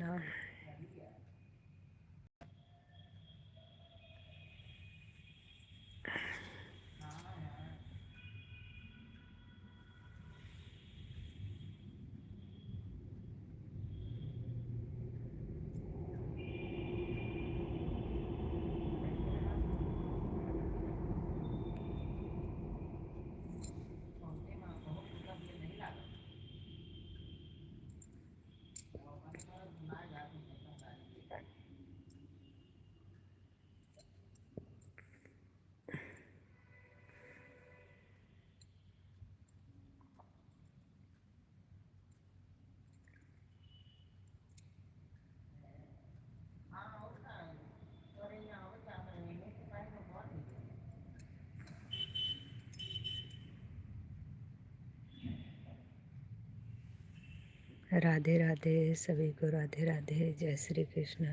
राम। राधे राधे सभी को, राधे राधे, जय श्री कृष्ण।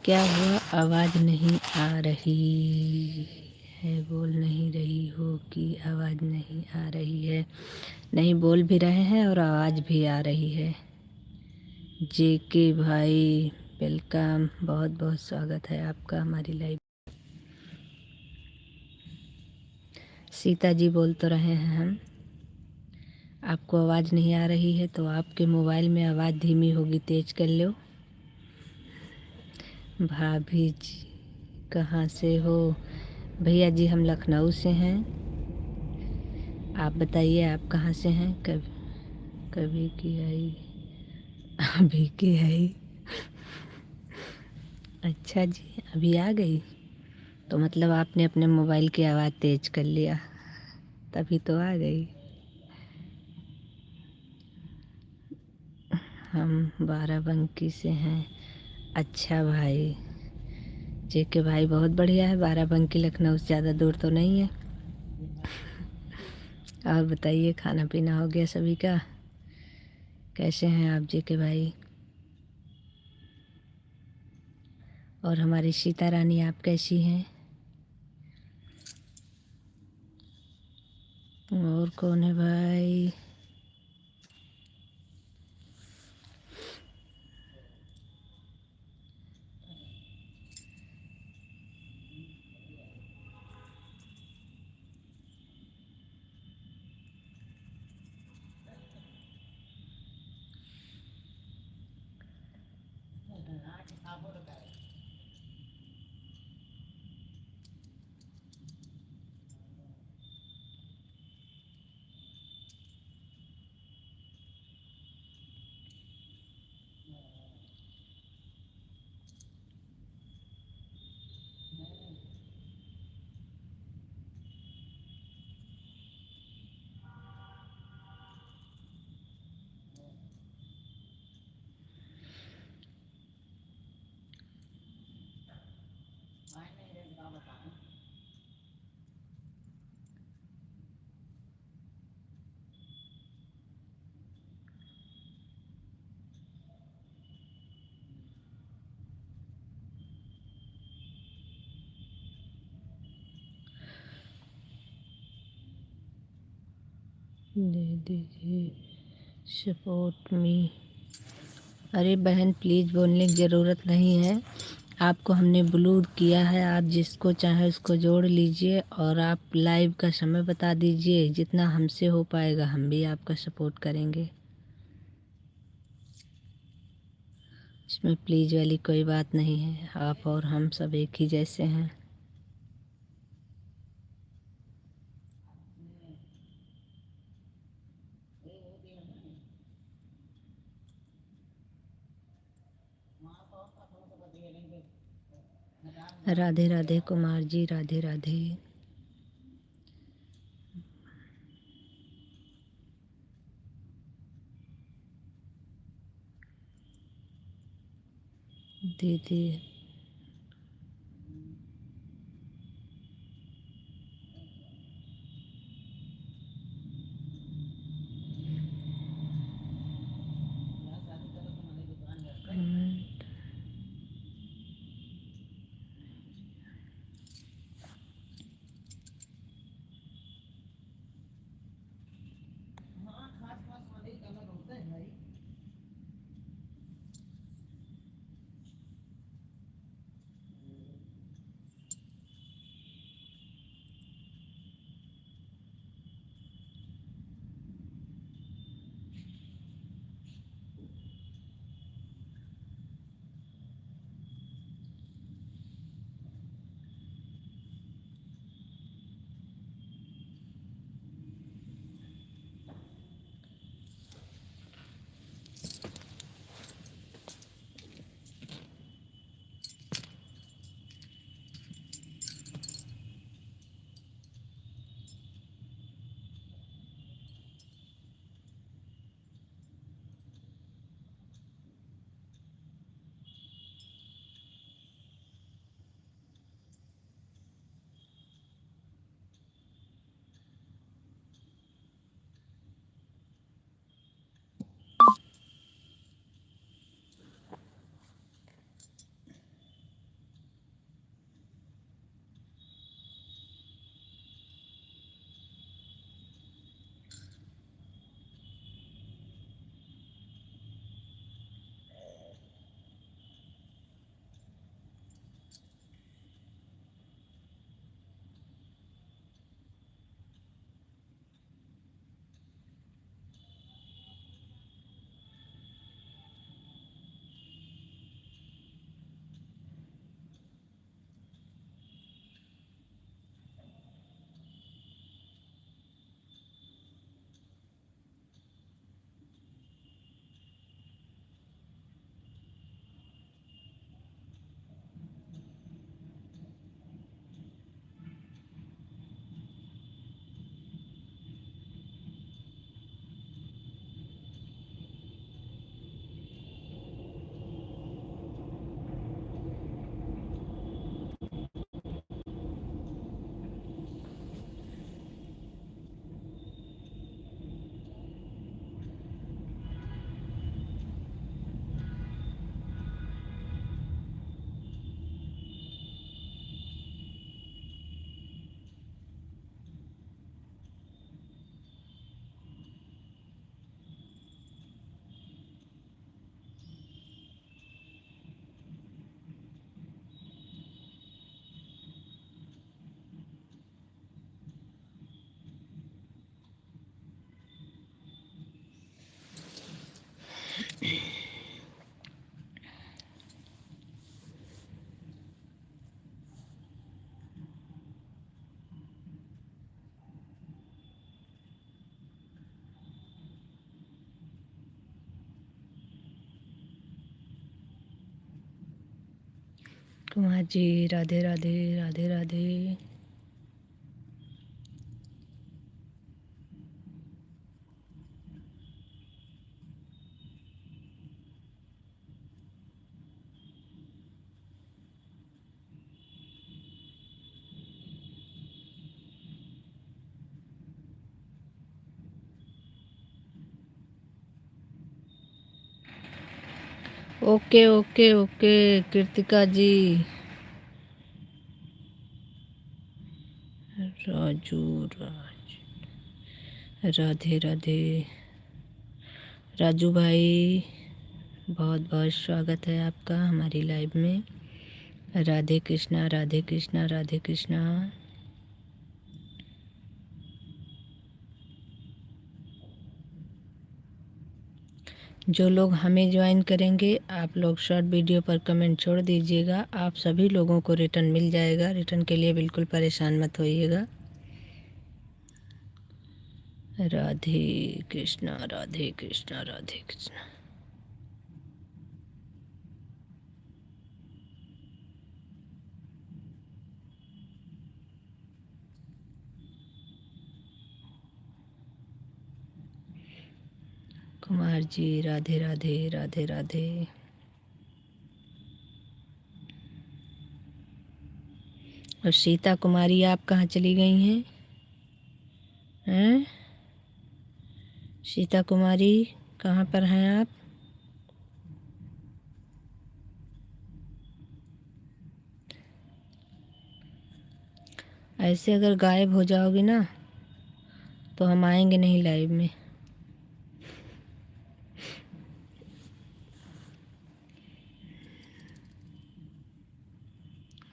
क्या हुआ, आवाज़ नहीं आ रही है? बोल नहीं रही हो कि आवाज़ नहीं आ रही है? नहीं, बोल भी रहे हैं और आवाज़ भी आ रही है। जेके भाई वेलकम, बहुत बहुत स्वागत है आपका हमारी लाइव। सीता जी बोल तो रहे हैं हम, आपको आवाज़ नहीं आ रही है तो आपके मोबाइल में आवाज़ धीमी होगी, तेज कर लो। भाभी जी कहाँ से हो? भैया जी हम लखनऊ से हैं, आप बताइए आप कहाँ से हैं? कभी की आई अभी की आई। अच्छा जी, अभी आ गई तो मतलब आपने अपने मोबाइल की आवाज़ तेज कर लिया, तभी तो आ गई। हम बाराबंकी से हैं। अच्छा भाई, जेके भाई बहुत बढ़िया है। बाराबंकी लखनऊ से ज़्यादा दूर तो नहीं है। और बताइए, खाना पीना हो गया सभी का? कैसे हैं आप जेके भाई? और हमारी सीता रानी आप कैसी हैं? और कौन है भाई? दे दीजिए सपोर्ट मी। अरे बहन प्लीज़ बोलने की ज़रूरत नहीं है। आपको हमने ब्लू किया है, आप जिसको चाहे उसको जोड़ लीजिए और आप लाइव का समय बता दीजिए। जितना हमसे हो पाएगा हम भी आपका सपोर्ट करेंगे। इसमें प्लीज़ वाली कोई बात नहीं है, आप और हम सब एक ही जैसे हैं। राधे राधे कुमार जी, राधे राधे। दीदी Kumar ji Radhe Radhe Radhe Radhe. Okay okay okay Kritika ji. Raju Radhe Radhe. Raju भाई बहुत बहुत स्वागत है आपका हमारी लाइव में। राधे कृष्णा राधे कृष्णा राधे कृष्णा। जो लोग हमें ज्वाइन करेंगे आप लोग शॉर्ट वीडियो पर कमेंट छोड़ दीजिएगा, आप सभी लोगों को रिटर्न मिल जाएगा। रिटर्न के लिए बिल्कुल परेशान मत होइएगा। राधे कृष्णा राधे कृष्णा राधे कृष्णा। कुमार जी राधे राधे राधे राधे। और सीता कुमारी आप कहाँ चली गई हैं? हैं सीता कुमारी कहाँ पर हैं आप? ऐसे अगर गायब हो जाओगी ना तो हम आएंगे नहीं लाइव में।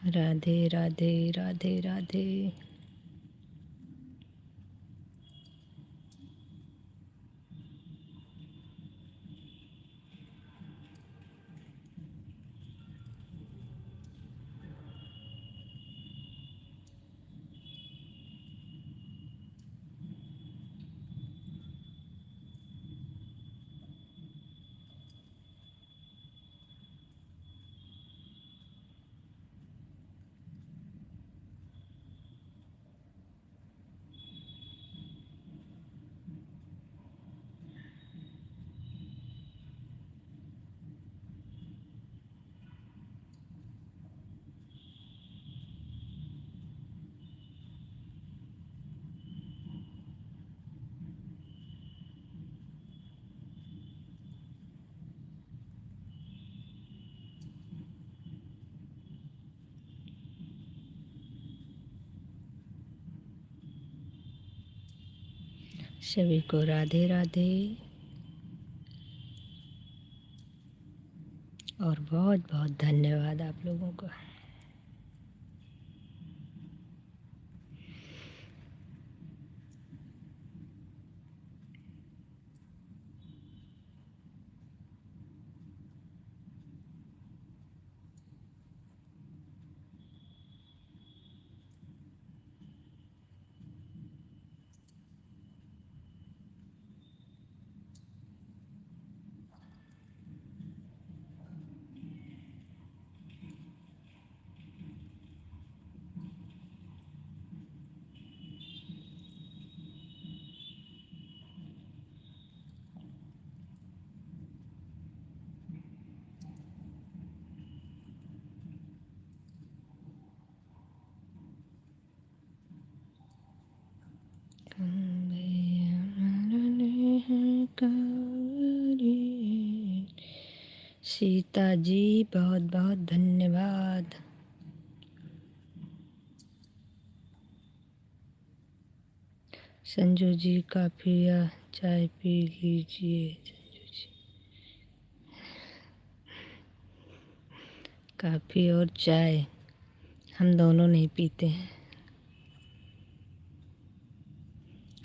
राधे राधे राधे राधे। सभी को राधे राधे और बहुत बहुत धन्यवाद आप लोगों का। सीता जी बहुत बहुत धन्यवाद। संजू जी काफ़ी या चाय पी लीजिए। संजू जी काफ़ी और चाय हम दोनों नहीं पीते हैं।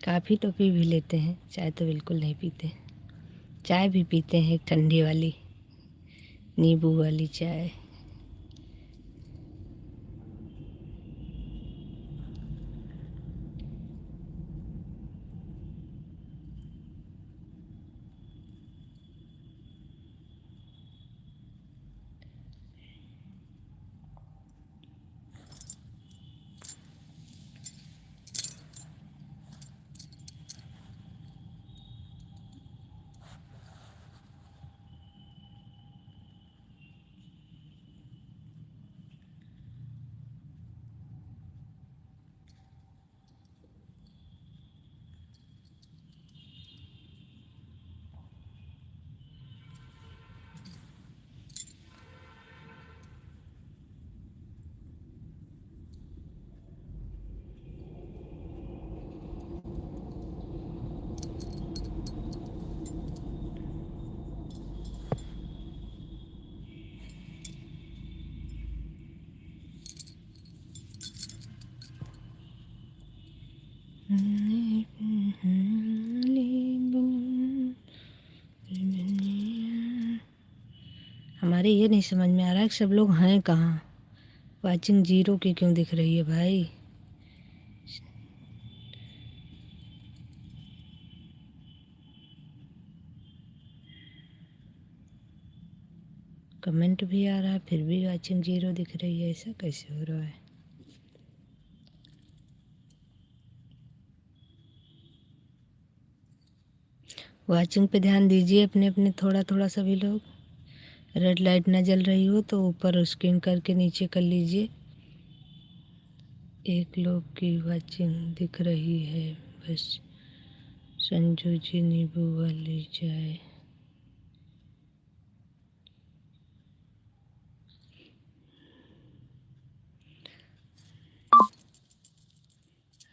काफ़ी तो पी भी लेते हैं, चाय तो बिल्कुल नहीं पीते। चाय भी पीते हैं ठंडी वाली नींबू वाली चाय। हमारे ये नहीं समझ में आ रहा है कि सब लोग हैं कहाँ। वाचिंग 0 की क्यों दिख रही है भाई। कमेंट भी आ रहा है फिर भी वाचिंग 0 दिख रही है, ऐसा कैसे हो रहा है। वाचिंग पे ध्यान दीजिए अपने अपने थोड़ा थोड़ा सभी लोग। रेड लाइट ना जल रही हो तो ऊपर स्क्रीन करके नीचे कर लीजिए। एक लोग की वाचिंग दिख रही है बस, संजू जी नींबू वाली चाय।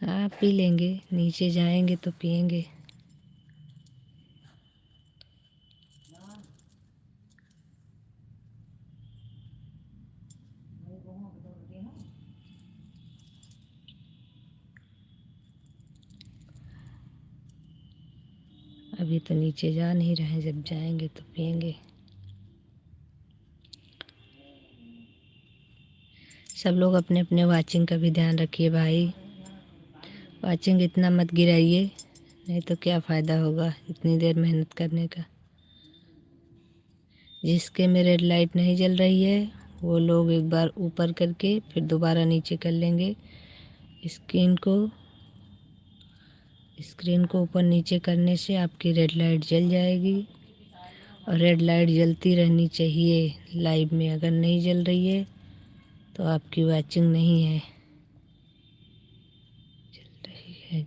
हाँ पी लेंगे, नीचे जाएंगे तो पियेंगे। अभी तो नीचे जा नहीं रहे, जब जाएंगे तो पियेंगे। सब लोग अपने अपने वाचिंग का भी ध्यान रखिए भाई। वाचिंग इतना मत गिराइए, नहीं तो क्या फ़ायदा होगा इतनी देर मेहनत करने का। जिसके में रेड लाइट नहीं जल रही है वो लोग एक बार ऊपर करके फिर दोबारा नीचे कर लेंगे। स्क्रीन को ऊपर नीचे करने से आपकी रेड लाइट जल जाएगी। और रेड लाइट जलती रहनी चाहिए लाइव में। अगर नहीं जल रही है तो आपकी वाचिंग नहीं है।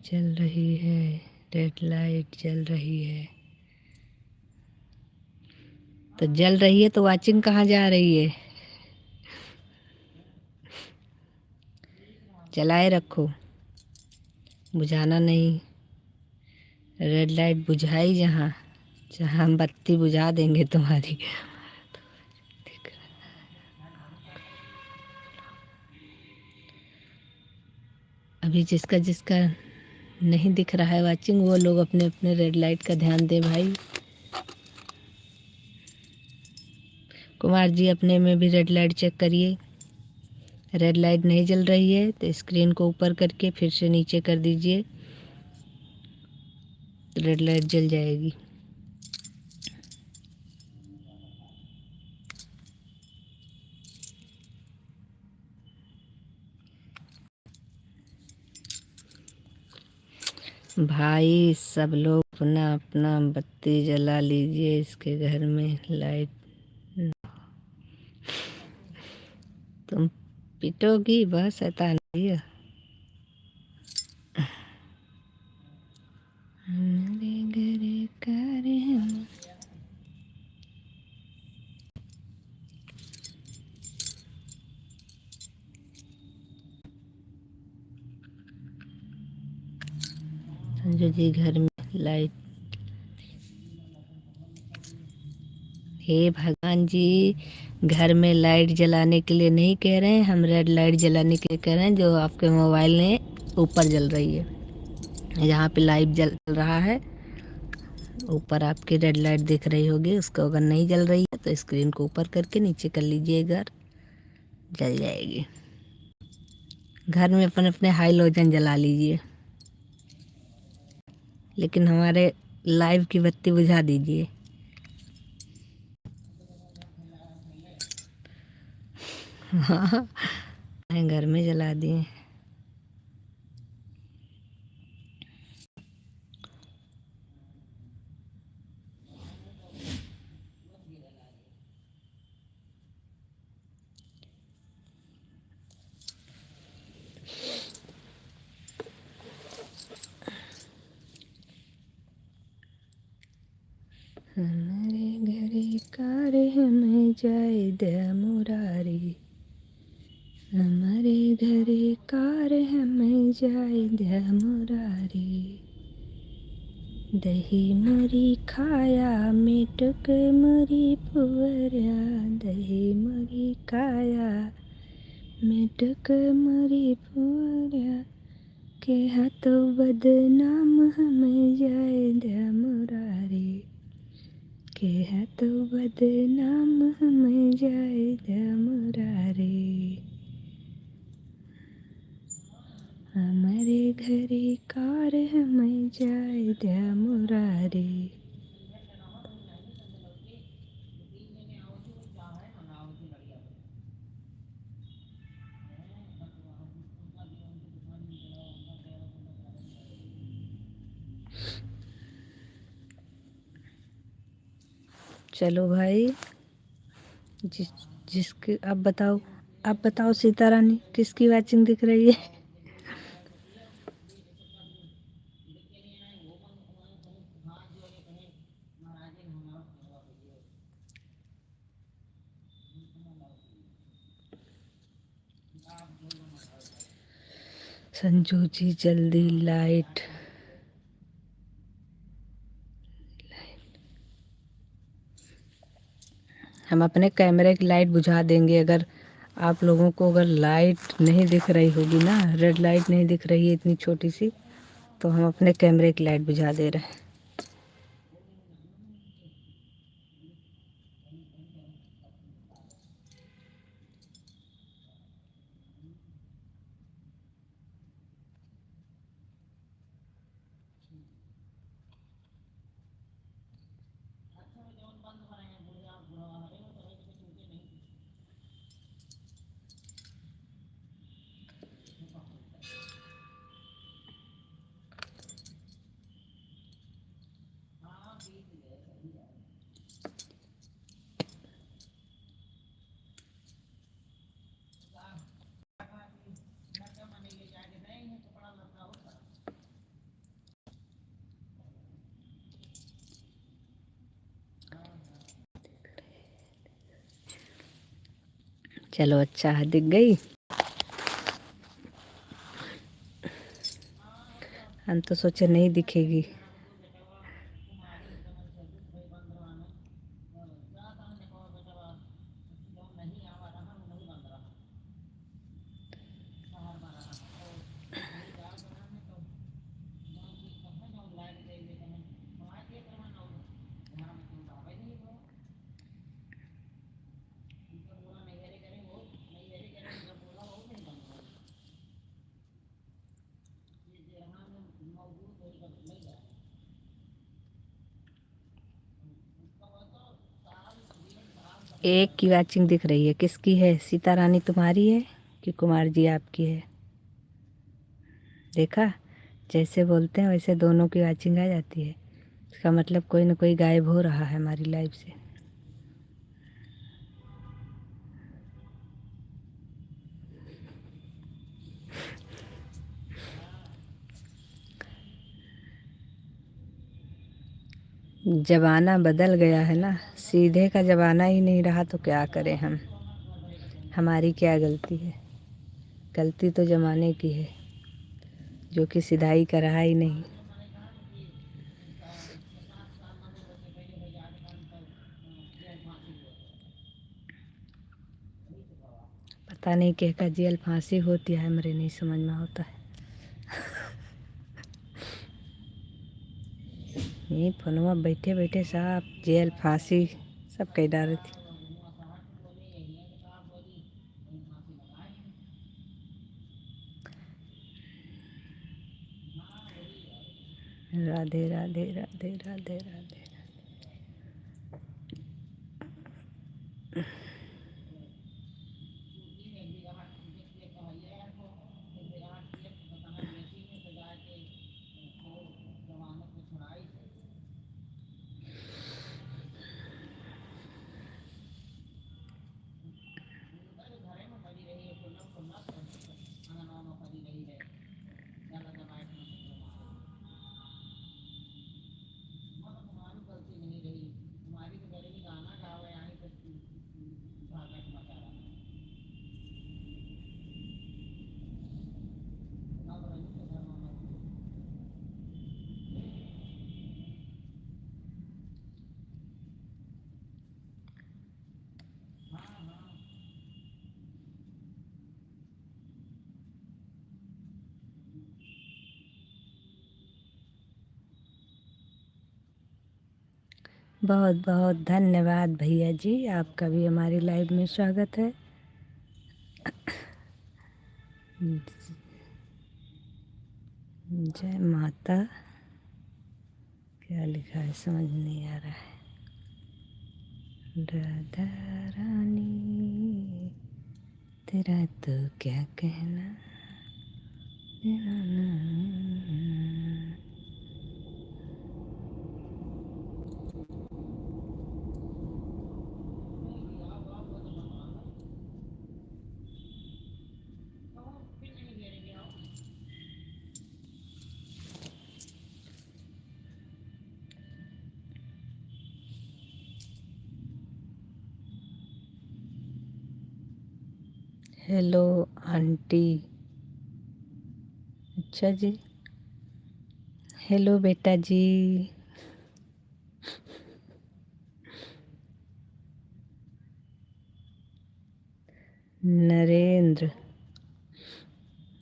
जल रही है, रेड लाइट जल रही है। तो जल रही है तो वाचिंग कहाँ जा रही है। जलाए रखो, बुझाना नहीं। रेड लाइट बुझाई जहाँ जहाँ हम बत्ती बुझा देंगे तुम्हारी। अभी जिसका जिसका नहीं दिख रहा है वाचिंग वो लोग अपने अपने रेड लाइट का ध्यान दें भाई। कुमार जी अपने में भी रेड लाइट चेक करिए। रेड लाइट नहीं जल रही है तो स्क्रीन को ऊपर करके फिर से नीचे कर दीजिए, तो रेड लाइट जल जाएगी। भाई सब लोग अपना अपना बत्ती जला लीजिए, इसके घर में लाइट। तुम पिटोगी बस शैतानी है। मेरे घर कार है। संजू जी घर में लाइट। हे भगवान जी, घर में लाइट जलाने के लिए नहीं कह रहे हैं हम, रेड लाइट जलाने के लिए कह रहे हैं जो आपके मोबाइल में ऊपर जल रही है। जहाँ पे लाइव जल रहा है ऊपर आपकी रेड लाइट दिख रही होगी, उसको अगर नहीं जल रही है तो स्क्रीन को ऊपर करके नीचे कर लीजिए, घर जल जाएगी। घर में अपने अपने हाइलोजन जला लीजिए, लेकिन हमारे लाइव की बत्ती बुझा दीजिए। हाँ घर में जला दिए। हमारे घरे कार हमें जाए दे मुरारी। हमारे घरे कार हमें जाए दे मुरारी। दही मुरी खाया मेटक मुरी पुअरा। दही मुरी खाया मेटक मुरी पुअरा। के हाथों बदनाम हमें जाए मुरारी, के हाथों बदनाम हमें जाए मुरारी, हमारे घरे कार हमें जाए मुरारी। चलो भाई, जिसकी अब बताओ सीता रानी, किसकी वाचिंग दिख रही है? संजू जी जल्दी लाइट, हम अपने कैमरे की लाइट बुझा देंगे अगर आप लोगों को अगर लाइट नहीं दिख रही होगी ना, रेड लाइट नहीं दिख रही है इतनी छोटी सी, तो हम अपने कैमरे की लाइट बुझा दे रहे हैं। चलो अच्छा है, दिख गई। हम तो सोचे नहीं दिखेगी। एक की वाचिंग दिख रही है, किसकी है? सीता रानी तुम्हारी है कि कुमार जी आपकी है? देखा, जैसे बोलते हैं वैसे दोनों की वाचिंग आ जाती है। इसका मतलब कोई ना कोई गायब हो रहा है हमारी लाइफ से। ज़माना बदल गया है ना, सीधे का ज़माना ही नहीं रहा, तो क्या करें हम? हमारी क्या गलती है? गलती तो ज़माने की है जो कि सिधाई का रहा ही नहीं। पता नहीं क्या का जेल फांसी होती है, मेरे नहीं समझ में होता है। यही फोनवा बैठे बैठे साहब जेल फांसी सब कह डाल रही थी। राधे राधे राधे राधे राधे। बहुत बहुत धन्यवाद भैया जी, आपका भी हमारी लाइव में स्वागत है। जय माता, क्या लिखा है समझ नहीं आ रहा है। राधा रानी तेरा तो क्या कहना। Hello aunty. अच्छा जी, हेलो बेटा जी। नरेंद्र,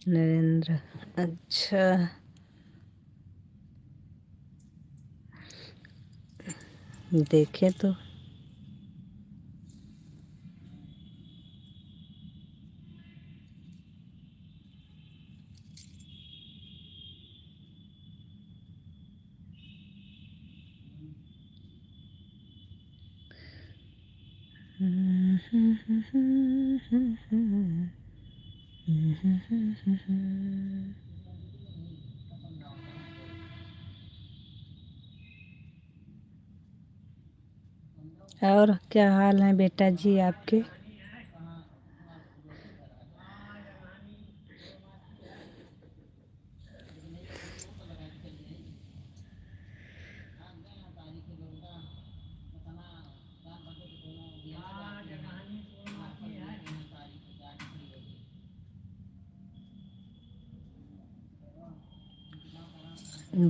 नरेंद्र, अच्छा देखे तो। और क्या हाल है बेटा जी आपके?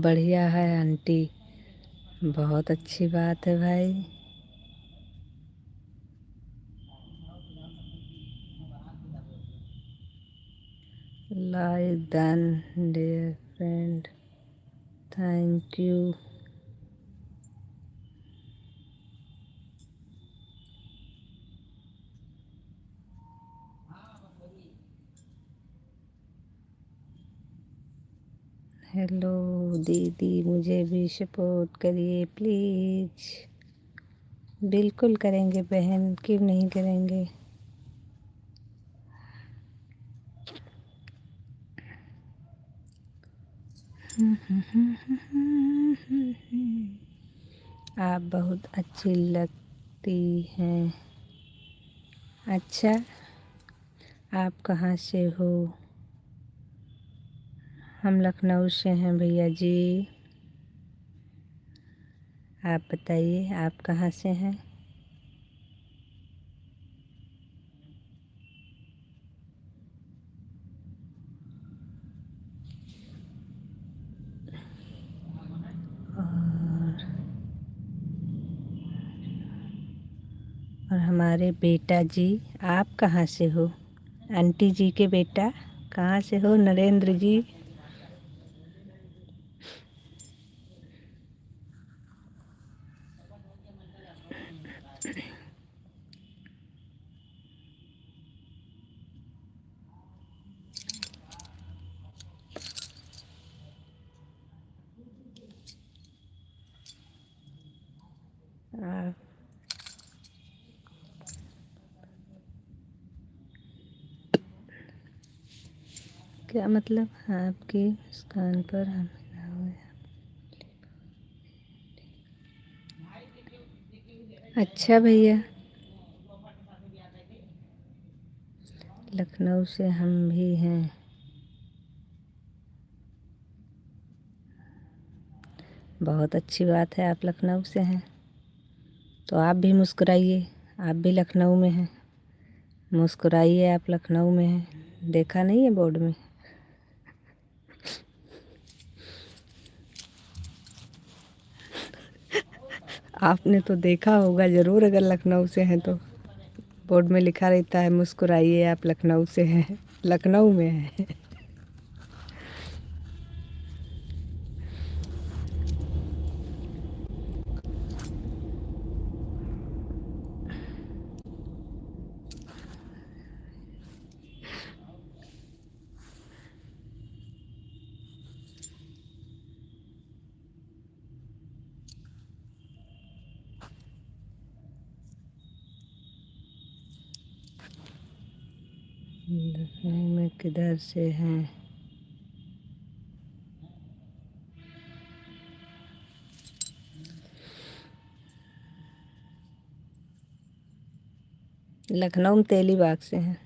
बढ़िया है आंटी, बहुत अच्छी बात है भाई। Like done dear friend, thank you. Hello दीदी, मुझे भी सपोर्ट करिए प्लीज़। बिल्कुल करेंगे बहन, क्यों नहीं करेंगे। आप बहुत अच्छी लगती हैं। अच्छा, आप कहाँ से हो? हम लखनऊ से हैं भैया जी। आप बताइए आप कहाँ से हैं? और हमारे बेटा जी, आप कहाँ से हो? आंटी जी के बेटा कहाँ से हो? नरेंद्र जी। आप क्या मतलब? आपकी मुस्कान पर हम फिदा हुए। अच्छा भैया, लखनऊ से हम भी हैं। बहुत अच्छी बात है, आप लखनऊ से हैं तो आप भी मुस्कुराइए। आप भी लखनऊ में हैं, मुस्कुराइए। आप लखनऊ में हैं, देखा नहीं है बोर्ड में? आपने तो देखा होगा ज़रूर, अगर लखनऊ से हैं तो बोर्ड में लिखा रहता है मुस्कुराइए आप लखनऊ से हैं, लखनऊ में हैं। में किधर से हैं? लखनऊ में तेलीबाग से हैं।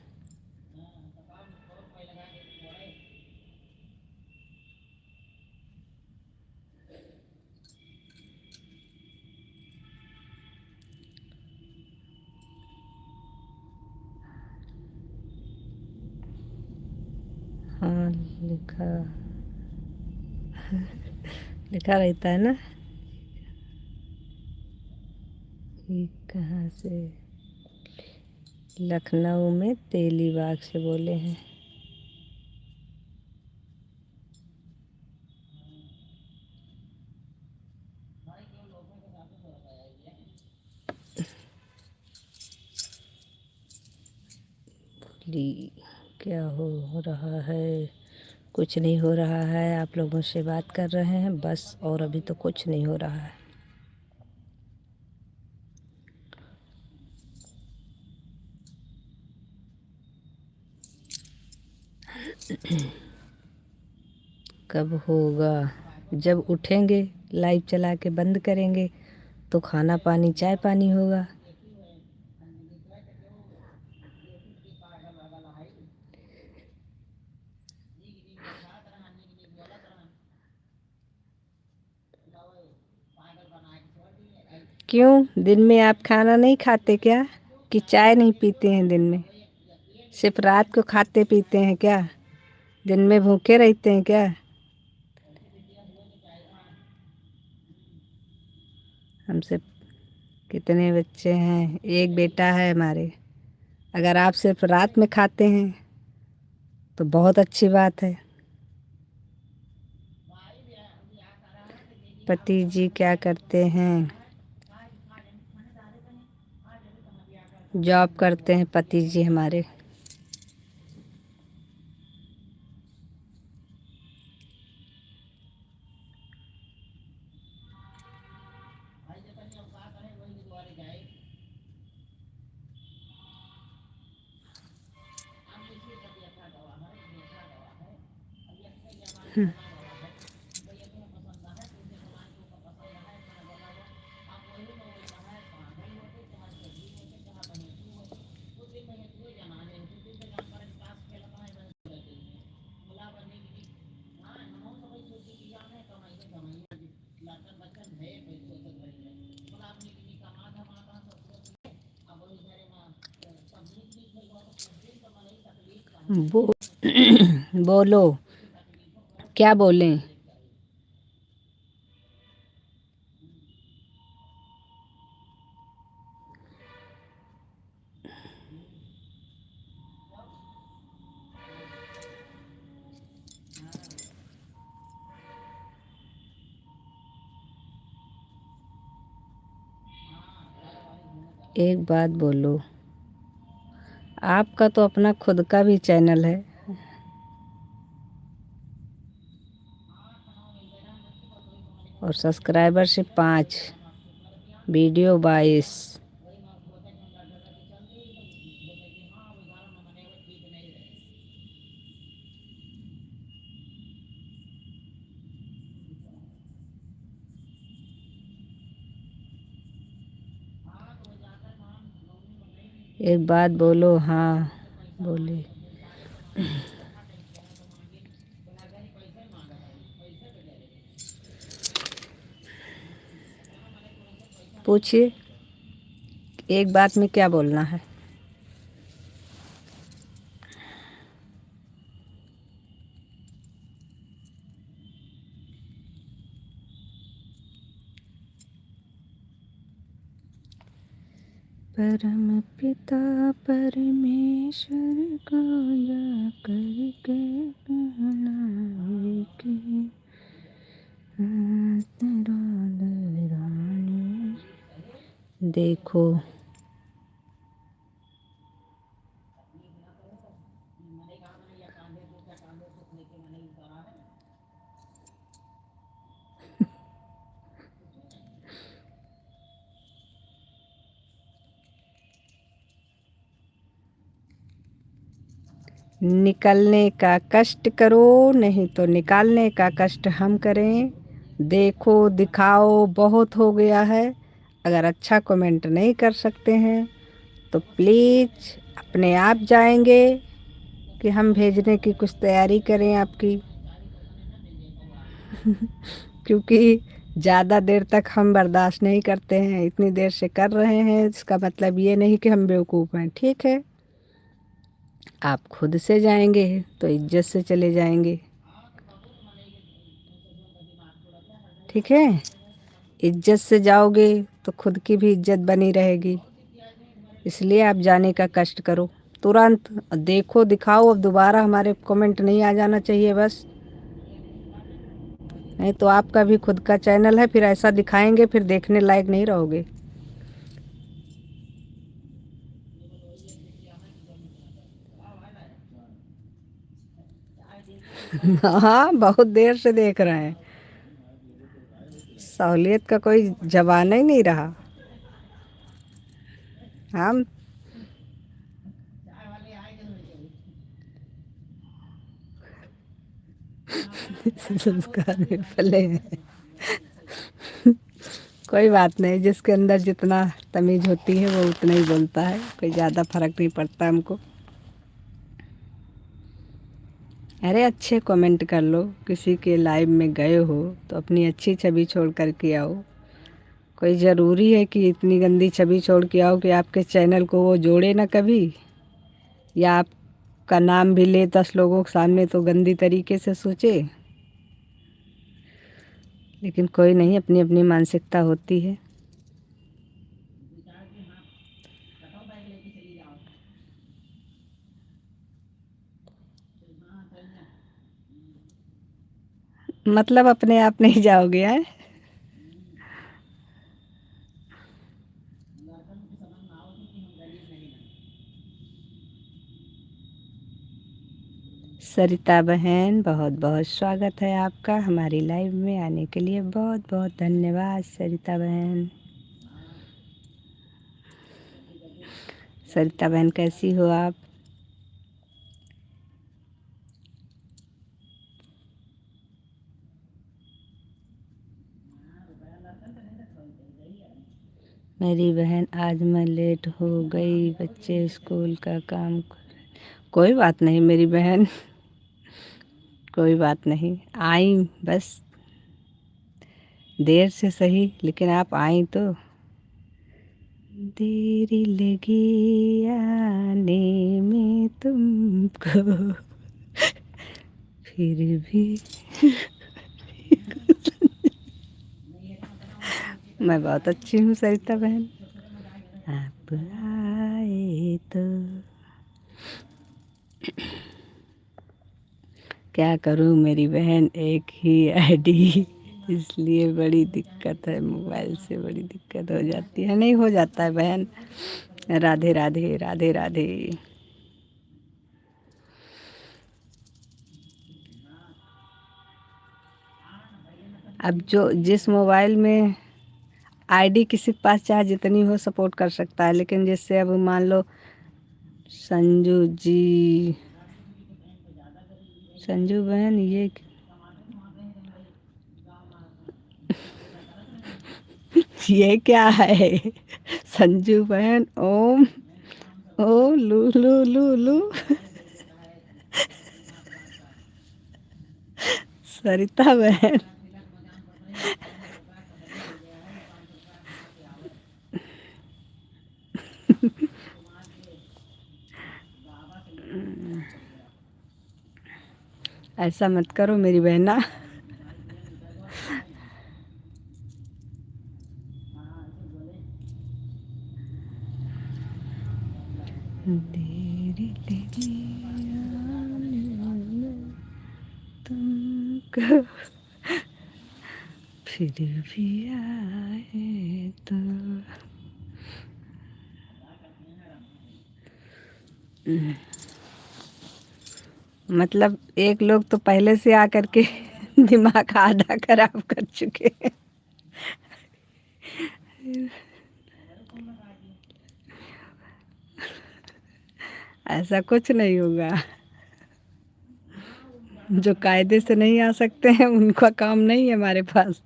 हाँ, लिखा लिखा रहता है ना। ये कहाँ से? लखनऊ में तेलीबाग से बोले हैं। क्या हो रहा है? कुछ नहीं हो रहा है। आप लोगों से बात कर रहे हैं बस, और अभी तो कुछ नहीं हो रहा है। कब होगा? जब उठेंगे, लाइव चला के बंद करेंगे तो खाना पानी चाय पानी होगा। क्यों, दिन में आप खाना नहीं खाते क्या? कि चाय नहीं पीते हैं दिन में? सिर्फ रात को खाते पीते हैं क्या? दिन में भूखे रहते हैं क्या? हमसे कितने बच्चे हैं? एक बेटा है हमारे। अगर आप सिर्फ रात में खाते हैं तो बहुत अच्छी बात है। पति जी क्या करते हैं? जॉब करते हैं पति जी हमारे। बो बोलो, क्या बोलें? एक बात बोलो, आपका तो अपना खुद का भी चैनल है और सब्सक्राइबर सिर्फ 5, वीडियो 22। एक बात बोलो। हाँ बोले। पूछिए, एक बात में क्या बोलना है? परम पिता परमेश्वर को जाकर के कहना है कि देखो। निकलने का कष्ट करो, नहीं तो निकालने का कष्ट हम करें। देखो दिखाओ बहुत हो गया है। अगर अच्छा कमेंट नहीं कर सकते हैं तो प्लीज़ अपने आप जाएंगे कि हम भेजने की कुछ तैयारी करें आपकी। क्योंकि ज़्यादा देर तक हम बर्दाश्त नहीं करते हैं। इतनी देर से कर रहे हैं, इसका मतलब ये नहीं कि हम बेवकूफ़ हैं। ठीक है, आप खुद से जाएंगे तो इज्जत से चले जाएंगे। ठीक है, इज्जत से जाओगे तो खुद की भी इज्जत बनी रहेगी। इसलिए आप जाने का कष्ट करो तुरंत। देखो दिखाओ, अब दोबारा हमारे कमेंट नहीं आ जाना चाहिए बस। नहीं तो आपका भी खुद का चैनल है, फिर ऐसा दिखाएंगे फिर देखने लायक नहीं रहोगे। हाँ, बहुत देर से देख रहे हैं। सहूलियत का कोई जमाना ही नहीं रहा। हम संस्कार में पले हैं। कोई बात नहीं, जिसके अंदर जितना तमीज़ होती है वो उतना ही बोलता है। कोई ज़्यादा फर्क नहीं पड़ता हमको। अरे अच्छे कमेंट कर लो। किसी के लाइव में गए हो तो अपनी अच्छी छवि छोड़ कर के आओ। कोई ज़रूरी है कि इतनी गंदी छवि छोड़ के आओ कि आपके चैनल को वो जोड़े ना कभी, या आपका नाम भी ले 10 लोगों के सामने तो गंदी तरीके से सोचे। लेकिन कोई नहीं, अपनी अपनी मानसिकता होती है। मतलब अपने आप नहीं जाओगे हैं। सरिता बहन, बहुत बहुत स्वागत है आपका हमारी लाइव में आने के लिए। बहुत बहुत धन्यवाद सरिता बहन। सरिता बहन कैसी हो आप? मेरी बहन आज मैं लेट हो गई, बच्चे स्कूल का काम। कोई बात नहीं मेरी बहन, कोई बात नहीं। आई बस देर से सही, लेकिन आप आई तो। देरी लगी आने में तुमको, फिर भी मैं बहुत अच्छी हूँ सरिता बहन। आप आए तो क्या करूँ मेरी बहन, एक ही आईडी, इसलिए बड़ी दिक्कत है। मोबाइल से बड़ी दिक्कत हो जाती है। नहीं, हो जाता है बहन। राधे राधे राधे राधे। अब जो जिस मोबाइल में आईडी किसी के पास चाहे जितनी हो सपोर्ट कर सकता है, लेकिन जिससे अब मान लो संजू जी, संजू बहन ये क्या है? संजू बहन ओम ओ लू लू लू लू। सरिता बहन ऐसा मत करो मेरी बहना। देरी लगी आने में तुमको, फिर भी आए तो। मतलब एक लोग तो पहले से आकर के दिमाग आधा खराब कर चुके हैं। ऐसा कुछ नहीं होगा। जो कायदे से नहीं आ सकते हैं उनका काम नहीं है हमारे पास,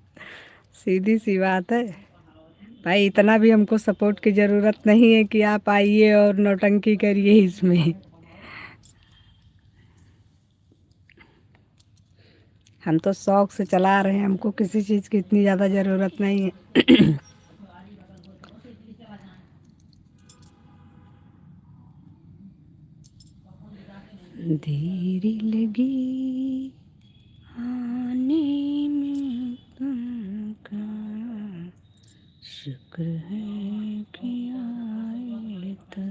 सीधी सी बात है। भाई इतना भी हमको सपोर्ट की ज़रूरत नहीं है कि आप आइए और नौटंकी करिए इसमें। हम तो शौक से चला रहे हैं, हमको किसी चीज़ की इतनी ज़्यादा ज़रूरत नहीं है। देरी लगी आने में तुमका, शुक्र है कि आए तो।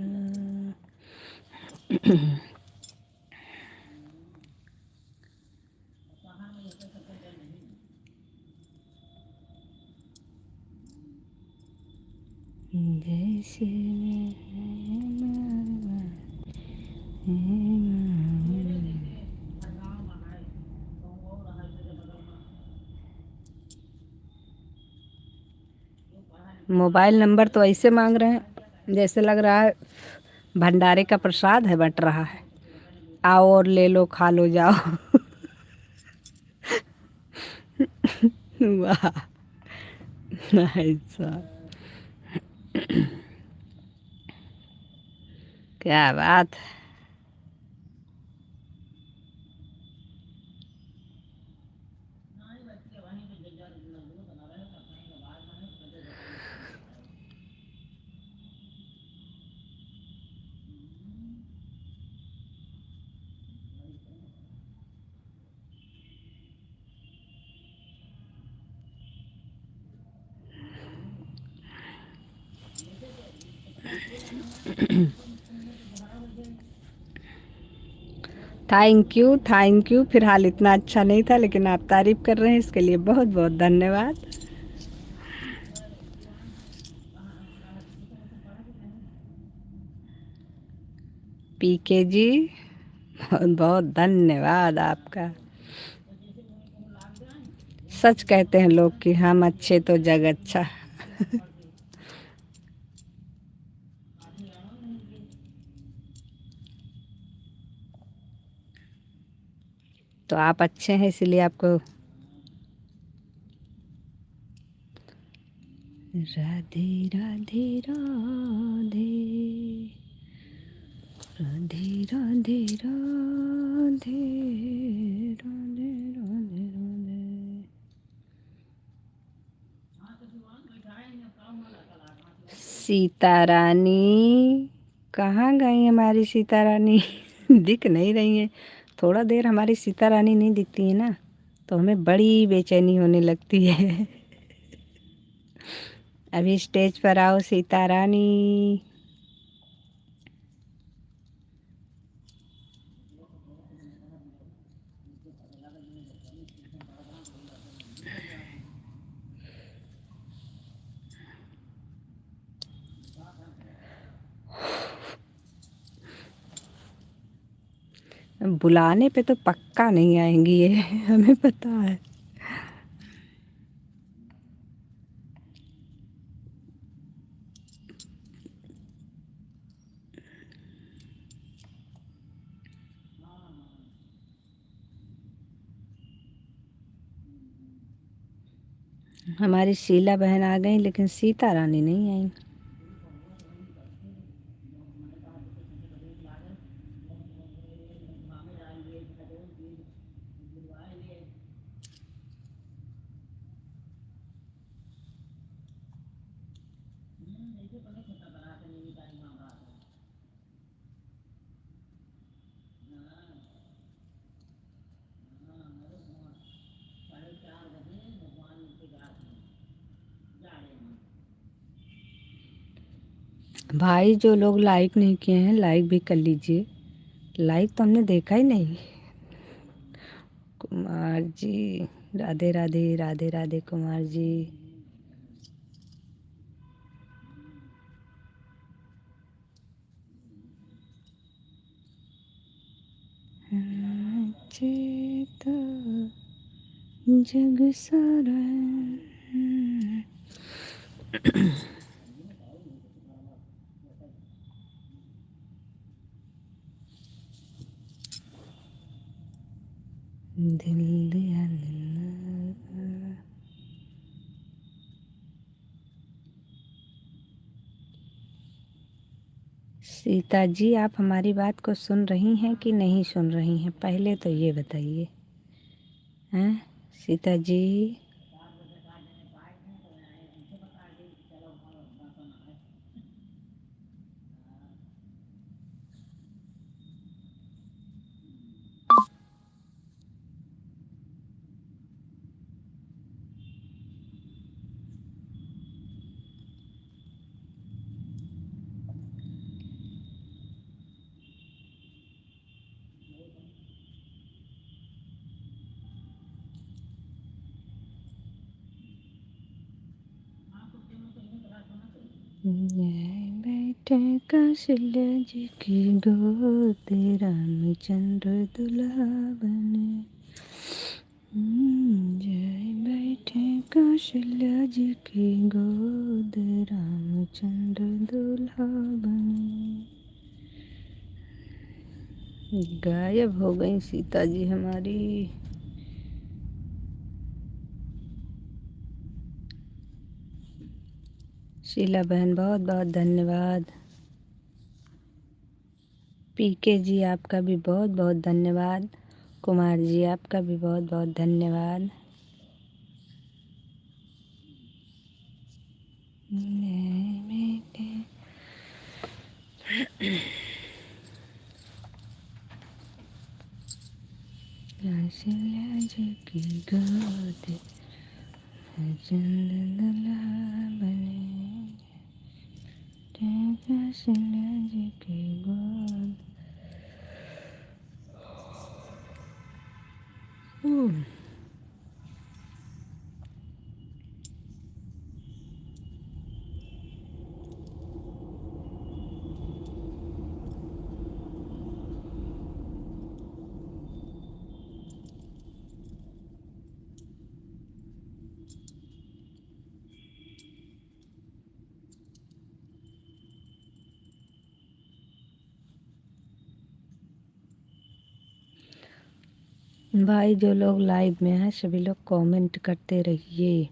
जैसे मोबाइल नंबर तो ऐसे मांग रहे हैं जैसे लग रहा है भंडारे का प्रसाद है बंट रहा है, आओ और ले लो खा लो जाओ। वाह, ऐसा क्या बात है। Thank you. फिलहाल इतना अच्छा नहीं था लेकिन आप तारीफ़ कर रहे हैं इसके लिए बहुत बहुत धन्यवाद। पीके जी बहुत बहुत धन्यवाद आपका। सच कहते हैं लोग कि हम अच्छे तो जग अच्छा। तो आप अच्छे हैं इसीलिए आपको। राधे राधे राधे राधे राधे राधे राधे राधे राधे। सीता रानी कहाँ गई हमारी सीता रानी? दिख नहीं रही है। थोड़ा देर हमारी सीता रानी नहीं दिखती है ना तो हमें बड़ी बेचैनी होने लगती है। अभी स्टेज पर आओ सीता रानी। बुलाने पे तो पक्का नहीं आएंगी ये, हमें पता है। हमारी शीला बहन आ गई लेकिन सीता रानी नहीं आई। भाई जो लोग लाइक नहीं किए हैं लाइक भी कर लीजिए। लाइक तो हमने देखा ही नहीं। कुमार जी राधे राधे राधे राधे कुमार जी। चेता जग सारा। सीता जी, आप हमारी बात को सुन रही हैं कि नहीं सुन रही हैं, पहले तो ये बताइए। हैं सीता जी? बैठे कौशल्या जी की गोद, रामचंद्र दुल्हा बने। जय बैठे कौशल्या जी की गोद, रामचंद्र दुल्हा बने। गायब हो गई सीता जी हमारी। शीला बहन बहुत बहुत धन्यवाद। पीके जी आपका भी बहुत बहुत धन्यवाद। कुमार जी आपका भी बहुत बहुत धन्यवाद। कौशल्या जी की गोद, रामचंद्र दुल्हा बने। कौशल्या जी की गोद। भाई जो लोग लाइव में हैं सभी लोग कमेंट करते रहिए।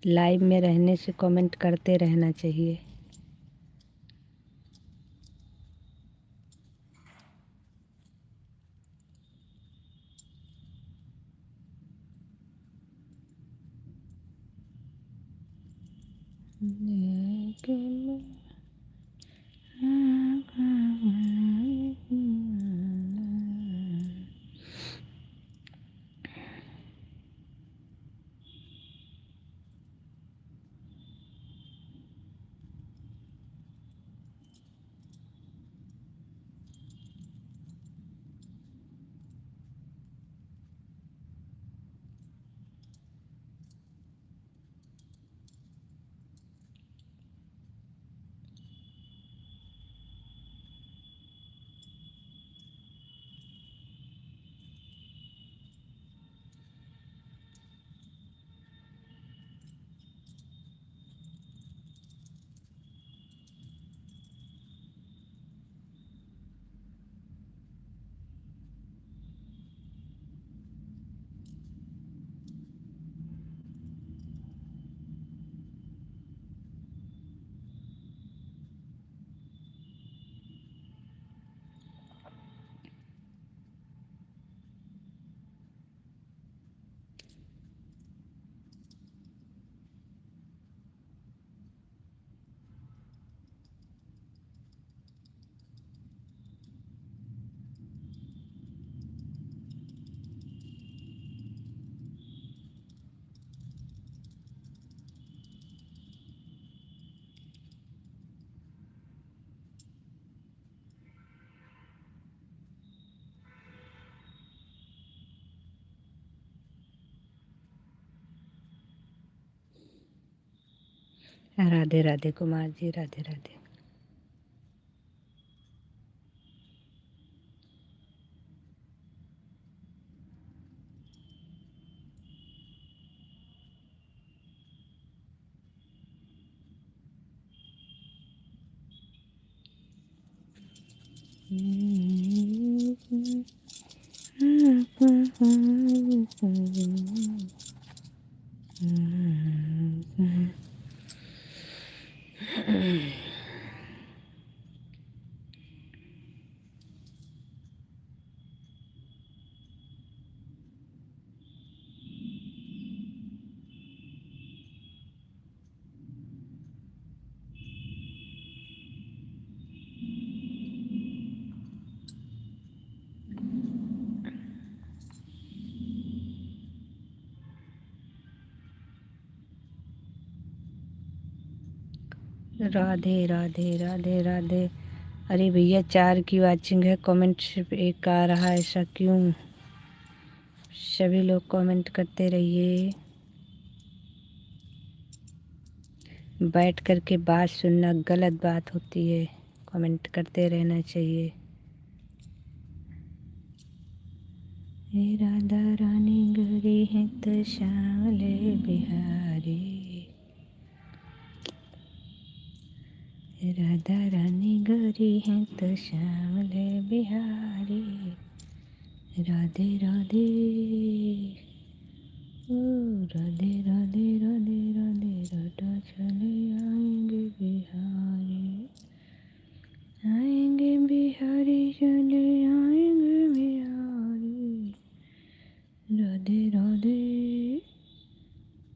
लाइव में रहने से कमेंट करते रहना चाहिए। राधे राधे कुमार जी, राधे राधे। राधे राधे राधे राधे। अरे भैया 4 की वाचिंग है, कमेंट सिर्फ 1 आ रहा है, ऐसा क्यों? सभी लोग कमेंट करते रहिए। बैठ कर के बात सुनना गलत बात होती है, कमेंट करते रहना चाहिए। हे राधा रानी गरी है तो श्यामले बिहारी, राधा रानी गरी है तो श्यामले बिहारी। राधे राधे ओ राधे राधे राधे राधे राधा चले आएंगे बिहारी, आएंगे बिहारी चले आएंगे बिहारी। राधे राधे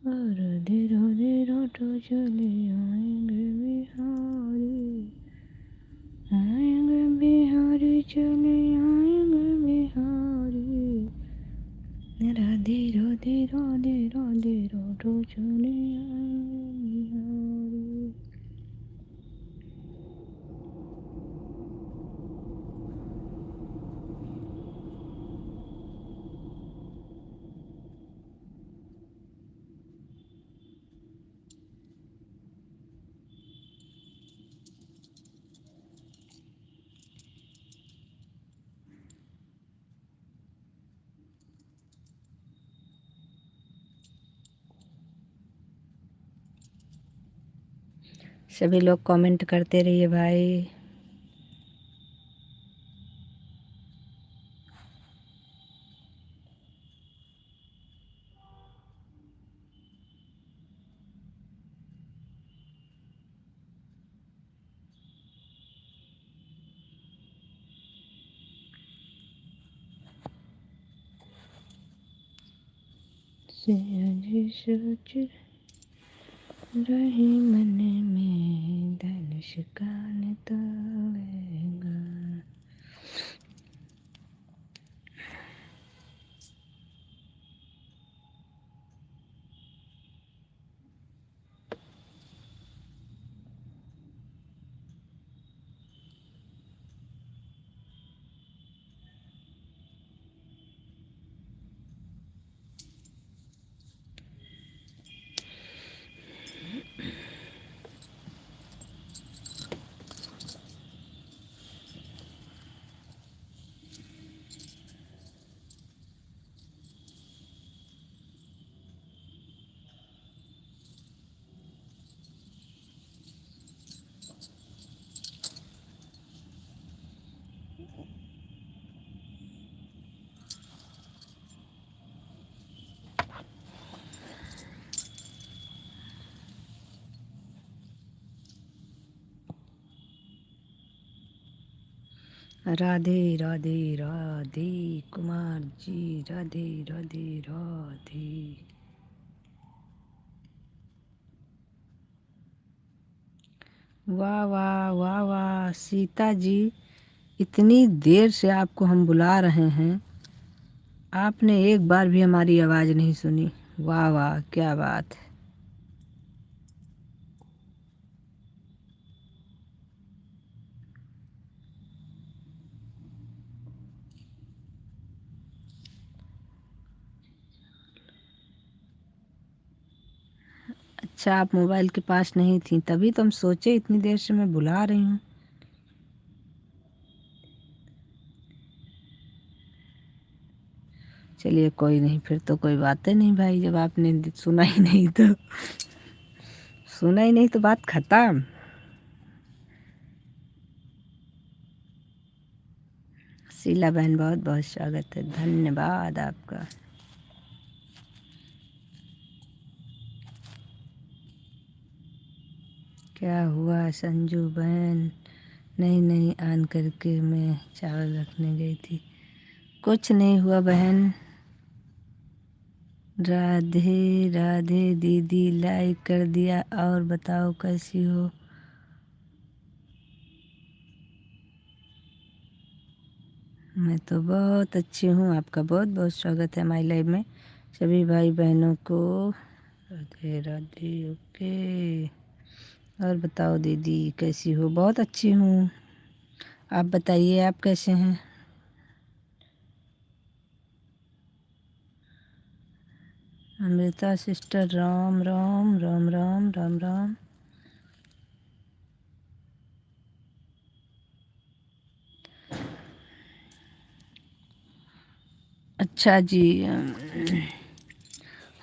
ओ राधे राधे राधा चले आएंगे बिहारी, आएंगे बिहारी चले आएंगे बिहारी। राधे राधे राधे राधे राधा चले आएंगे बिहारी। सभी लोग कमेंट करते रहिए भाई। आज सोच रही मन में धनुष कान तोड़ेगा। राधे राधे राधे कुमार जी, राधे राधे राधे। वाह वाह वाह वाह सीता जी, इतनी देर से आपको हम बुला रहे हैं, आपने एक बार भी हमारी आवाज़ नहीं सुनी। वाह वाह क्या बात है। अच्छा आप मोबाइल के पास नहीं थी, तभी तो हम सोचे इतनी देर से मैं बुला रही हूँ। चलिए कोई नहीं, फिर तो कोई बात ही नहीं भाई, जब आपने सुना ही नहीं तो सुना ही नहीं तो बात खत्म। शीला बहन बहुत बहुत स्वागत है, धन्यवाद आपका। क्या हुआ संजू बहन? नहीं नहीं, ऑन करके मैं चावल रखने गई थी। कुछ नहीं हुआ बहन। राधे राधे दीदी, लाइक कर दिया, और बताओ कैसी हो? मैं तो बहुत अच्छी हूँ, आपका बहुत बहुत स्वागत है हमारी लाइव में सभी भाई बहनों को। राधे राधे। ओके और बताओ दीदी कैसी हो? बहुत अच्छी हूँ। आप बताइए आप कैसे हैं? अमृता सिस्टर राम राम राम राम राम राम। अच्छा जी।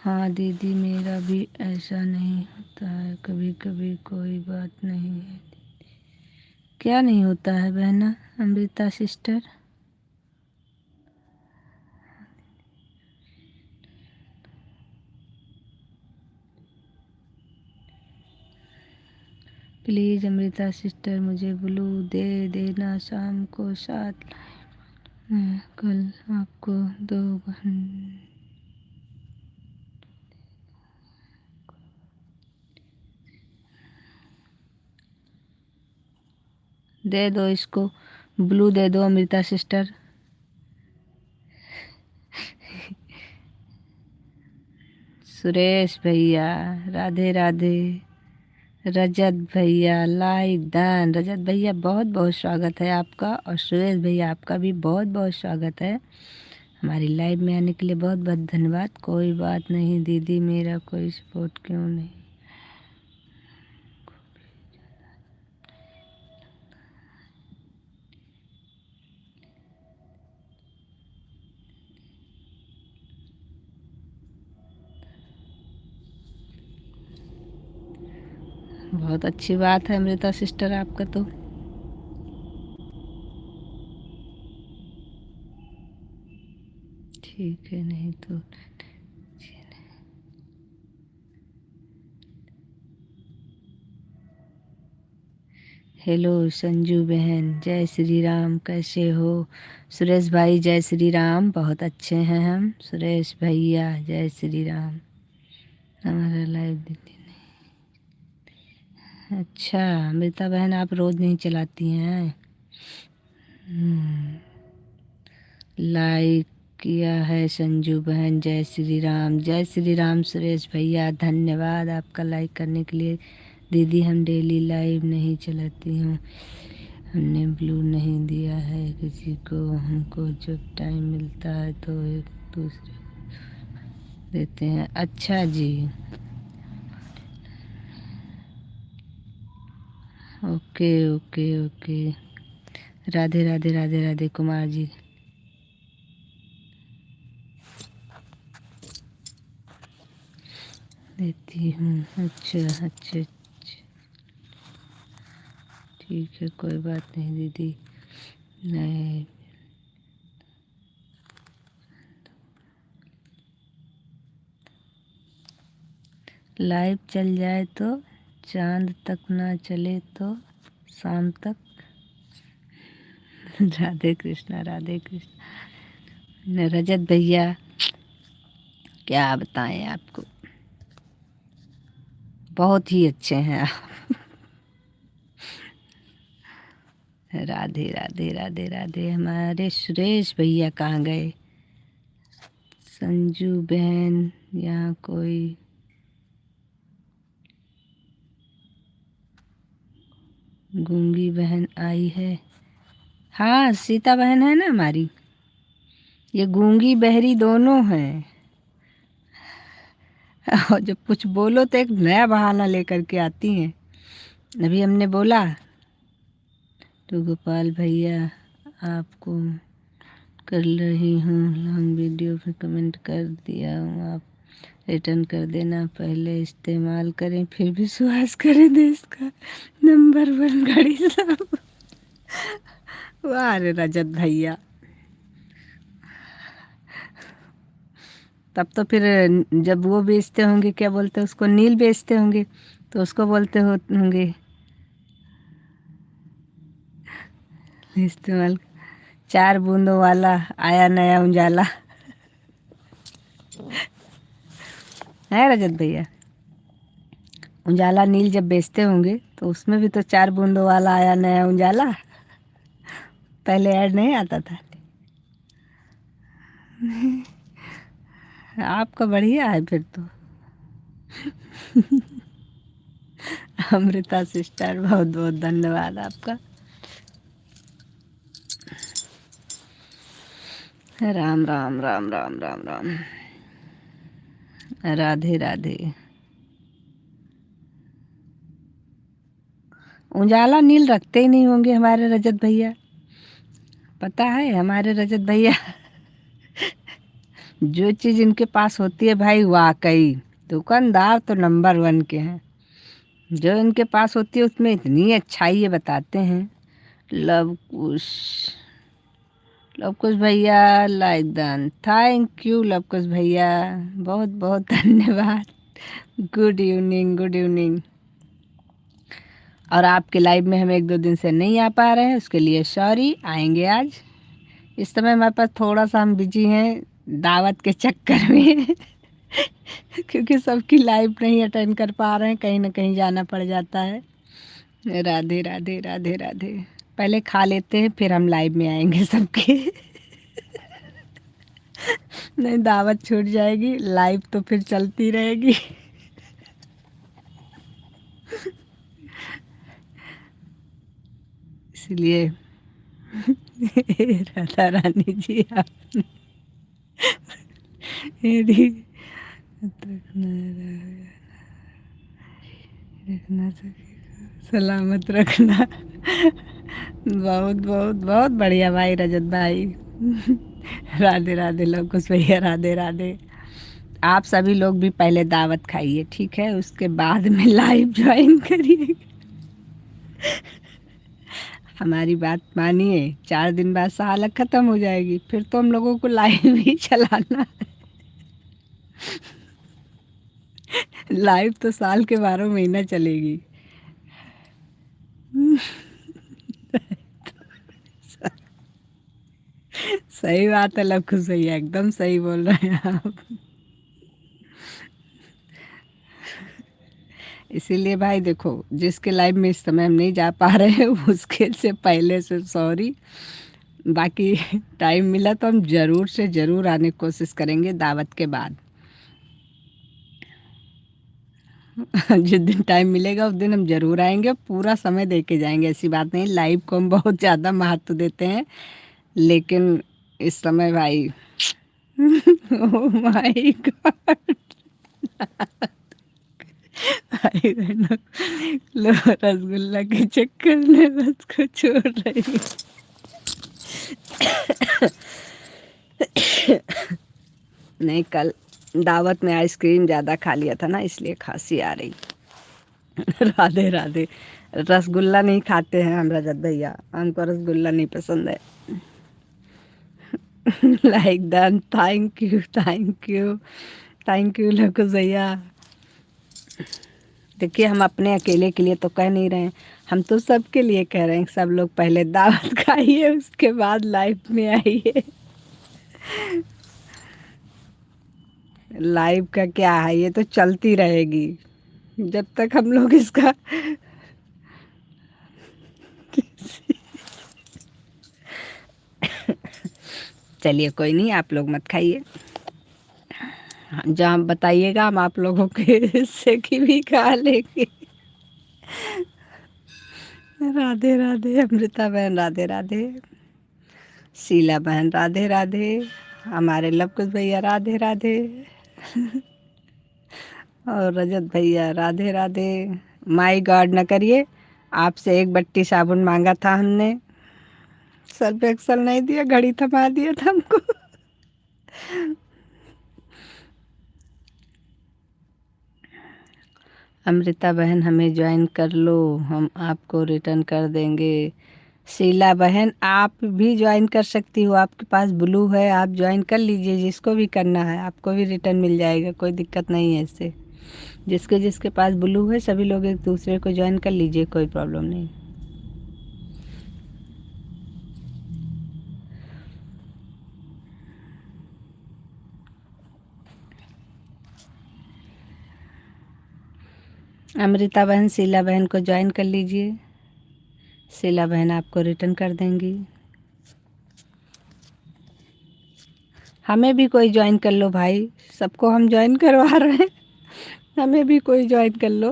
हाँ दीदी मेरा भी ऐसा नहीं होता है, कभी कभी कोई बात नहीं है। क्या नहीं होता है बहना Amrita sister? Please Amrita sister मुझे ब्लू दे देना शाम को 7। मैं कल आपको 2 घंटे दे दो, इसको ब्लू दे दो अमृता सिस्टर। सुरेश भैया राधे राधे। रजत भैया लाइक डन। रजत भैया बहुत बहुत स्वागत है आपका, और सुरेश भैया आपका भी बहुत बहुत स्वागत है। हमारी लाइव में आने के लिए बहुत बहुत धन्यवाद। कोई बात नहीं दीदी, मेरा कोई सपोर्ट क्यों नहीं? बहुत अच्छी बात है अमृता सिस्टर आपका तो। ठीक है, नहीं तो हेलो संजू बहन, जय श्री राम, कैसे हो? सुरेश भाई जय श्री राम, बहुत अच्छे हैं हम। सुरेश भैया जय श्री राम। हमारा लाइव दीदी नहीं। अच्छा अमृता बहन आप रोज़ नहीं चलाती हैं? लाइक किया है संजू बहन, जय श्री राम जय श्री राम। सुरेश भैया धन्यवाद आपका लाइक करने के लिए। दीदी हम डेली लाइव नहीं चलाती हूँ, हमने ब्लू नहीं दिया है किसी को, हमको जब टाइम मिलता है तो एक दूसरे देते हैं। अच्छा जी, okay okay okay. Radhe Radhe Radhe Radhe Kumar ji. देती हूँ। अच्छा अच्छा अच्छा, ठीक है कोई बात नहीं दीदी। नहीं लाइव चल जाए तो चांद तक ना चले तो शाम तक। राधे कृष्णा राधे कृष्णा। रजत भैया क्या बताएं आपको, बहुत ही अच्छे हैं आप। राधे राधे राधे राधे। हमारे सुरेश भैया कहाँ गए? संजू बहन यहाँ कोई गूंगी बहन आई है? हाँ सीता बहन है ना हमारी, ये गूंगी बहरी दोनों हैं। और जब कुछ बोलो तो एक नया बहाना लेकर के आती हैं। अभी हमने बोला तो गोपाल भैया आपको कर रही हूँ लॉन्ग वीडियो पे कमेंट कर दिया हूँ, आप रिटर्न कर देना। पहले इस्तेमाल करें फिर विश्वास करें, देश का नंबर 1 घड़ी साहब। वाह रे रजत भैया, तब तो फिर जब वो बेचते होंगे, क्या बोलते हैं उसको, नील बेचते होंगे तो उसको बोलते होंगे इस्तेमाल। 4 बूंदों वाला आया नया उजाला, है रजत भैया? उजाला नील जब बेचते होंगे तो उसमें भी तो 4 बूंदों वाला आया नया उजाला, पहले ऐड नहीं आता था? आपका बढ़िया है फिर तो। अमृता सिस्टर, बहुत बहुत धन्यवाद आपका। राम राम राम राम राम राम। राधे राधे। उजाला नील रखते ही नहीं होंगे हमारे रजत भैया, पता है हमारे रजत भैया। जो चीज़ इनके पास होती है भाई, वाकई दुकानदार तो नंबर 1 के हैं। जो इनके पास होती है उसमें इतनी अच्छाई ये बताते हैं। लव कुश, लव कुश भैया like done, thank you Luv Kush भैया, बहुत बहुत धन्यवाद। Good evening, good evening. और आपके लाइव में हम 1-2 दिन से नहीं आ पा रहे हैं, उसके लिए सॉरी। आएंगे आज। इस समय हमारे पास थोड़ा सा हम बिजी हैं दावत के चक्कर में। क्योंकि सबकी लाइव नहीं अटेंड कर पा रहे हैं, कहीं ना कहीं जाना पड़ जाता है। राधे राधे राधे राधे। पहले खा लेते हैं फिर हम लाइव में आएंगे सबके। नहीं दावत छूट जाएगी, लाइव तो फिर चलती रहेगी। इसलिए राधा रानी जी आपने मेरी रखना सलामत रखना। बहुत बहुत बहुत बढ़िया भाई रजत भाई। राधे राधे लव कुश भैया, राधे राधे। आप सभी लोग भी पहले दावत खाइए, ठीक है, उसके बाद में लाइव ज्वाइन करिए। हमारी बात मानिए, 4 दिन बाद साल खत्म हो जाएगी, फिर तो हम लोगों को लाइव ही चलाना है। लाइव तो साल के 12 महीना चलेगी। सही बात है लव कुश भैया, एकदम सही बोल रहे हैं आप। इसीलिए भाई देखो, जिसके लाइव में इस समय हम नहीं जा पा रहे हैं उसके से पहले से सॉरी। बाकी टाइम मिला तो हम ज़रूर से ज़रूर आने की कोशिश करेंगे दावत के बाद। जिस दिन टाइम मिलेगा उस दिन हम ज़रूर आएंगे, पूरा समय दे के जाएंगे। ऐसी बात नहीं, लाइव को हम बहुत ज़्यादा महत्व देते हैं, लेकिन इस समय भाई ओह माय गॉड। भाई बहनों, लो रसगुल्ला के चक्कर में बस को छोड़ रही हूँ। नहीं, कल दावत में आइसक्रीम ज़्यादा खा लिया था ना, इसलिए खांसी आ रही। राधे राधे। रसगुल्ला नहीं खाते हैं हम रजत भैया, हमको रसगुल्ला नहीं पसंद है। Like than, thank you thank you thank you Lakush भैया। देखिए हम अपने अकेले के लिए तो कह नहीं रहे हैं, हम तो सबके लिए कह रहे हैं। सब लोग पहले दावत खाइए, उसके बाद लाइव में आइए। लाइव का क्या है, ये तो चलती रहेगी जब तक हम लोग इसका चलिए कोई नहीं, आप लोग मत खाइए, जहाँ बताइएगा हम आप लोगों के हिस्से की भी खा लेंगे। राधे राधे अमृता बहन, राधे राधे। शीला बहन, राधे राधे। हमारे लव कुश भैया, राधे राधे। और रजत भैया, राधे राधे। माई गॉड न करिए, आपसे एक बट्टी साबुन मांगा था हमने, सर्फ एक्सल नहीं दिया, घड़ी थमा दिया था हमको। अमृता बहन हमें ज्वाइन कर लो, हम आपको रिटर्न कर देंगे। शीला बहन आप भी ज्वाइन कर सकती हो, आपके पास ब्लू है, आप ज्वाइन कर लीजिए, जिसको भी करना है आपको भी रिटर्न मिल जाएगा, कोई दिक्कत नहीं है इससे। जिसके जिसके पास ब्लू है सभी लोग एक दूसरे को ज्वाइन कर लीजिए, कोई प्रॉब्लम नहीं। अमृता बहन शीला बहन को ज्वाइन कर लीजिए, शीला बहन आपको रिटर्न कर देंगी। हमें भी कोई ज्वाइन कर लो भाई, सबको हम ज्वाइन करवा रहे हैं, हमें भी कोई ज्वाइन कर लो।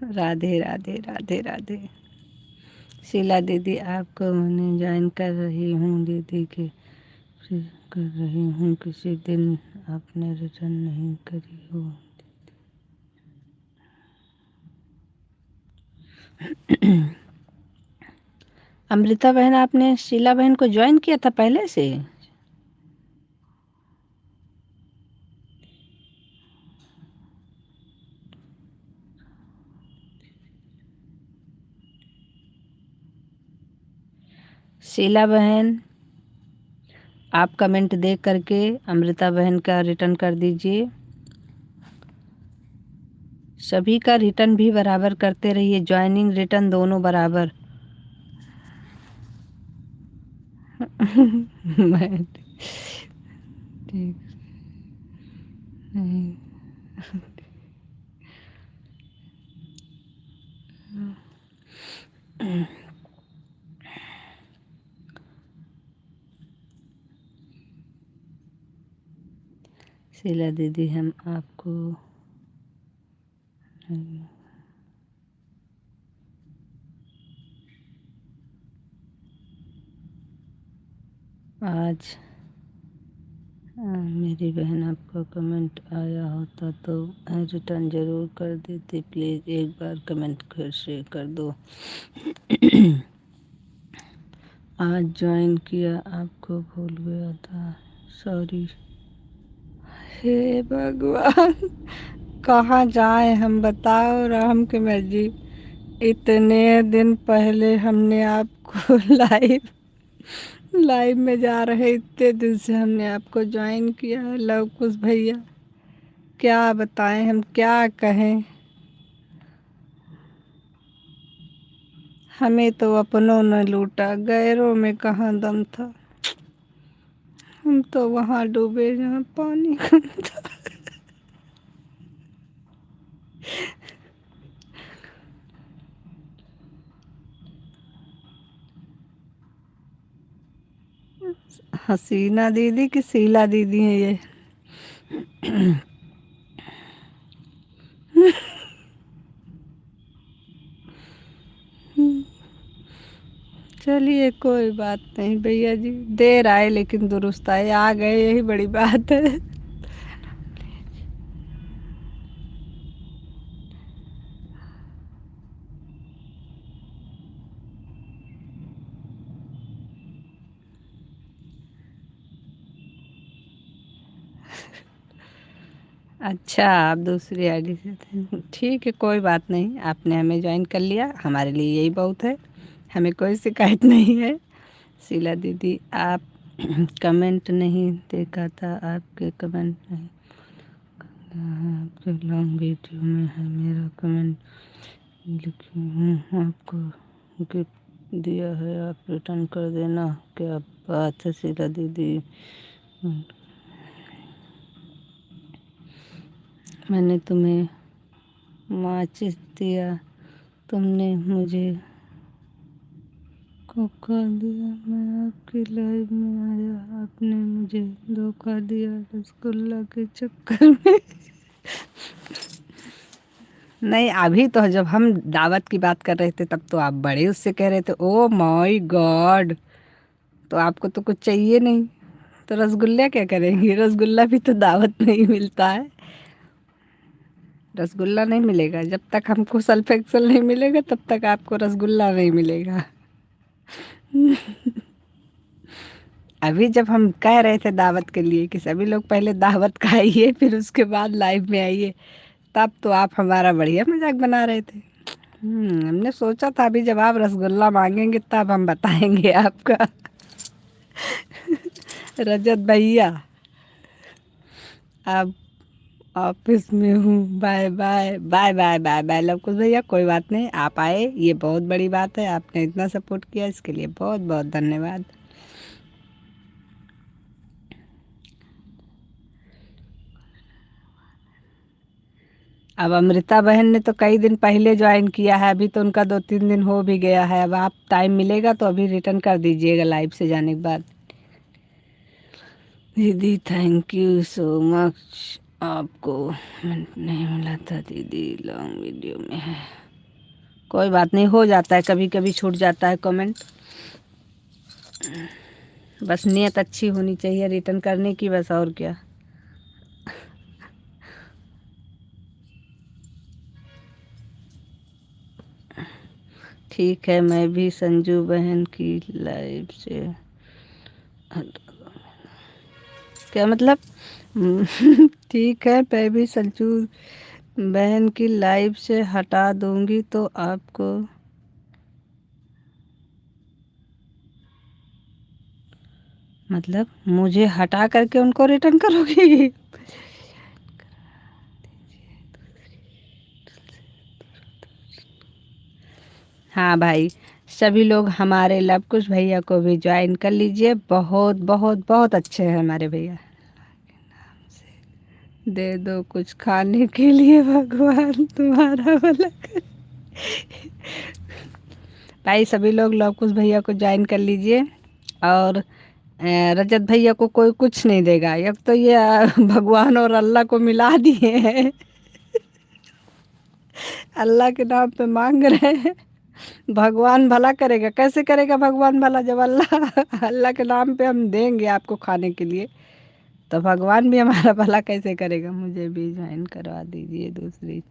राधे राधे राधे राधे। शीला दीदी आपको मैंने ज्वाइन कर रही हूँ दीदी के कर रही हूँ, किसी दिन आपने रिटर्न नहीं करी हो। अमृता बहन आपने शीला बहन को ज्वाइन किया था पहले से? शीला बहन आप कमेंट देख करके अमृता बहन का रिटर्न कर दीजिए। सभी का रिटर्न भी बराबर करते रहिए, ज्वाइनिंग रिटर्न दोनों बराबर। मैं ठीक नहीं। शीला दीदी हम आपको आज मेरी बहन आपका कमेंट आया होता तो रिटर्न ज़रूर कर देती, प्लीज़ एक बार कमेंट फिर से कर दो। आज ज्वाइन किया आपको भूल गया था, सॉरी। हे भगवान, कहाँ जाए हम, बताओ राम की मर्जी। इतने दिन पहले हमने आपको लाइव में जा रहे, इतने दिन से हमने आपको ज्वाइन किया है। लव कुश भैया क्या बताएं, हम क्या कहें। हमें तो अपनों ने लूटा, गैरों में कहाँ दम था। हम तो वहाँ डूबे जहाँ पानी कम था। हसीना दीदी की शीला दीदी है ये। चलिए कोई बात नहीं भैया जी, देर आए लेकिन दुरुस्त आए, आ गए यही बड़ी बात है। अच्छा आप दूसरी आईडी से थे, ठीक है कोई बात नहीं, आपने हमें ज्वाइन कर लिया, हमारे लिए यही बहुत है, हमें कोई शिकायत नहीं है। शीला दीदी आप कमेंट नहीं देखा था, आपके कमेंट नहीं आपके लॉन्ग वीडियो में है, मेरा कमेंट लिखी हूँ आपको गिफ्ट दिया है, आप रिटर्न कर देना। क्या बात है शीला दीदी, मैंने तुम्हें माचिस दिया, तुमने मुझे धोखा दिया, मैं आपकी लाइफ में आया, आपने मुझे धोखा दिया रसगुल्ला के चक्कर में। नहीं अभी तो जब हम दावत की बात कर रहे थे तब तो आप बड़े उससे कह रहे थे, ओ माय गॉड, तो आपको तो कुछ चाहिए नहीं, तो रसगुल्ला क्या करेंगी, रसगुल्ला भी तो दावत में ही मिलता है। रसगुल्ला नहीं मिलेगा, जब तक हमको सल्फ एक्सल नहीं मिलेगा तब तक आपको रसगुल्ला नहीं मिलेगा। अभी जब हम कह रहे थे दावत के लिए कि सभी लोग पहले दावत खाइए फिर उसके बाद लाइव में आइए, तब तो आप हमारा बढ़िया मजाक बना रहे थे। हमने सोचा था अभी जब आप रसगुल्ला मांगेंगे तब हम बताएंगे आपका। रजत भैया आप ऑफिस में हूँ, bye bye bye bye bye bye Luv Kush भैया, कोई बात नहीं, आप आए ये बहुत बड़ी बात है, आपने इतना सपोर्ट किया इसके लिए बहुत बहुत धन्यवाद। अब अमृता बहन ने तो कई दिन पहले ज्वाइन किया है, अभी तो उनका 2-3 दिन हो भी गया है, अब आप टाइम मिलेगा तो अभी रिटर्न कर दीजिएगा लाइव से जाने के बाद। दीदी थैंक यू सो मच, आपको नहीं मिला था दीदी, लॉन्ग वीडियो में है। कोई बात नहीं, हो जाता है, कभी कभी छूट जाता है कमेंट। बस नीयत अच्छी होनी चाहिए रिटर्न करने की, बस, और क्या। ठीक है, मैं भी संजू बहन की लाइव से क्या मतलब? ठीक है, मैं भी संजू बहन की लाइव से हटा दूंगी तो आपको, मतलब मुझे हटा करके उनको रिटर्न करोगी? हाँ भाई, सभी लोग हमारे लव कुश भैया को भी ज्वाइन कर लीजिए। बहुत बहुत बहुत अच्छे हैं हमारे भैया। दे दो कुछ खाने के लिए, भगवान तुम्हारा भला करे। भाई सभी लोग लव कुश भैया को ज्वाइन कर लीजिए। और रजत भैया को कोई कुछ नहीं देगा, एक तो ये भगवान और अल्लाह को मिला दिए हैं। अल्लाह के नाम पे मांग रहे हैं। भगवान भला करेगा, कैसे करेगा भगवान भला, जब अल्लाह अल्लाह के नाम पे हम देंगे आपको खाने के लिए, तो भगवान भी हमारा भला कैसे करेगा। मुझे भी ज्वाइन करवा दीजिए दूसरी।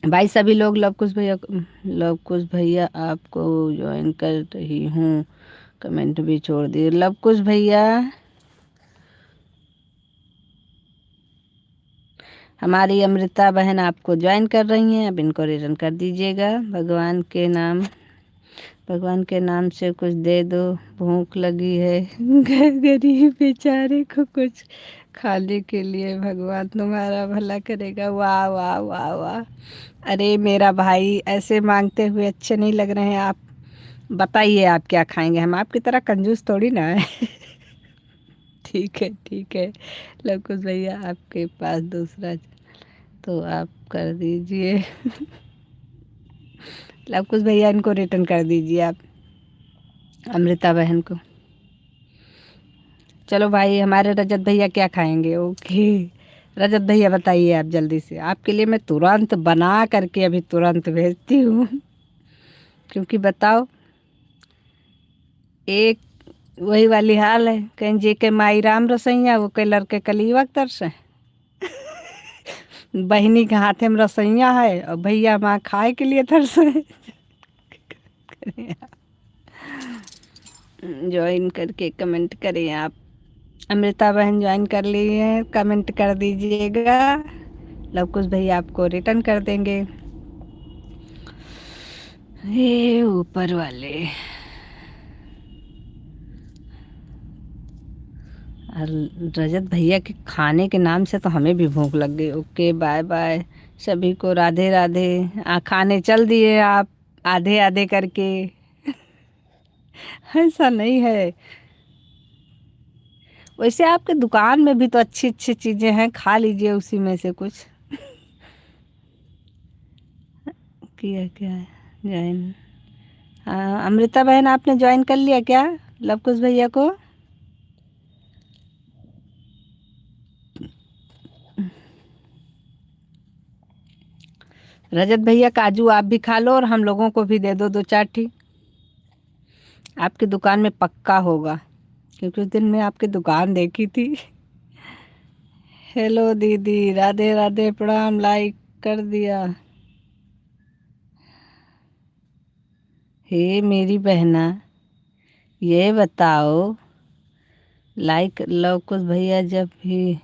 भाई सभी लोग लव कुश भैया आपको ज्वाइन कर रही हूँ, कमेंट भी छोड़ दिए। लव कुश भैया, हमारी अमृता बहन आपको ज्वाइन कर रही हैं, अब इनको रिटर्न कर दीजिएगा। भगवान के नाम से कुछ दे दो, भूख लगी है। गरीब बेचारे को कुछ खाने के लिए, भगवान तुम्हारा भला करेगा। वाह वाह वाह वाह। अरे मेरा भाई, ऐसे मांगते हुए अच्छे नहीं लग रहे हैं आप। बताइए आप क्या खाएंगे, हम आपकी तरह कंजूस थोड़ी ना है। ठीक है ठीक है, लवकुश भैया आपके पास दूसरा तो आप कर दीजिए। लवकुश भैया इनको रिटर्न कर दीजिए आप, अमृता बहन को। चलो भाई, हमारे रजत भैया क्या खाएंगे? ओके, रजत भैया बताइए आप जल्दी से, आपके लिए मैं तुरंत बना करके अभी तुरंत भेजती हूँ। क्योंकि बताओ, एक वही वाली हाल है, कहीं जे के माई राम रसैया, वो के लड़के कलीवा तरस है। बहनी के हाथे में रसैया है और भैया माँ खाए के लिए तरस है। ज्वाइन करके कमेंट करें आप। अमृता बहन ज्वाइन कर ली है, कमेंट कर दीजिएगा। लव कुश भैया आपको रिटर्न कर देंगे। हे ऊपर वाले। और रजत भैया के खाने के नाम से तो हमें भी भूख लग गई। ओके, बाय बाय सभी को, राधे राधे। खाने चल दिए आप आधे आधे करके। ऐसा नहीं है, वैसे आपके दुकान में भी तो अच्छी अच्छी चीज़ें हैं, खा लीजिए उसी में से कुछ। किया क्या है ज्वाइन? हाँ अमृता बहन, आपने ज्वाइन कर लिया क्या लव कुश भैया को? रजत भैया काजू आप भी खा लो और हम लोगों को भी दे दो दो चार ठी। आपकी दुकान में पक्का होगा, क्योंकि उस दिन मैं आपकी दुकान देखी थी। हेलो दीदी, राधे राधे, प्रणाम, लाइक कर दिया। हे मेरी बहना, ये बताओ, लाइक लव कुश भैया जब भी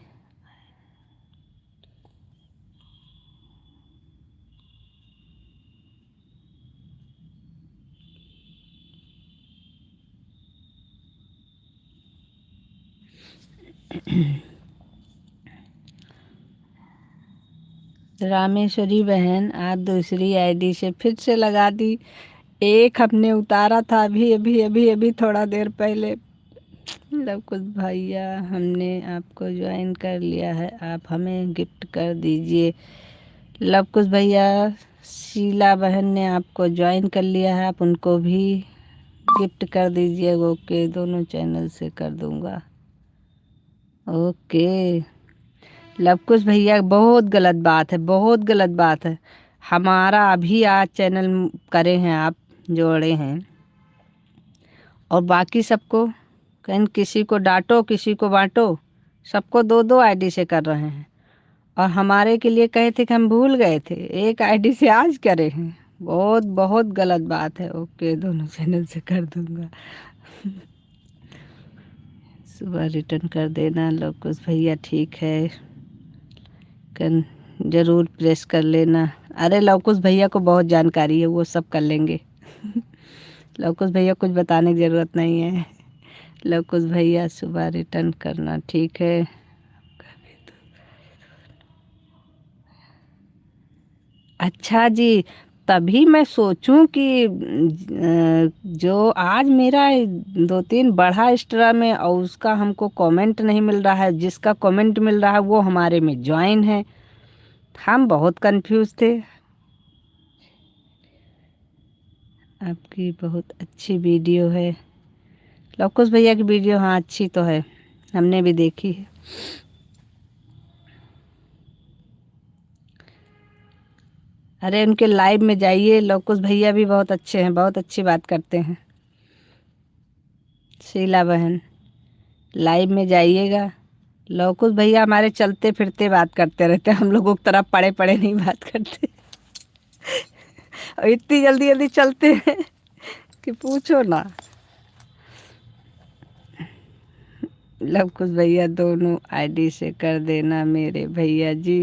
रामेश्वरी बहन, आप दूसरी आईडी से फिर से लगा दी। एक हमने उतारा था अभी अभी अभी अभी थोड़ा देर पहले। लव कुश भैया, हमने आपको ज्वाइन कर लिया है, आप हमें गिफ्ट कर दीजिए। लव कुश भैया, शीला बहन ने आपको ज्वाइन कर लिया है, आप उनको भी गिफ्ट कर दीजिए। ओके, दोनों चैनल से कर दूंगा। ओके, लव कुश भैया बहुत गलत बात है, बहुत गलत बात है। हमारा अभी आज चैनल करे हैं आप, जोड़े हैं, और बाकी सबको कहीं किसी को डांटो किसी को बांटो, सबको दो दो आईडी से कर रहे हैं। और हमारे के लिए कहे थे कि हम भूल गए थे, एक आईडी से आज करे हैं। बहुत बहुत गलत बात है। ओके, दोनों चैनल से कर दूंगा। सुबह रिटर्न कर देना लोकुश भैया, ठीक है, कर ज़रूर प्रेस कर लेना। अरे लवकुश भैया को बहुत जानकारी है, वो सब कर लेंगे। लवकुश भैया कुछ बताने की ज़रूरत नहीं है। लवकुश भैया सुबह रिटर्न करना, ठीक है। अच्छा जी, तभी मैं सोचूं कि जो आज मेरा 2-3 बढ़ा एक्स्ट्रा में और उसका हमको कमेंट नहीं मिल रहा है, जिसका कमेंट मिल रहा है वो हमारे में ज्वाइन है। हम बहुत कंफ्यूज थे। आपकी बहुत अच्छी वीडियो है लवकुश भैया की वीडियो। हाँ अच्छी तो है, हमने भी देखी है। अरे उनके लाइव में जाइए, लवकुश भैया भी बहुत अच्छे हैं, बहुत अच्छी बात करते हैं। शीला बहन लाइव में जाइएगा। लवकुश भैया हमारे चलते फिरते बात करते रहते हैं, हम लोगों की तरफ पड़े पड़े नहीं बात करते। और इतनी जल्दी जल्दी चलते हैं कि पूछो ना। लवकुश भैया दोनों आईडी से कर देना मेरे भैया जी।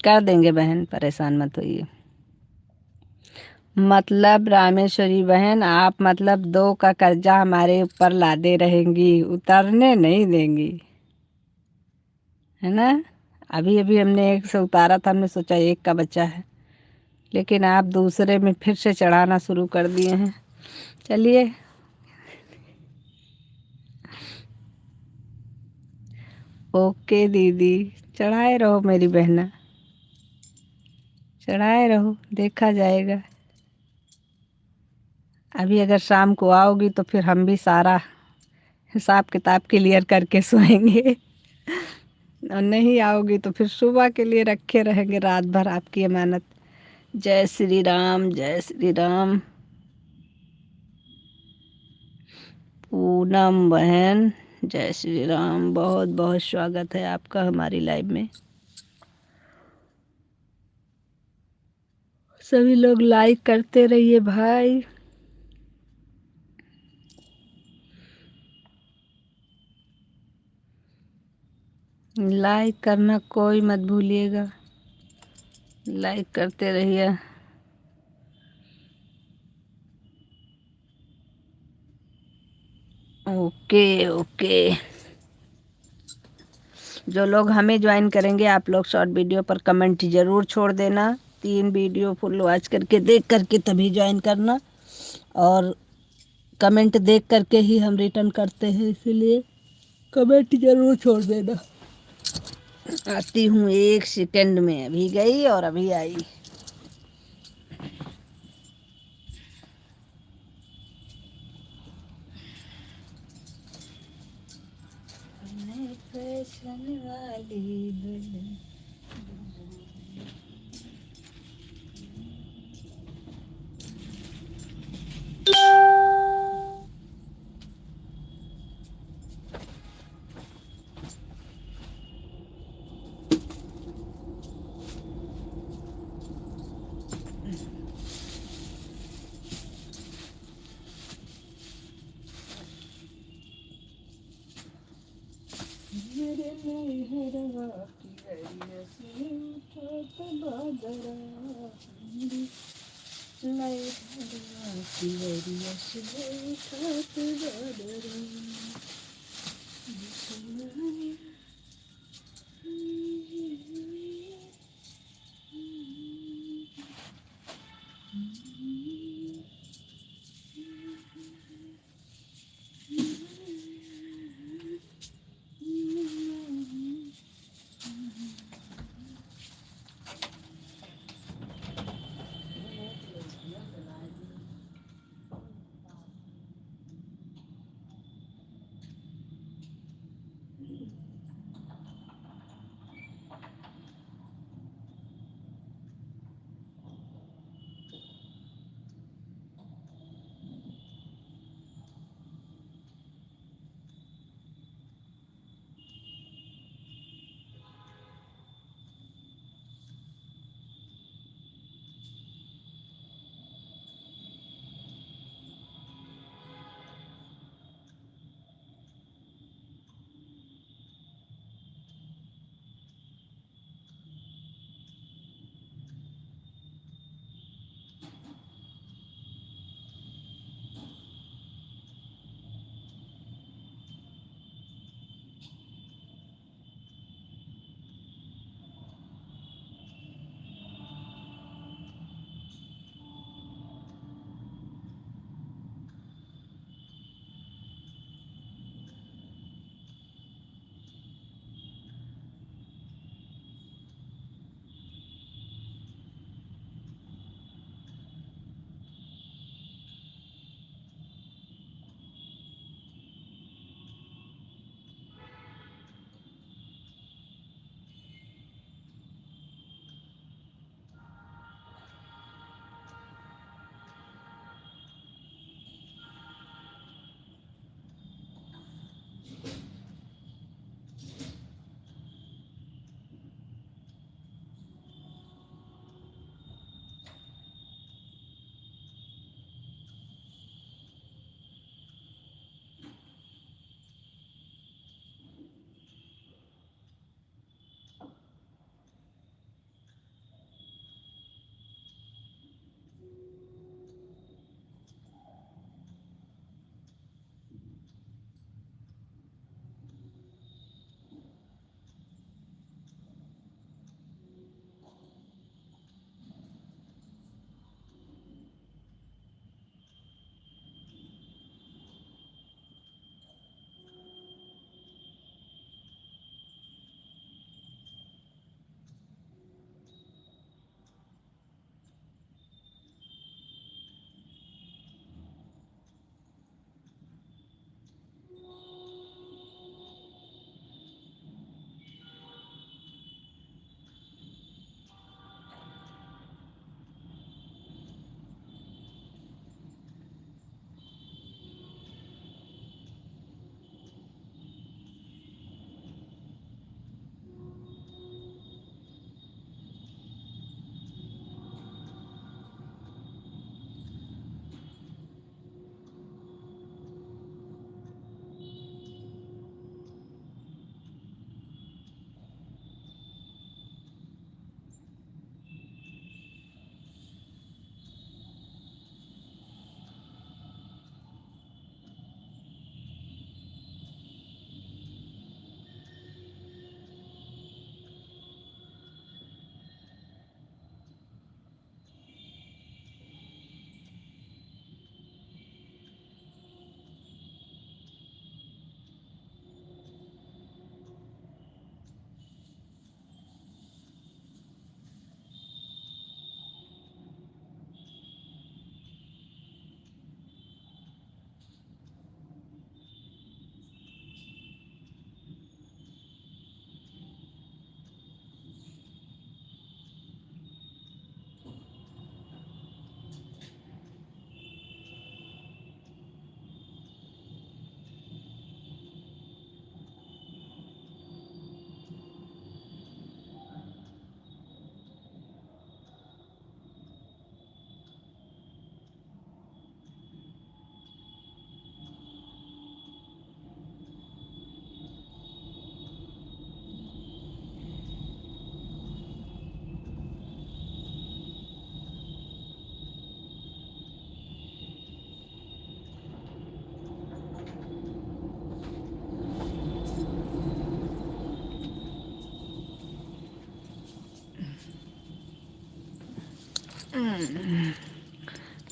कर देंगे बहन, परेशान मत होइए। मतलब रामेश्वरी बहन, आप मतलब 2 का कर्जा हमारे ऊपर लादे रहेंगी, उतरने नहीं देंगी, है ना। अभी अभी हमने 1 से उतारा था, हमने सोचा 1 का बचा है, लेकिन आप दूसरे में फिर से चढ़ाना शुरू कर दिए हैं। चलिए, ओके दीदी, चढ़ाए रहो मेरी बहना, चढ़ाए रहो, देखा जाएगा। अभी अगर शाम को आओगी तो फिर हम भी सारा हिसाब किताब क्लियर करके सोएंगे। और नहीं आओगी तो फिर सुबह के लिए रखे रहेंगे रात भर, आपकी अमानत। जय श्री राम, जय श्री राम। पूनम बहन, जय श्री राम, बहुत बहुत स्वागत है आपका हमारी लाइव में। सभी लोग लाइक करते रहिए भाई। लाइक करना कोई मत भूलिएगा, लाइक करते रहिए। Okay okay. जो लोग हमें ज्वाइन करेंगे, आप लोग शॉर्ट वीडियो पर कमेंट ज़रूर छोड़ देना। 3 वीडियो फुल वॉच करके देख करके तभी ज्वाइन करना, और कमेंट देख करके ही हम रिटर्न करते हैं, इसीलिए कमेंट ज़रूर छोड़ देना। आती हूँ 1 सेकंड में, अभी गई और अभी आई। फैशन वाली दुल्हन। मेरे नैहरवा की अरिया से उठत बादरा, मेरे नैहरवा की अरिया से उठत बादरा।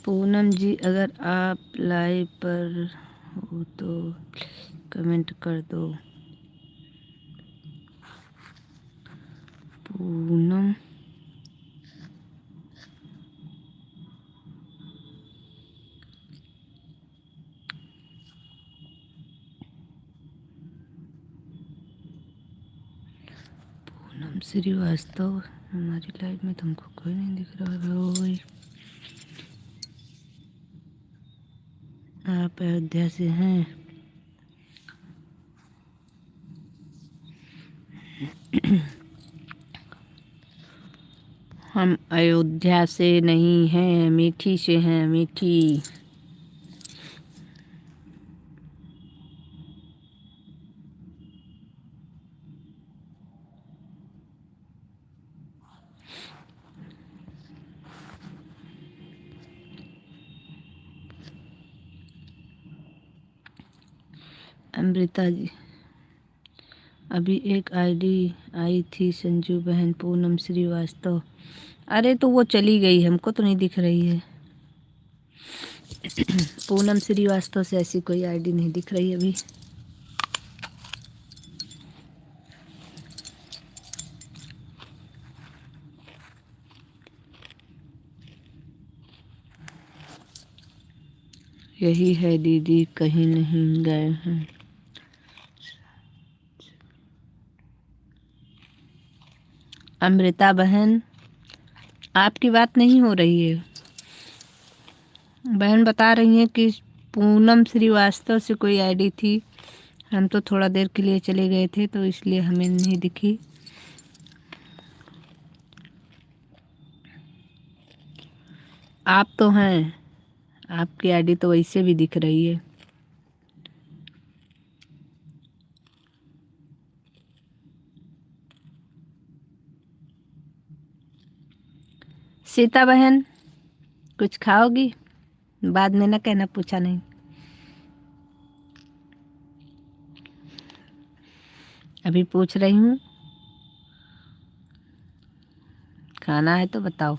पूनम जी, अगर आप लाइव पर हो तो कमेंट कर दो। पूनम पूनम श्रीवास्तव, हमारी लाइव में तुमको कोई नहीं दिख रहा है। हो गई, आप अयोध्या से हैं? हम अयोध्या से नहीं हैं, मीठी से हैं, मीठी। अमृता जी, अभी एक आईडी आई थी, संजू बहन पूनम श्रीवास्तव। अरे तो वो चली गई, हमको तो नहीं दिख रही है। पूनम श्रीवास्तव से ऐसी कोई आईडी नहीं दिख रही अभी। यही है दीदी, कहीं नहीं गए हैं। अमृता बहन, आपकी बात नहीं हो रही है। बहन बता रही हैं कि पूनम श्रीवास्तव से कोई आईडी थी, हम तो थोड़ा देर के लिए चले गए थे तो इसलिए हमें नहीं दिखी। आप तो हैं, आपकी आईडी तो वैसे भी दिख रही है। सीता बहन, कुछ खाओगी? बाद में ना कहना पूछा नहीं। अभी पूछ रही हूँ, खाना है तो बताओ।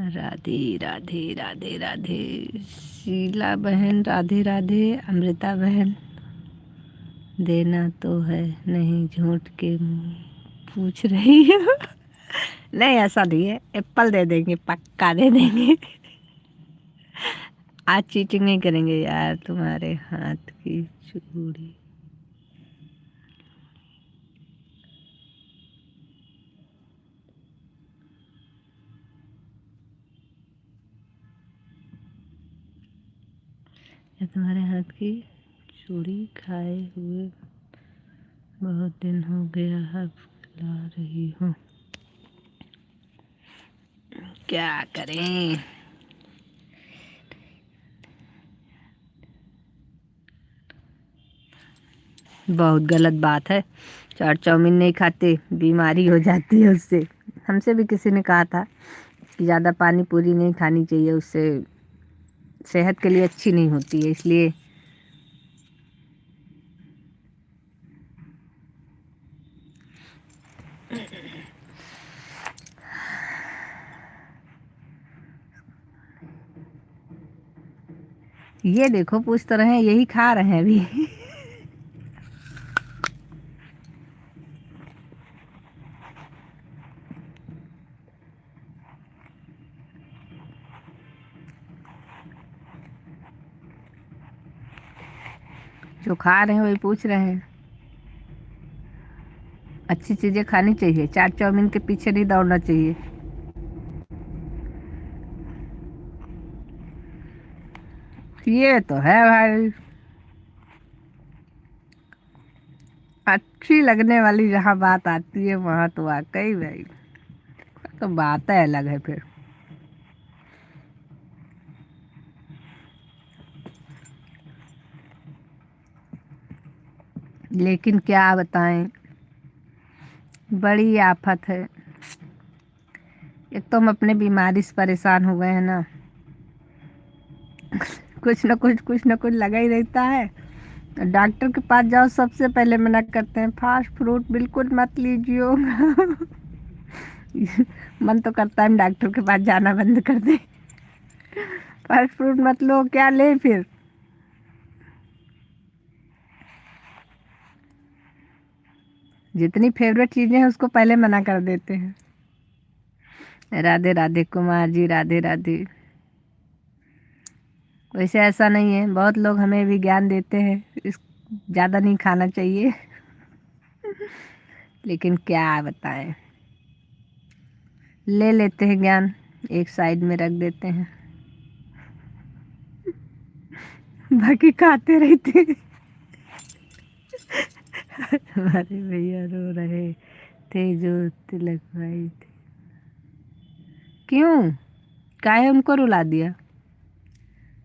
राधे राधे राधे राधे। शीला बहन राधे राधे। अमृता बहन, देना तो है, नहीं झूठ के मुंह पूछ रही हो। नहीं ऐसा नहीं है, एप्पल दे देंगे, पक्का दे देंगे। आज चीटिंग नहीं करेंगे यार, तुम्हारे हाथ की चूड़ी। ये तुम्हारे हाथ की चूड़ी खाए हुए बहुत दिन हो गया, अब खिला रही हूँ, क्या करें। बहुत गलत बात है, चाट चाउमीन नहीं खाते, बीमारी हो जाती है उससे। हमसे भी किसी ने कहा था कि ज़्यादा पानी पूरी नहीं खानी चाहिए, उससे सेहत के लिए अच्छी नहीं होती है, इसलिए। ये देखो, पूछ तो रहे हैं, यही खा रहे हैं अभी। जो खा रहे हैं वही पूछ रहे हैं। अच्छी चीज़ें खानी चाहिए, चाट चाउमीन के पीछे नहीं दौड़ना चाहिए। ये तो है भाई, अच्छी लगने वाली जहाँ बात आती है वहाँ तो वाकई भाई, तो बात है अलग है फिर। लेकिन क्या बताएं, बड़ी आफत है। एक तो हम अपने बीमारी से परेशान हो गए हैं ना, कुछ ना कुछ लगा ही रहता है। डॉक्टर के पास जाओ, सबसे पहले मना करते हैं फास्ट फूड बिल्कुल मत लीजिए। मन तो करता है हम डॉक्टर के पास जाना बंद कर दें। फास्ट फूड मत लो, क्या ले फिर। जितनी फेवरेट चीज़ें हैं उसको पहले मना कर देते हैं। राधे राधे कुमार जी, राधे राधे। वैसे ऐसा नहीं है, बहुत लोग हमें भी ज्ञान देते हैं इस ज़्यादा नहीं खाना चाहिए। लेकिन क्या बताएं, ले लेते हैं ज्ञान, एक साइड में रख देते हैं, बाकी खाते रहते हैं। हमारे भैया रो रहे थे जो तिलक भाई थे। क्यों, काहे उनको रुला दिया?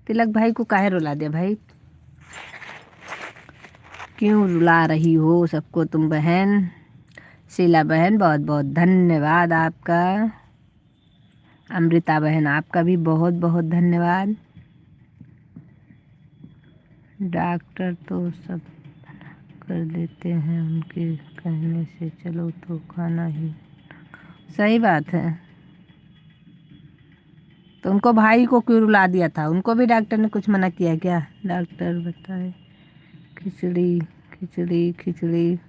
तिलक भाई को काहे रुला दिया भाई? क्यों रुला रही हो सबको तुम बहन? शीला बहन बहुत बहुत धन्यवाद आपका। अमृता बहन आपका भी बहुत बहुत धन्यवाद। डॉक्टर तो सब कर देते हैं, उनके कहने से चलो तो खाना ही। सही बात है। तो उनको भाई को क्यों रुला दिया था? उनको भी डॉक्टर ने कुछ मना किया क्या? डॉक्टर बताए खिचड़ी खिचड़ी खिचड़ी।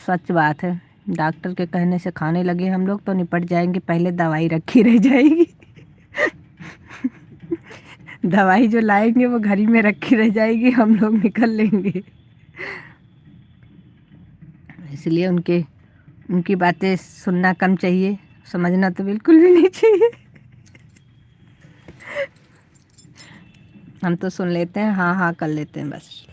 सच बात है, डॉक्टर के कहने से खाने लगे हम लोग तो निपट जाएंगे, पहले दवाई रखी रह जाएगी। दवाई जो लाएंगे वो घर ही में रखी रह जाएगी, हम लोग निकल लेंगे। इसलिए उनकी बातें सुनना कम चाहिए, समझना तो बिल्कुल भी नहीं चाहिए। हम तो सुन लेते हैं, हाँ हाँ कर लेते हैं बस।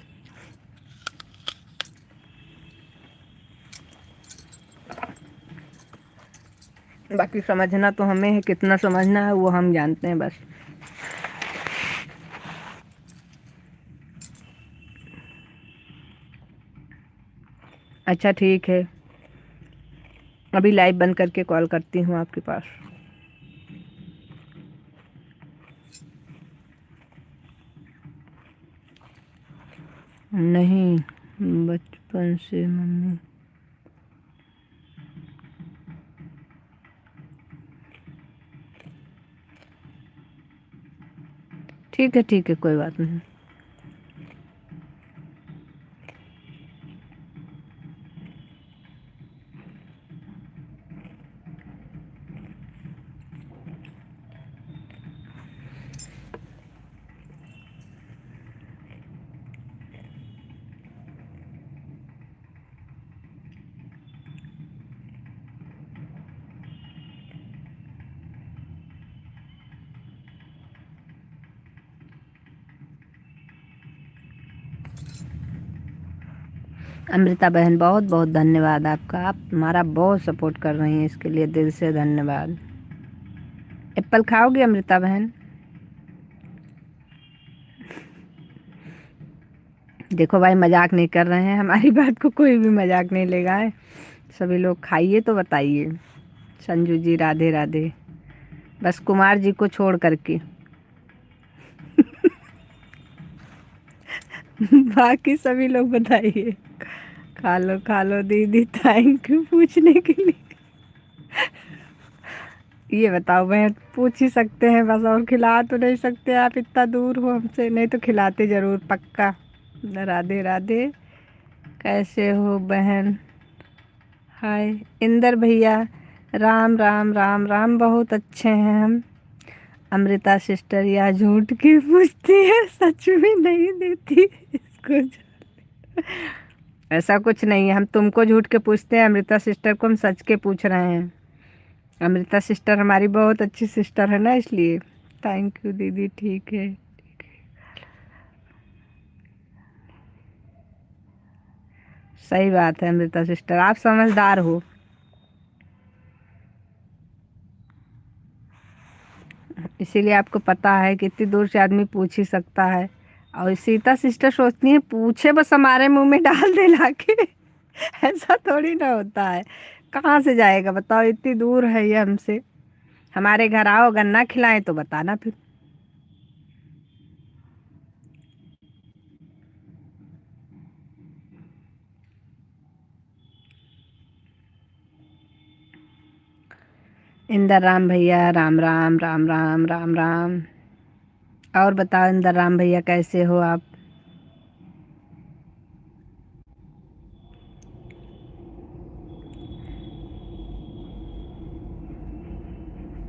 बाकी समझना तो हमें है, कितना समझना है वो हम जानते हैं बस। अच्छा ठीक है, अभी लाइव बंद करके कॉल करती हूँ आपके पास। नहीं, बचपन से मम्मी। ठीक है कोई बात नहीं। अमृता बहन बहुत बहुत धन्यवाद आपका, आप हमारा बहुत सपोर्ट कर रही हैं, इसके लिए दिल से धन्यवाद। एप्पल खाओगी अमृता बहन? देखो भाई, मजाक नहीं कर रहे हैं, हमारी बात को कोई भी मजाक नहीं लेगा है। सभी लोग खाइए तो बताइए। संजू जी राधे राधे, बस कुमार जी को छोड़ करके। बाकी सभी लोग बताइए। खा लो दीदी, थैंक यू पूछने के लिए। ये बताओ बहन, पूछ ही सकते हैं बस, और खिला तो नहीं सकते, आप इतना दूर हो हमसे, नहीं तो खिलाते ज़रूर पक्का। राधे राधे, कैसे हो बहन? हाय इंदर भैया, राम राम राम राम, बहुत अच्छे हैं हम। अमृता सिस्टर या झूठ की पूछती है, सच में नहीं देती इसको। ऐसा कुछ नहीं है, हम तुमको झूठ के पूछते हैं, अमृता सिस्टर को हम सच के पूछ रहे हैं। अमृता सिस्टर हमारी बहुत अच्छी सिस्टर है ना, इसलिए। थैंक यू दीदी, ठीक है। सही बात है अमृता सिस्टर, आप समझदार हो। इसीलिए आपको पता है कि इतनी दूर से आदमी पूछ ही सकता है। और सीता सिस्टर सोचती है पूछे बस हमारे मुंह में डाल दे लाके। ऐसा थोड़ी ना होता है, कहाँ से जाएगा बताओ, इतनी दूर है ये हमसे। हमारे घर आओ, अगर ना खिलाएं तो बताना फिर। इंदर राम भैया राम राम राम राम राम राम। और बताओ इंदर राम भैया कैसे हो आप?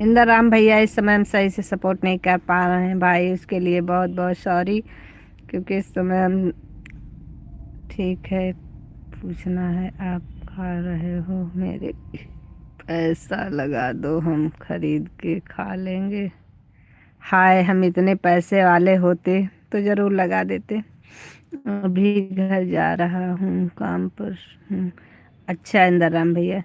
इंदर राम भैया इस समय हम सही से सपोर्ट नहीं कर पा रहे हैं भाई, उसके लिए बहुत बहुत सॉरी, क्योंकि इस समय हम ठीक है। पूछना है आप खा रहे हो मेरे, पैसा लगा दो हम खरीद के खा लेंगे। हाय, हम इतने पैसे वाले होते तो ज़रूर लगा देते। अभी घर जा रहा हूँ, काम पर हूँ। अच्छा इंदर राम भैया,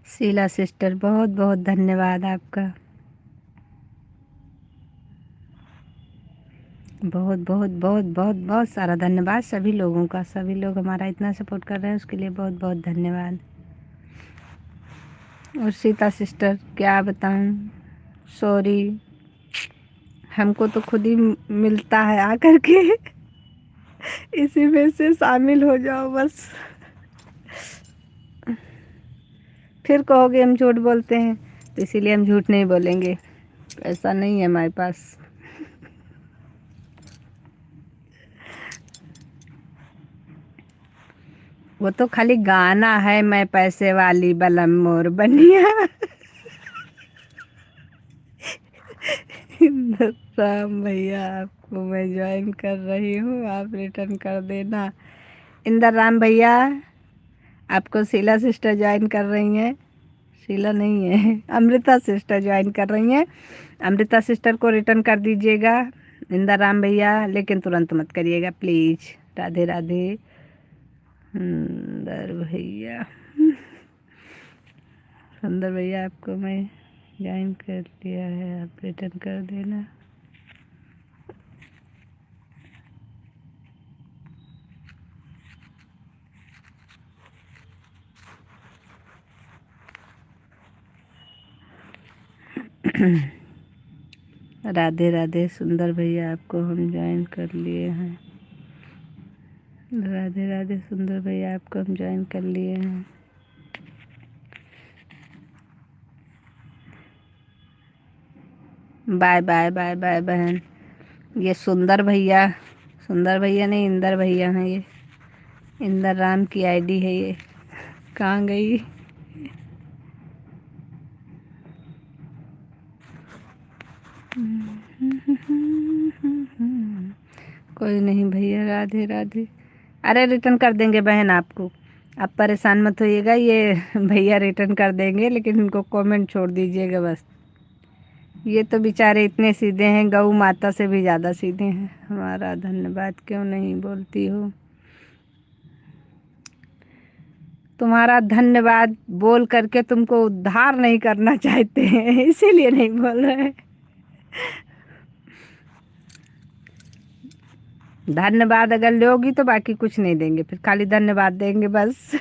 शीला सिस्टर बहुत बहुत धन्यवाद आपका, बहुत बहुत बहुत बहुत बहुत सारा धन्यवाद सभी लोगों का। सभी लोग हमारा इतना सपोर्ट कर रहे हैं उसके लिए बहुत बहुत धन्यवाद। और सीता सिस्टर क्या बताऊं, सॉरी, हमको तो खुद ही मिलता है आकर के इसी में से शामिल हो जाओ बस। फिर कहोगे हम झूठ बोलते हैं, तो इसीलिए हम झूठ नहीं बोलेंगे। पैसा नहीं है हमारे पास। वो तो खाली गाना है, मैं पैसे वाली बलम मोर बनिया राम भैया आपको मैं ज्वाइन कर रही हूँ, आप रिटर्न कर देना। इंदर राम भैया आपको शीला सिस्टर ज्वाइन कर रही हैं, शीला नहीं है अमृता सिस्टर ज्वाइन कर रही हैं। अमृता सिस्टर को रिटर्न कर दीजिएगा इंदर राम भैया, लेकिन तुरंत मत करिएगा प्लीज़। राधे राधे सुंदर भैया। सुंदर भैया आपको मैं ज्वाइन कर लिया है, आप रिटर्न कर देना। राधे राधे सुंदर भैया आपको हम ज्वाइन कर लिए हैं। राधे राधे सुंदर भैया आपको हम ज्वाइन कर लिए हैं। बाय बाय बाय बाय बहन। ये सुंदर भैया नहीं इंदर भैया हैं ये, इंदर राम की आईडी है ये। कहाँ गई? कोई नहीं भैया, राधे राधे। अरे रिटर्न कर देंगे बहन आपको, आप परेशान मत होइएगा, ये भैया रिटर्न कर देंगे, लेकिन उनको कमेंट छोड़ दीजिएगा बस। ये तो बेचारे इतने सीधे हैं, गऊ माता से भी ज़्यादा सीधे हैं। हमारा धन्यवाद क्यों नहीं बोलती हो? तुम्हारा धन्यवाद बोल करके तुमको उद्धार नहीं करना चाहते हैं, इसीलिए नहीं बोल रहे हैं। धन्यवाद अगर लोगी तो बाकी कुछ नहीं देंगे, फिर खाली धन्यवाद देंगे बस।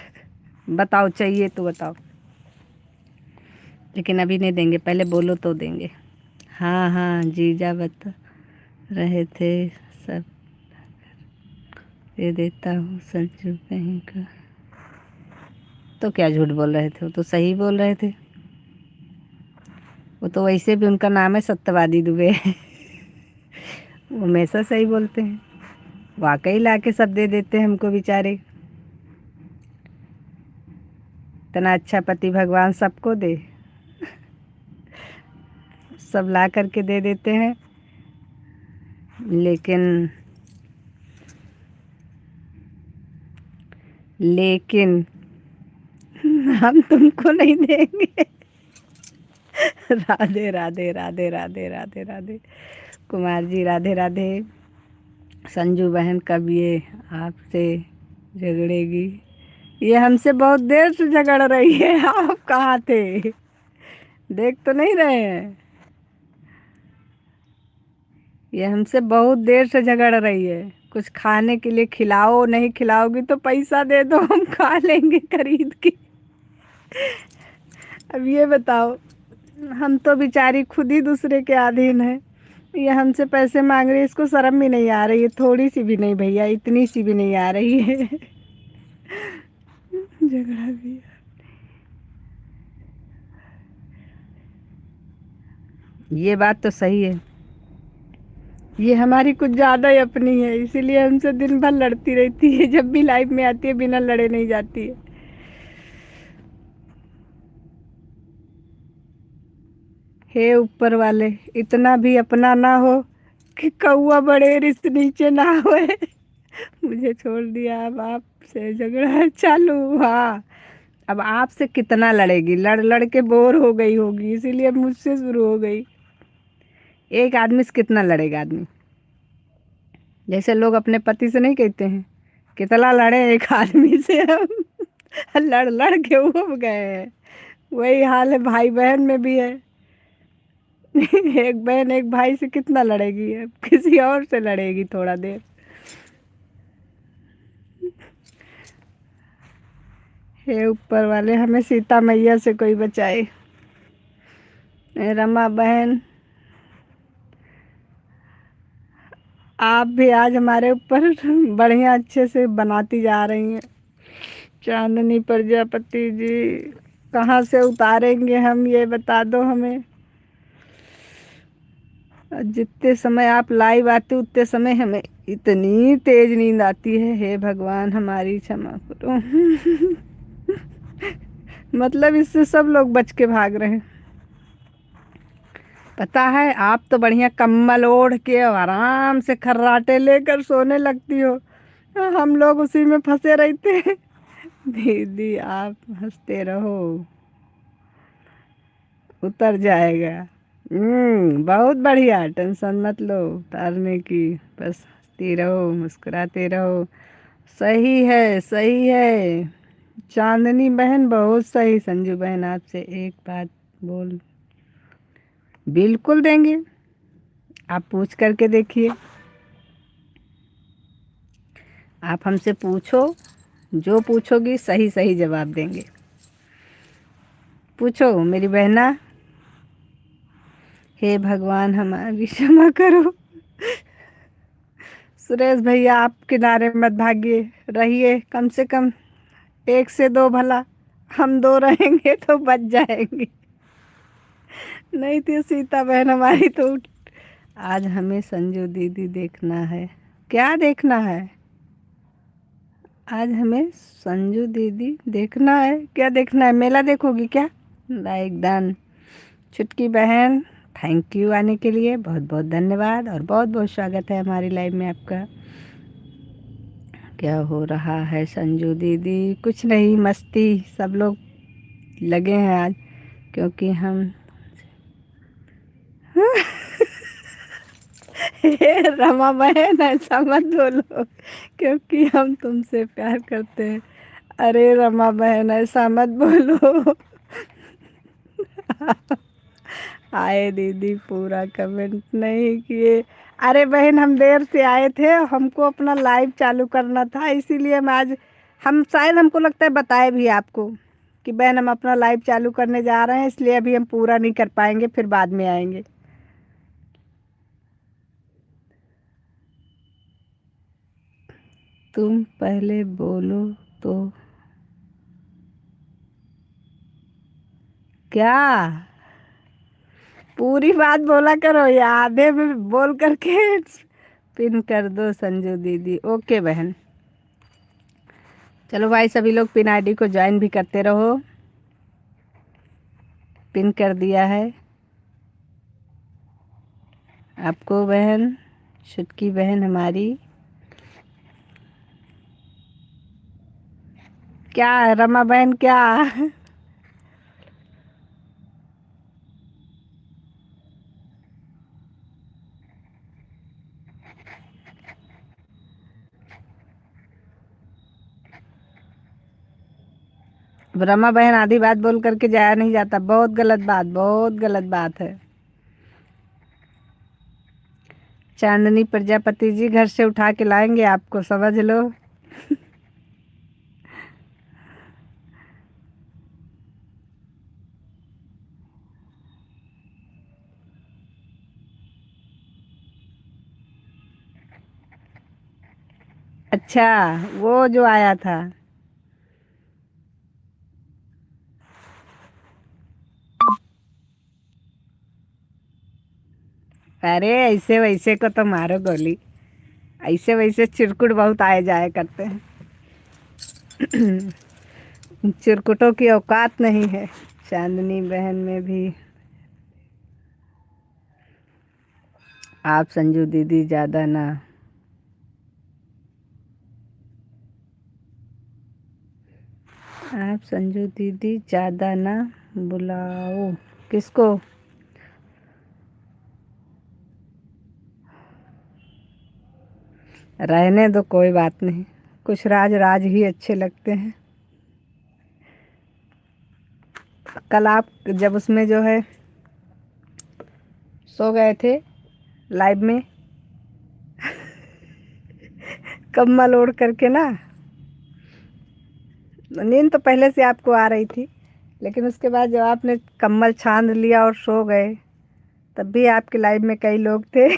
बताओ चाहिए तो बताओ, लेकिन अभी नहीं देंगे, पहले बोलो तो देंगे। हाँ हाँ जीजा बता रहे थे सब दे देता हूँ संजू कहीं का। तो क्या झूठ बोल रहे थे, वो तो सही बोल रहे थे। वो तो वैसे भी उनका नाम है सत्यवादी दुबे वो हमेशा सही बोलते हैं, वाकई ला के सब दे देते हैं हमको बेचारे। इतना अच्छा पति भगवान सबको दे, सब ला करके दे देते हैं, लेकिन लेकिन हम तुमको नहीं देंगे। राधे राधे राधे राधे राधे राधे कुमार जी राधे राधे। संजू बहन कब ये आपसे झगड़ेगी? ये हमसे बहुत देर से झगड़ रही है, आप कहाँ थे? देख तो नहीं रहे हैं? ये हमसे बहुत देर से झगड़ रही है। कुछ खाने के लिए खिलाओ, नहीं खिलाओगी तो पैसा दे दो, हम खा लेंगे खरीद के। अब ये बताओ, हम तो बेचारी खुद ही दूसरे के अधीन है, ये हमसे पैसे मांग रही है, इसको शर्म भी नहीं आ रही है, थोड़ी सी भी नहीं भैया, इतनी सी भी नहीं आ रही है। झगड़ा भी। ये बात तो सही है, ये हमारी कुछ ज़्यादा ही अपनी है, इसीलिए हमसे दिन भर लड़ती रहती है, जब भी लाइफ में आती है बिना लड़े नहीं जाती है। हे ऊपर वाले, इतना भी अपना ना हो कि कौआ बड़े रिश्ते नीचे ना होए। मुझे छोड़ दिया, अब आपसे झगड़ा चालू। हाँ, अब आपसे कितना लड़ेगी, लड़ लड़ के बोर हो गई होगी, इसीलिए मुझसे शुरू हो गई। एक आदमी से कितना लड़ेगा आदमी, जैसे लोग अपने पति से नहीं कहते हैं कितना लड़े एक आदमी से हम। लड़ लड़ के उब गए हैं। वही हाल है भाई बहन में भी है। एक बहन एक भाई से कितना लड़ेगी, अब किसी और से लड़ेगी थोड़ा देर। हे ऊपर वाले, हमें सीता मैया से कोई बचाए। रमा बहन, आप भी आज हमारे ऊपर बढ़िया अच्छे से बनाती जा रही हैं। चांदनी प्रजापति जी, कहाँ से उतारेंगे हम, ये बता दो हमें। जितने समय आप लाइव आते उतने समय हमें इतनी तेज नींद आती है, हे भगवान हमारी क्षमा करो। मतलब इससे सब लोग बच के भाग रहे हैं। पता है, आप तो बढ़िया कंबल ओढ़ के और आराम से खर्राटे लेकर सोने लगती हो, हम लोग उसी में फंसे रहते हैं। दीदी आप हंसते रहो, उतर जाएगा। बहुत बढ़िया, टेंशन मत लो उतारने की, बस हंसती रहो मुस्कुराते रहो। सही है सही है। चांदनी बहन बहुत सही। संजू बहन आपसे एक बात बोल, बिल्कुल देंगे, आप पूछ करके देखिए। आप हमसे पूछो, जो पूछोगी सही सही जवाब देंगे। पूछो मेरी बहना। हे भगवान हमारी क्षमा करो। सुरेश भैया आप किनारे मत भागिए, रहिए कम से कम एक से दो भला, हम दो रहेंगे तो बच जाएंगे। नहीं तो सीता बहन हमारी तो आज हमें संजू दीदी देखना है। क्या देखना है? आज हमें संजू दीदी देखना है। क्या देखना है, मेला देखोगी क्या? Like done. छुटकी बहन, थैंक यू आने के लिए, बहुत बहुत धन्यवाद और बहुत बहुत स्वागत है हमारी लाइव में आपका। क्या हो रहा है संजू दीदी? कुछ नहीं, मस्ती, सब लोग लगे हैं आज, क्योंकि हम हे रमा बहन ऐसा मत बोलो, क्योंकि हम तुमसे प्यार करते हैं। अरे रमा बहन ऐसा मत बोलो। आए दीदी, पूरा कमेंट नहीं किए। अरे बहन हम देर से आए थे, हमको अपना लाइव चालू करना था, इसीलिए हम आज, हम शायद हमको लगता है बताए भी आपको कि बहन हम अपना लाइव चालू करने जा रहे हैं, इसलिए अभी हम पूरा नहीं कर पाएंगे, फिर बाद में आएंगे। तुम पहले बोलो तो। क्या? पूरी बात बोला करो या आधे में बोल करके पिन कर दो संजू दीदी। ओके बहन, चलो भाई सभी लोग पिन आईडी को ज्वाइन भी करते रहो। पिन कर दिया है आपको बहन, छुटकी बहन हमारी। क्या रमा बहन क्या? रमा बहन आधी बात बोल करके जाया नहीं जाता, बहुत गलत बात, बहुत गलत बात है। चांदनी प्रजापति जी घर से उठा के लाएंगे आपको, समझ लो। अच्छा, वो जो आया था। अरे ऐसे वैसे को तो मारो गोली। ऐसे वैसे चिरकुट बहुत आए जाए करते हैं। चिरकुटों की औकात नहीं है। चांदनी बहन में भी। आप संजू दीदी ज़्यादा ना। आप संजू दीदी ज़्यादा ना बुलाओ। किसको? रहने दो, कोई बात नहीं। कुछ राज राज ही अच्छे लगते हैं। कल आप जब उसमें जो है सो गए थे लाइव में, कम्बल ओढ़ करके ना। नींद तो पहले से आपको आ रही थी, लेकिन उसके बाद जब आपने कम्बल छान लिया और सो गए, तब भी आपके लाइव में कई लोग थे।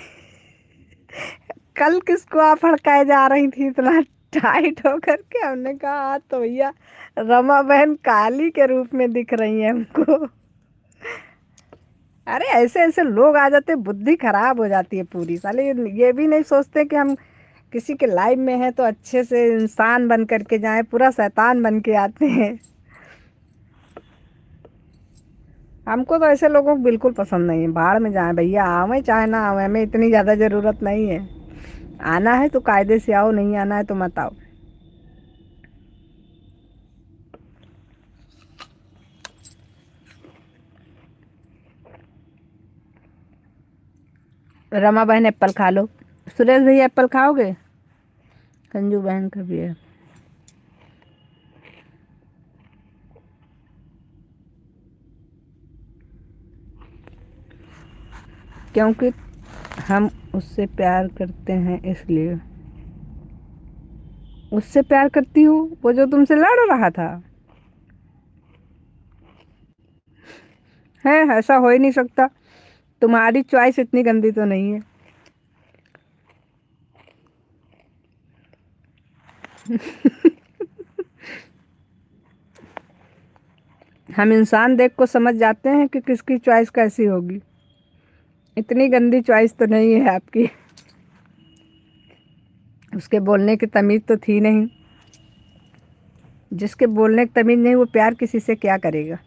कल किसको आप हड़काए जा रही थी इतना टाइट होकर के? हमने कहा आज तो भैया रमा बहन काली के रूप में दिख रही है हमको। अरे ऐसे ऐसे लोग आ जाते, बुद्धि खराब हो जाती है पूरी। साले ये भी नहीं सोचते कि हम किसी के लाइव में हैं तो अच्छे से इंसान बन करके जाएं, पूरा शैतान बन के आते हैं। हमको तो ऐसे लोगों को बिल्कुल पसंद नहीं है। भाड़ में जाए भैया, आवे चाहे ना आवे, हमें इतनी ज़्यादा ज़रूरत नहीं है। आना है तो कायदे से आओ, नहीं आना है तो मत आओ। रमा बहन एप्पल खा लो। सुरेश भैया एप्पल खाओगे? संजू बहन का भी है। क्योंकि हम उससे प्यार करते हैं इसलिए। उससे प्यार करती हूँ? वो जो तुमसे लड़ रहा था? है, ऐसा हो ही नहीं सकता। तुम्हारी चॉइस इतनी गंदी तो नहीं है। हम इंसान देख को समझ जाते हैं कि किसकी चॉइस कैसी होगी। इतनी गंदी चॉइस तो नहीं है आपकी। उसके बोलने की तमीज़ तो थी नहीं। जिसके बोलने की तमीज़ नहीं, वो प्यार किसी से क्या करेगा?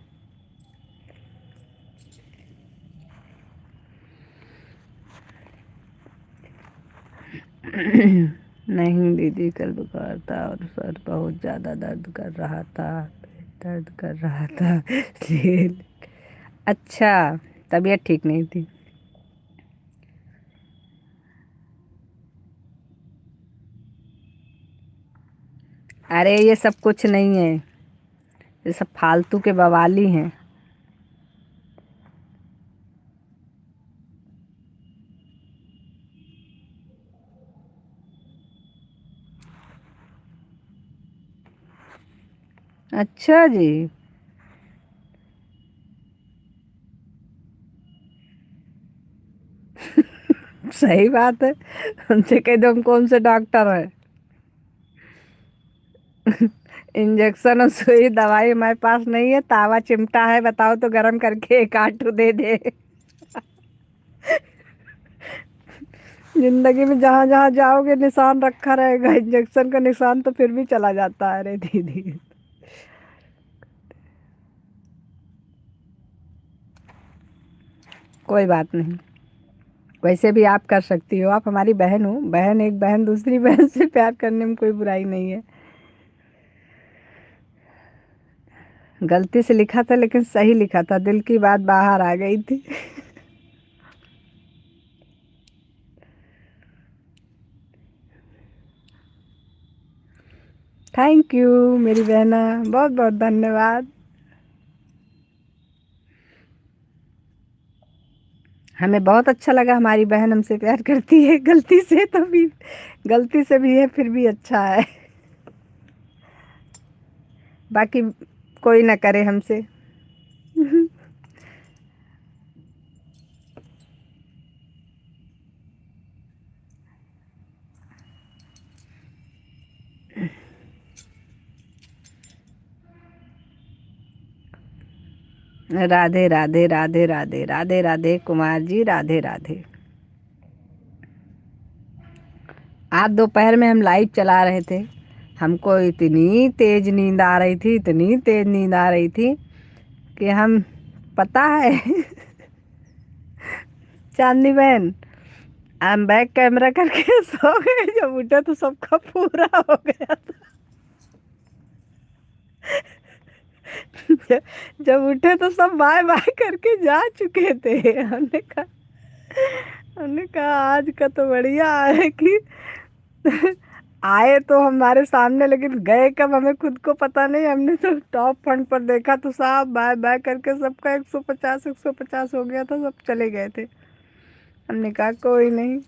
नहीं दीदी, कल बुखार था और सर बहुत ज़्यादा दर्द कर रहा था। दर्द कर रहा था इसलिए। अच्छा, तबीयत ठीक नहीं थी। अरे ये सब कुछ नहीं है, ये सब फालतू के बवाली हैं। अच्छा जी। सही बात है। उनसे कह दो हम कौन से डॉक्टर हैं। इंजेक्शन और सुई दवाई हमारे पास नहीं है। तावा चिमटा है, बताओ तो गरम करके एक आटू दे दे। जिंदगी में जहां जहां जाओगे निशान रखा रहेगा। इंजेक्शन का निशान तो फिर भी चला जाता है। अरे दीदी, कोई बात नहीं। वैसे भी आप कर सकती हो, आप हमारी बहन हो। बहन, एक बहन दूसरी बहन से प्यार करने में कोई बुराई नहीं है। गलती से लिखा था लेकिन सही लिखा था, दिल की बात बाहर आ गई थी। थैंक यू मेरी बहना, बहुत बहुत धन्यवाद। हमें बहुत अच्छा लगा हमारी बहन हमसे प्यार करती है। गलती से तो भी, गलती से भी है फिर भी अच्छा है। बाकी कोई ना करे हमसे। राधे राधे राधे राधे राधे राधे कुमार जी, राधे राधे। आज दोपहर में हम लाइट चला रहे थे, हमको इतनी तेज नींद आ रही थी, इतनी तेज नींद आ रही थी कि हम, पता है चांदनी बहन, हम बैक कैमरा करके सो गए, जब उठे तो सबका पूरा हो गया था। जब उठे तो सब बाय बाय करके जा चुके थे। हमने कहा आज का तो बढ़िया है कि आए तो हमारे सामने, लेकिन गए कब हमें खुद को पता नहीं। हमने तो टॉप फंड पर देखा तो साहब बाय बाय करके सबका 150 हो गया था, सब चले गए थे। हमने कहा कोई नहीं,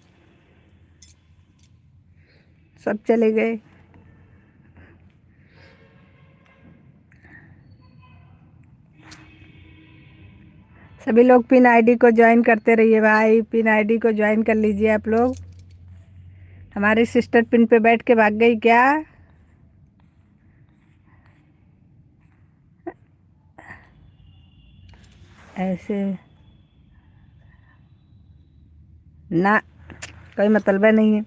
सब चले गए। सभी लोग पिन आईडी को ज्वाइन करते रहिए भाई, पिन आईडी को ज्वाइन कर लीजिए आप लोग। हमारी सिस्टर पिन पे बैठ के भाग गई क्या? ऐसे ना, कोई मतलब नहीं है।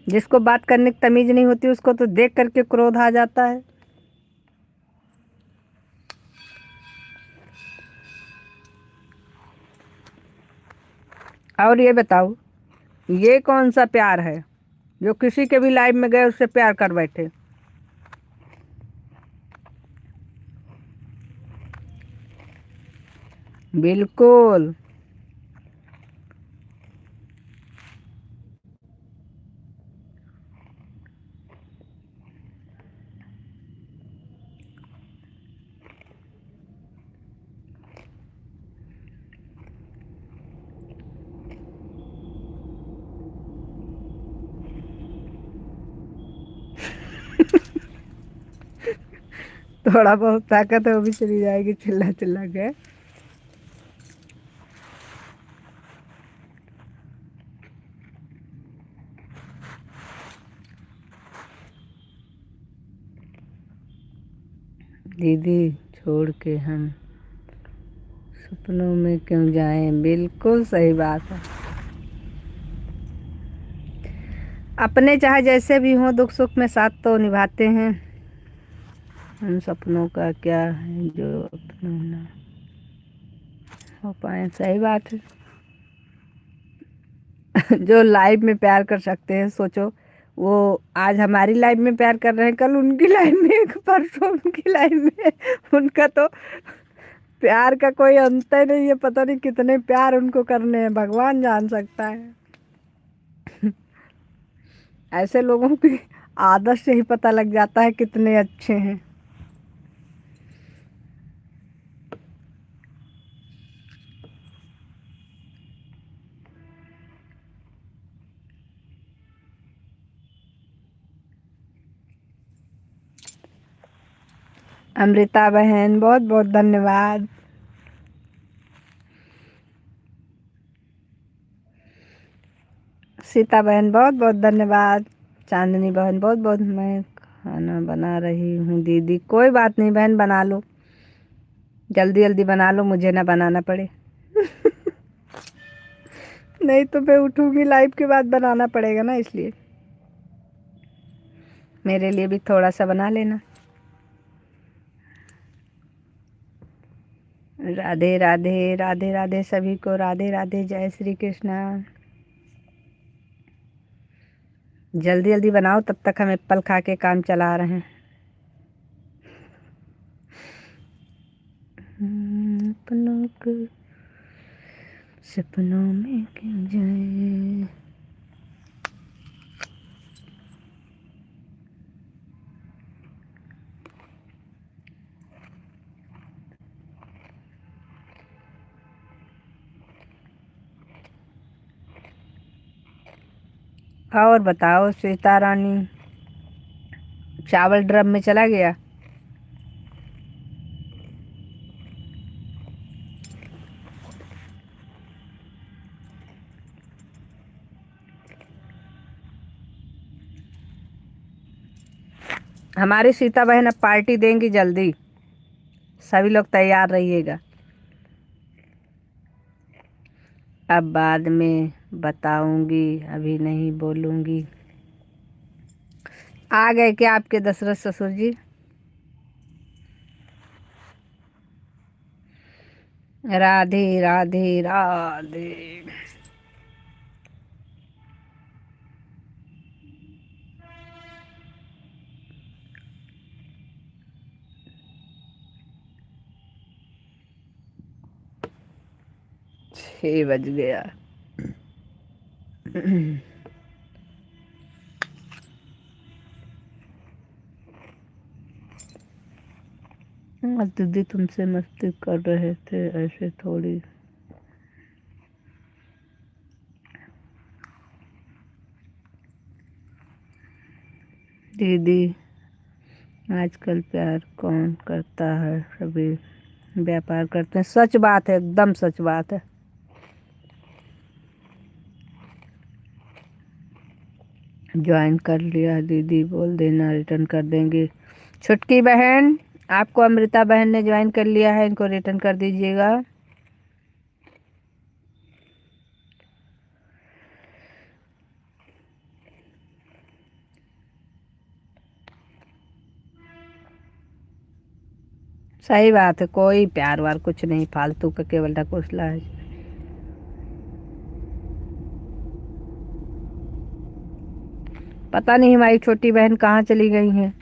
जिसको बात करने की तमीज नहीं होती उसको तो देख करके क्रोध आ जाता है। और ये बताओ, ये कौन सा प्यार है जो किसी के भी लाइफ में गए उससे प्यार कर बैठे? बिल्कुल। थोड़ा बहुत ताकत है वो भी चली जाएगी चिल्ला चिल्ला के। दीदी छोड़ के हम सपनों में क्यों जाएं? बिल्कुल सही बात है। अपने चाहे जैसे भी हों, दुख सुख में साथ तो निभाते हैं। उन सपनों का क्या है जो अपने ना हो पाए। सही बात है। जो लाइफ में प्यार कर सकते हैं, सोचो वो आज हमारी लाइफ में प्यार कर रहे हैं, कल उनकी लाइफ में, परसों उनकी लाइफ में। उनका तो प्यार का कोई अंत ही नहीं है, पता नहीं कितने प्यार उनको करने हैं, भगवान जान सकता है। ऐसे लोगों की आदत से ही पता लग जाता है कितने अच्छे हैं। अमृता बहन बहुत बहुत धन्यवाद। सीता बहन बहुत बहुत धन्यवाद। चांदनी बहन बहुत बहुत, मैं खाना बना रही हूँ दीदी। कोई बात नहीं बहन, बना लो, जल्दी जल्दी बना लो, मुझे ना बनाना पड़े। नहीं तो मैं उठूंगी लाइव के बाद, बनाना पड़ेगा ना, इसलिए मेरे लिए भी थोड़ा सा बना लेना। राधे राधे राधे राधे सभी को, राधे राधे, जय श्री कृष्णा। जल्दी जल्दी बनाओ, तब तक हम एप्पल खा के काम चला रहे हैं। अपनों को सपनों में क्यों जाए। और बताओ सीता रानी, चावल ड्रम में चला गया? हमारी सीता बहन अब पार्टी देंगी जल्दी, सभी लोग तैयार रहिएगा। अब बाद में बताऊंगी, अभी नहीं बोलूंगी। आ गए क्या आपके दशरथ ससुर जी? राधे राधे राधे। छः बज गया। आज दीदी तुमसे मस्ती कर रहे थे, ऐसे थोड़ी। दीदी आजकल प्यार कौन करता है, सभी व्यापार करते हैं। सच बात है, एकदम सच बात है। ज्वाइन कर लिया दीदी, बोल देना रिटर्न कर देंगे। छुटकी बहन, आपको अमृता बहन ने ज्वाइन कर लिया है, इनको रिटर्न कर दीजिएगा। सही बात है, कोई प्यार वार कुछ नहीं, फालतू का केवल ढकोसला है। पता नहीं हमारी छोटी बहन कहाँ चली गई हैं।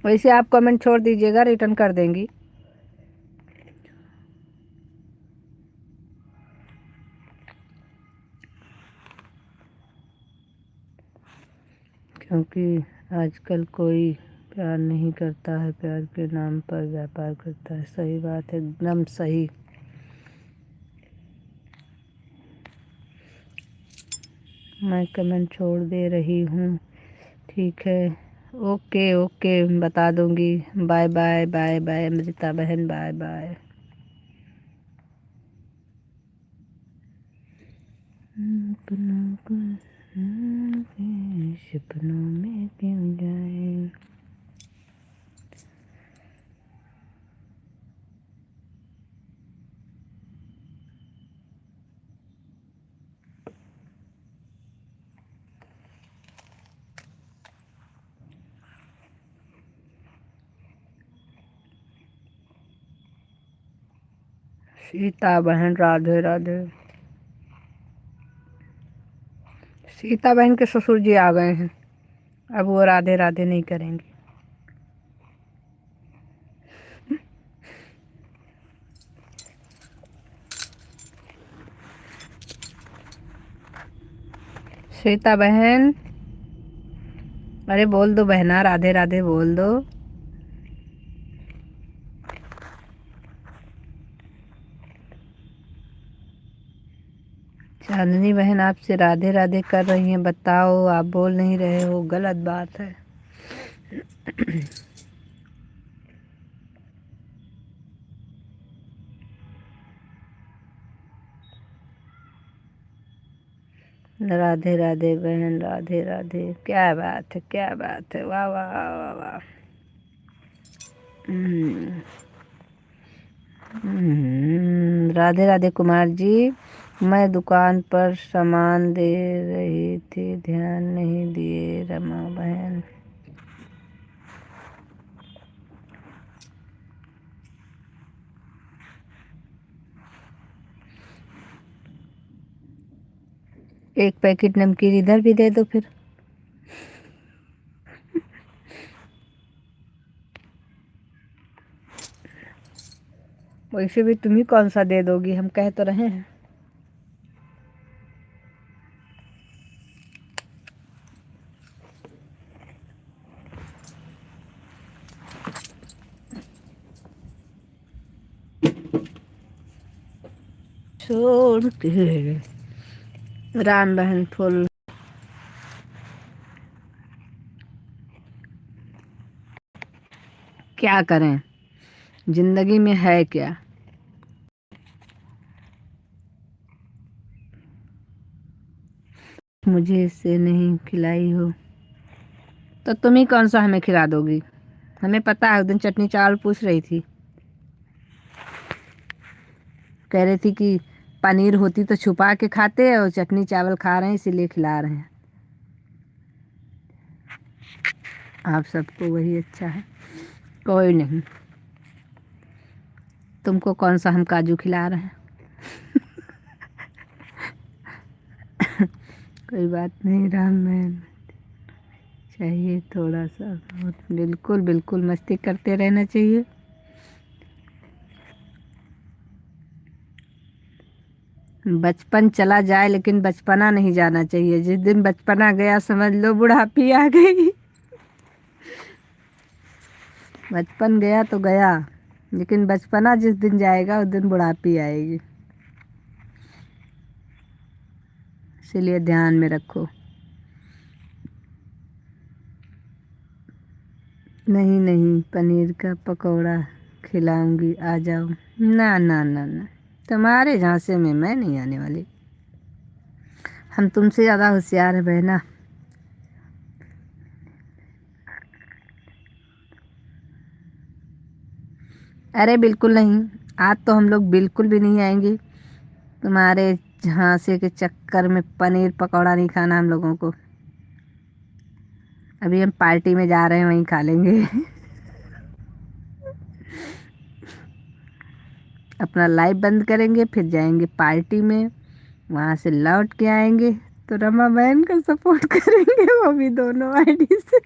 वैसे आप कमेंट छोड़ दीजिएगा, रिटर्न कर देंगी। क्योंकि आजकल कोई प्यार नहीं करता है, प्यार के नाम पर व्यापार करता है। सही बात है, एकदम सही। मैं कमेंट छोड़ दे रही हूँ, ठीक है। ओके ओके, बता दूंगी। Bye bye bye bye Amrita बहन, बाय बाय। सपनों में क्यों जाए। सीता बहन राधे राधे। सीता बहन के ससुर जी आ गए हैं, अब वो राधे राधे नहीं करेंगे। सीता बहन, अरे बोल दो बहना, राधे राधे बोल दो। चांदनी बहन आपसे राधे राधे कर रही हैं, बताओ आप बोल नहीं रहे हो, गलत बात है। राधे राधे बहन, राधे राधे। क्या बात है, क्या बात है, वाह वाह वाह वाह। राधे राधे कुमार जी। मैं दुकान पर सामान दे रही थी, ध्यान नहीं दिए रमा बहन। एक पैकेट नमकीन इधर भी दे दो फिर। वैसे भी तुम ही कौन सा दे दोगी, हम कह तो रहे हैं। छोड़ के राम बहन फुल। क्या करें, जिंदगी में है क्या। मुझे इससे नहीं खिलाई हो तो तुम ही कौन सा हमें खिला दोगी। हमें पता है, उस दिन चटनी चावल पूछ रही थी, कह रही थी कि पनीर होती तो छुपा के खाते, और चटनी चावल खा रहे हैं इसीलिए खिला रहे हैं। आप सबको वही अच्छा है, कोई नहीं। तुमको कौन सा हम काजू खिला रहे हैं। कोई बात नहीं, राम में चाहिए थोड़ा सा बहुत, बिल्कुल बिल्कुल मस्ती करते रहना चाहिए। बचपन चला जाए लेकिन बचपना नहीं जाना चाहिए। जिस दिन बचपना गया समझ लो बुढ़ापी आ गई। बचपन गया तो गया, लेकिन बचपना जिस दिन जाएगा उस दिन बुढ़ापी आएगी, इसीलिए ध्यान में रखो। नहीं नहीं, पनीर का पकौड़ा खिलाऊंगी, आ जाओ। ना ना ना ना, तुम्हारे झांसे में मैं नहीं आने वाली। हम तुमसे ज़्यादा होशियार है बहना। अरे बिल्कुल नहीं, आज तो हम लोग बिल्कुल भी नहीं आएंगे। तुम्हारे झांसे के चक्कर में पनीर पकौड़ा नहीं खाना हम लोगों को। अभी हम पार्टी में जा रहे हैं, वहीं खा लेंगे। अपना लाइव बंद करेंगे, फिर जाएंगे पार्टी में, वहाँ से लौट के आएंगे तो रमा बहन का सपोर्ट करेंगे, वो भी दोनों आईडी से।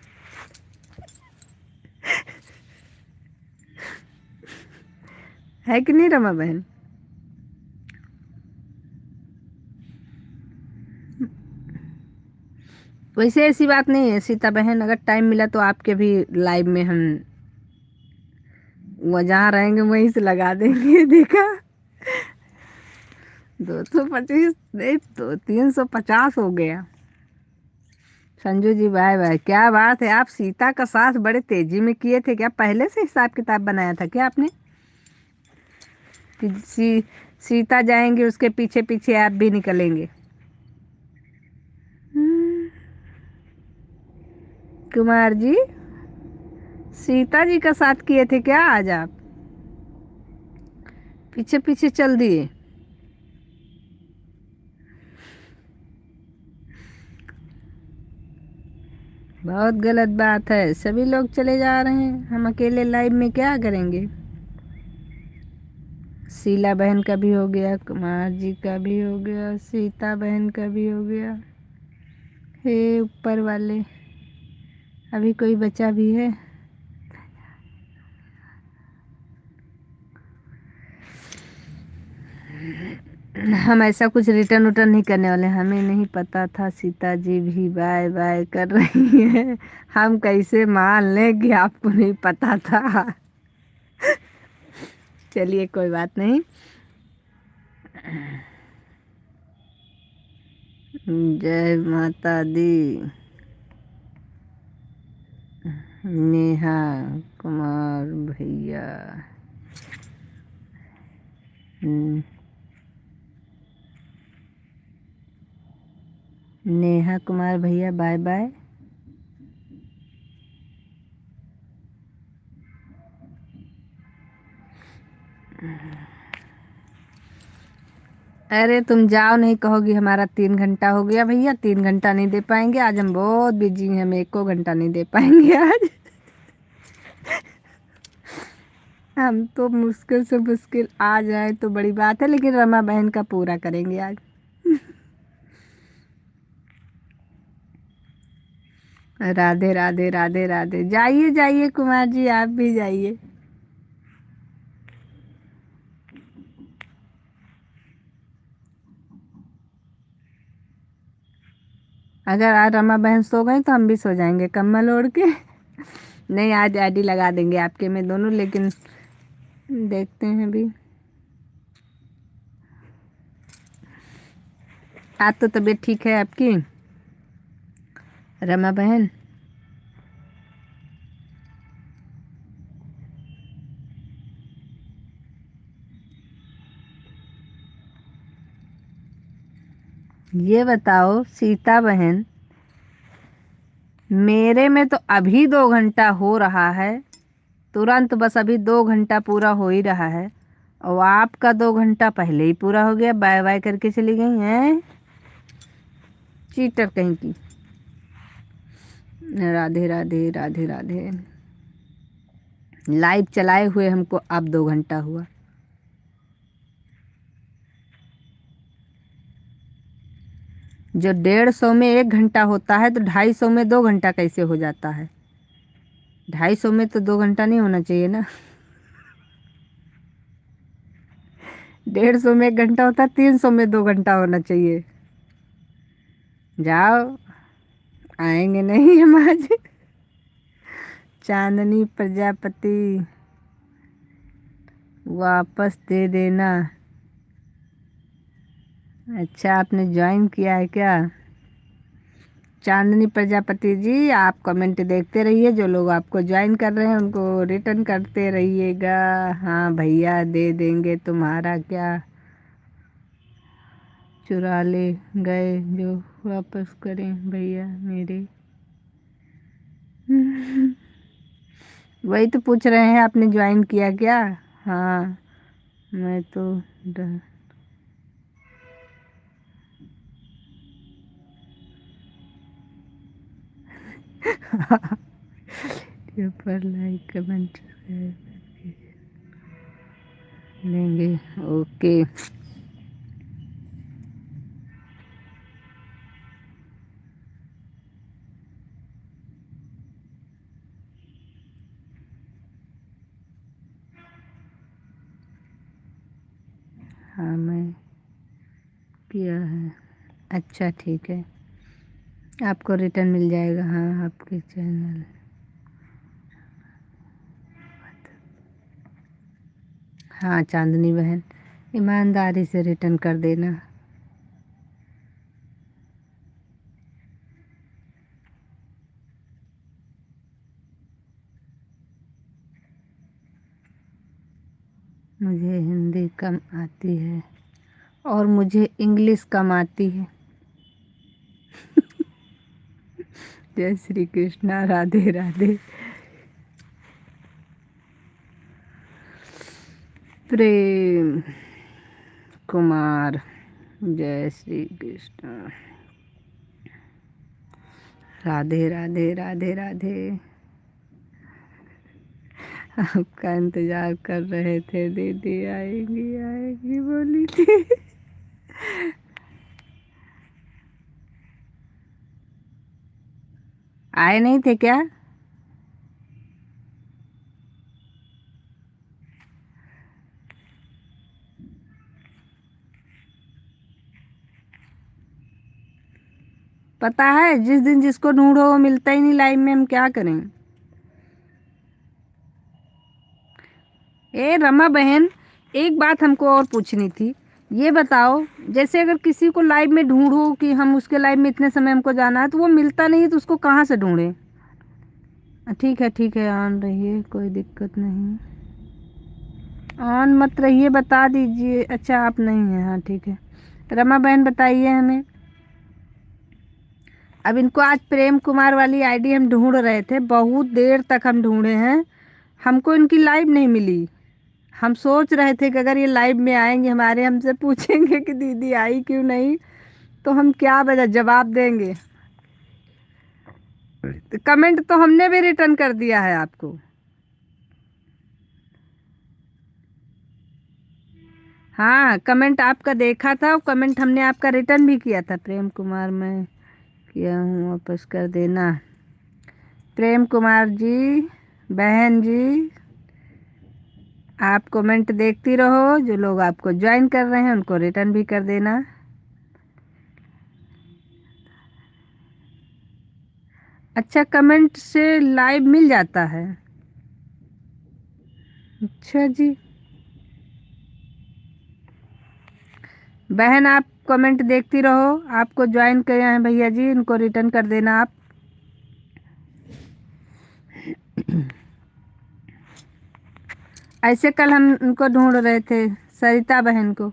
है कि नहीं रमा बहन। वैसे ऐसी बात नहीं है सीता बहन, अगर टाइम मिला तो आपके भी लाइव में हम वो जहाँ रहेंगे वहीं से लगा देंगे। देखा, 225 नहीं तो 350 हो गया। Sanju ji bye bye. क्या बात है, आप सीता का साथ बड़े तेजी में किए थे क्या? पहले से हिसाब किताब बनाया था क्या आपने कि सीता जाएंगे उसके पीछे पीछे आप भी निकलेंगे? हम्म, कुमार जी, सीता जी का साथ किए थे क्या आज आप? पीछे पीछे चल दिए। बहुत गलत बात है, सभी लोग चले जा रहे हैं, हम अकेले लाइव में क्या करेंगे? शीला बहन का भी हो गया, कुमार जी का भी हो गया, सीता बहन का भी हो गया। हे ऊपर वाले, अभी कोई बचा भी है? हम ऐसा कुछ रिटर्न उटर्न नहीं करने वाले, हमें नहीं पता था सीता जी भी बाय बाय कर रही है। हम कैसे मान लें कि आपको नहीं पता था। चलिए कोई बात नहीं। जय माता दी। नेहा कुमार भैया, नेहा कुमार भैया बाय बाय। अरे तुम जाओ, नहीं कहोगी हमारा 3 घंटा हो गया भैया, 3 घंटा नहीं दे पाएंगे आज, हम बहुत बिजी हैं, हम 1 घंटा नहीं दे पाएंगे आज। हम तो मुश्किल से मुश्किल आ जाए तो बड़ी बात है, लेकिन रमा बहन का पूरा करेंगे आज। राधे राधे राधे राधे। जाइए जाइए कुमार जी, आप भी जाइए। अगर आज रमा बहन सो गई तो हम भी सो जाएंगे कम्बल ओढ़ के। नहीं, आज आईडी लगा देंगे आपके में दोनों, लेकिन देखते हैं अभी। आज तो तबीयत ठीक है आपकी रमा बहन? ये बताओ सीता बहन, मेरे में तो अभी 2 घंटा हो रहा है, तुरंत बस अभी 2 घंटा पूरा हो ही रहा है, और आपका 2 घंटा पहले ही पूरा हो गया, बाय बाय करके चली गई हैं, चीटर कहीं की। राधे राधे राधे राधे। लाइव चलाए हुए हमको अब 2 घंटा हुआ। जो 150 में 1 घंटा होता है तो 250 में 2 घंटा कैसे हो जाता है? 250 में तो 2 घंटा नहीं होना चाहिए ना। 150 में 1 घंटा होता है, 300 में 2 घंटा होना चाहिए। जाओ, आएंगे नहीं हम आज। चांदनी प्रजापति वापस दे देना। अच्छा, आपने ज्वाइन किया है क्या? चांदनी प्रजापति जी, आप कमेंट देखते रहिए, जो लोग आपको ज्वाइन कर रहे हैं उनको रिटर्न करते रहिएगा। हाँ भैया, दे देंगे, तुम्हारा क्या। चुरा ले गए जो वापस करें भैया मेरे। वही तो पूछ रहे हैं, आपने ज्वाइन किया क्या? हाँ, मैं तो पर लाइक कमेंट लेंगे। ओके। हाँ, मैं किया है। अच्छा ठीक है, आपको रिटर्न मिल जाएगा। हाँ, आपके चैनल। हाँ चांदनी बहन, ईमानदारी से रिटर्न कर देना। मुझे हिंदी कम आती है और मुझे इंग्लिश कम आती है। जय श्री कृष्णा, राधे राधे। प्रेम कुमार, जय श्री कृष्ण, राधे राधे राधे राधे। आपका इंतजार कर रहे थे, दीदी आएगी आएगी बोली थी। आए नहीं थे क्या? पता है, जिस दिन जिसको ढूंढो वो मिलता ही नहीं लाइव में, हम क्या करें। ए रमा बहन, एक बात हमको और पूछनी थी। ये बताओ, जैसे अगर किसी को लाइव में ढूंढो कि हम उसके लाइव में इतने समय हमको जाना है, तो वो मिलता नहीं है, तो उसको कहाँ से ढूंढें? ठीक है, ऑन रहिए, कोई दिक्कत नहीं। ऑन मत रहिए, बता दीजिए। अच्छा, आप नहीं हैं? हाँ ठीक है। रमा बहन बताइए हमें। अब इनको आज प्रेम कुमार वाली आईडी हम ढूंढ रहे थे, बहुत देर तक हम ढूंढे हैं, हमको इनकी लाइव नहीं मिली। हम सोच रहे थे कि अगर ये लाइव में आएंगे हमारे, हमसे पूछेंगे कि दीदी आई क्यों नहीं, तो हम क्या वजह जवाब देंगे। तो कमेंट तो हमने भी रिटर्न कर दिया है आपको। हाँ, कमेंट आपका देखा था और कमेंट हमने आपका रिटर्न भी किया था। प्रेम कुमार, मैं किया हूँ, वापस कर देना। प्रेम कुमार जी, बहन जी, आप कमेंट देखती रहो, जो लोग आपको ज्वाइन कर रहे हैं उनको रिटर्न भी कर देना। अच्छा, कमेंट से लाइव मिल जाता है? अच्छा जी। बहन, आप कमेंट देखती रहो, आपको ज्वाइन किए हैं भैया जी, इनको रिटर्न कर देना आप। ऐसे कल हम उनको ढूंढ रहे थे, सरिता बहन को।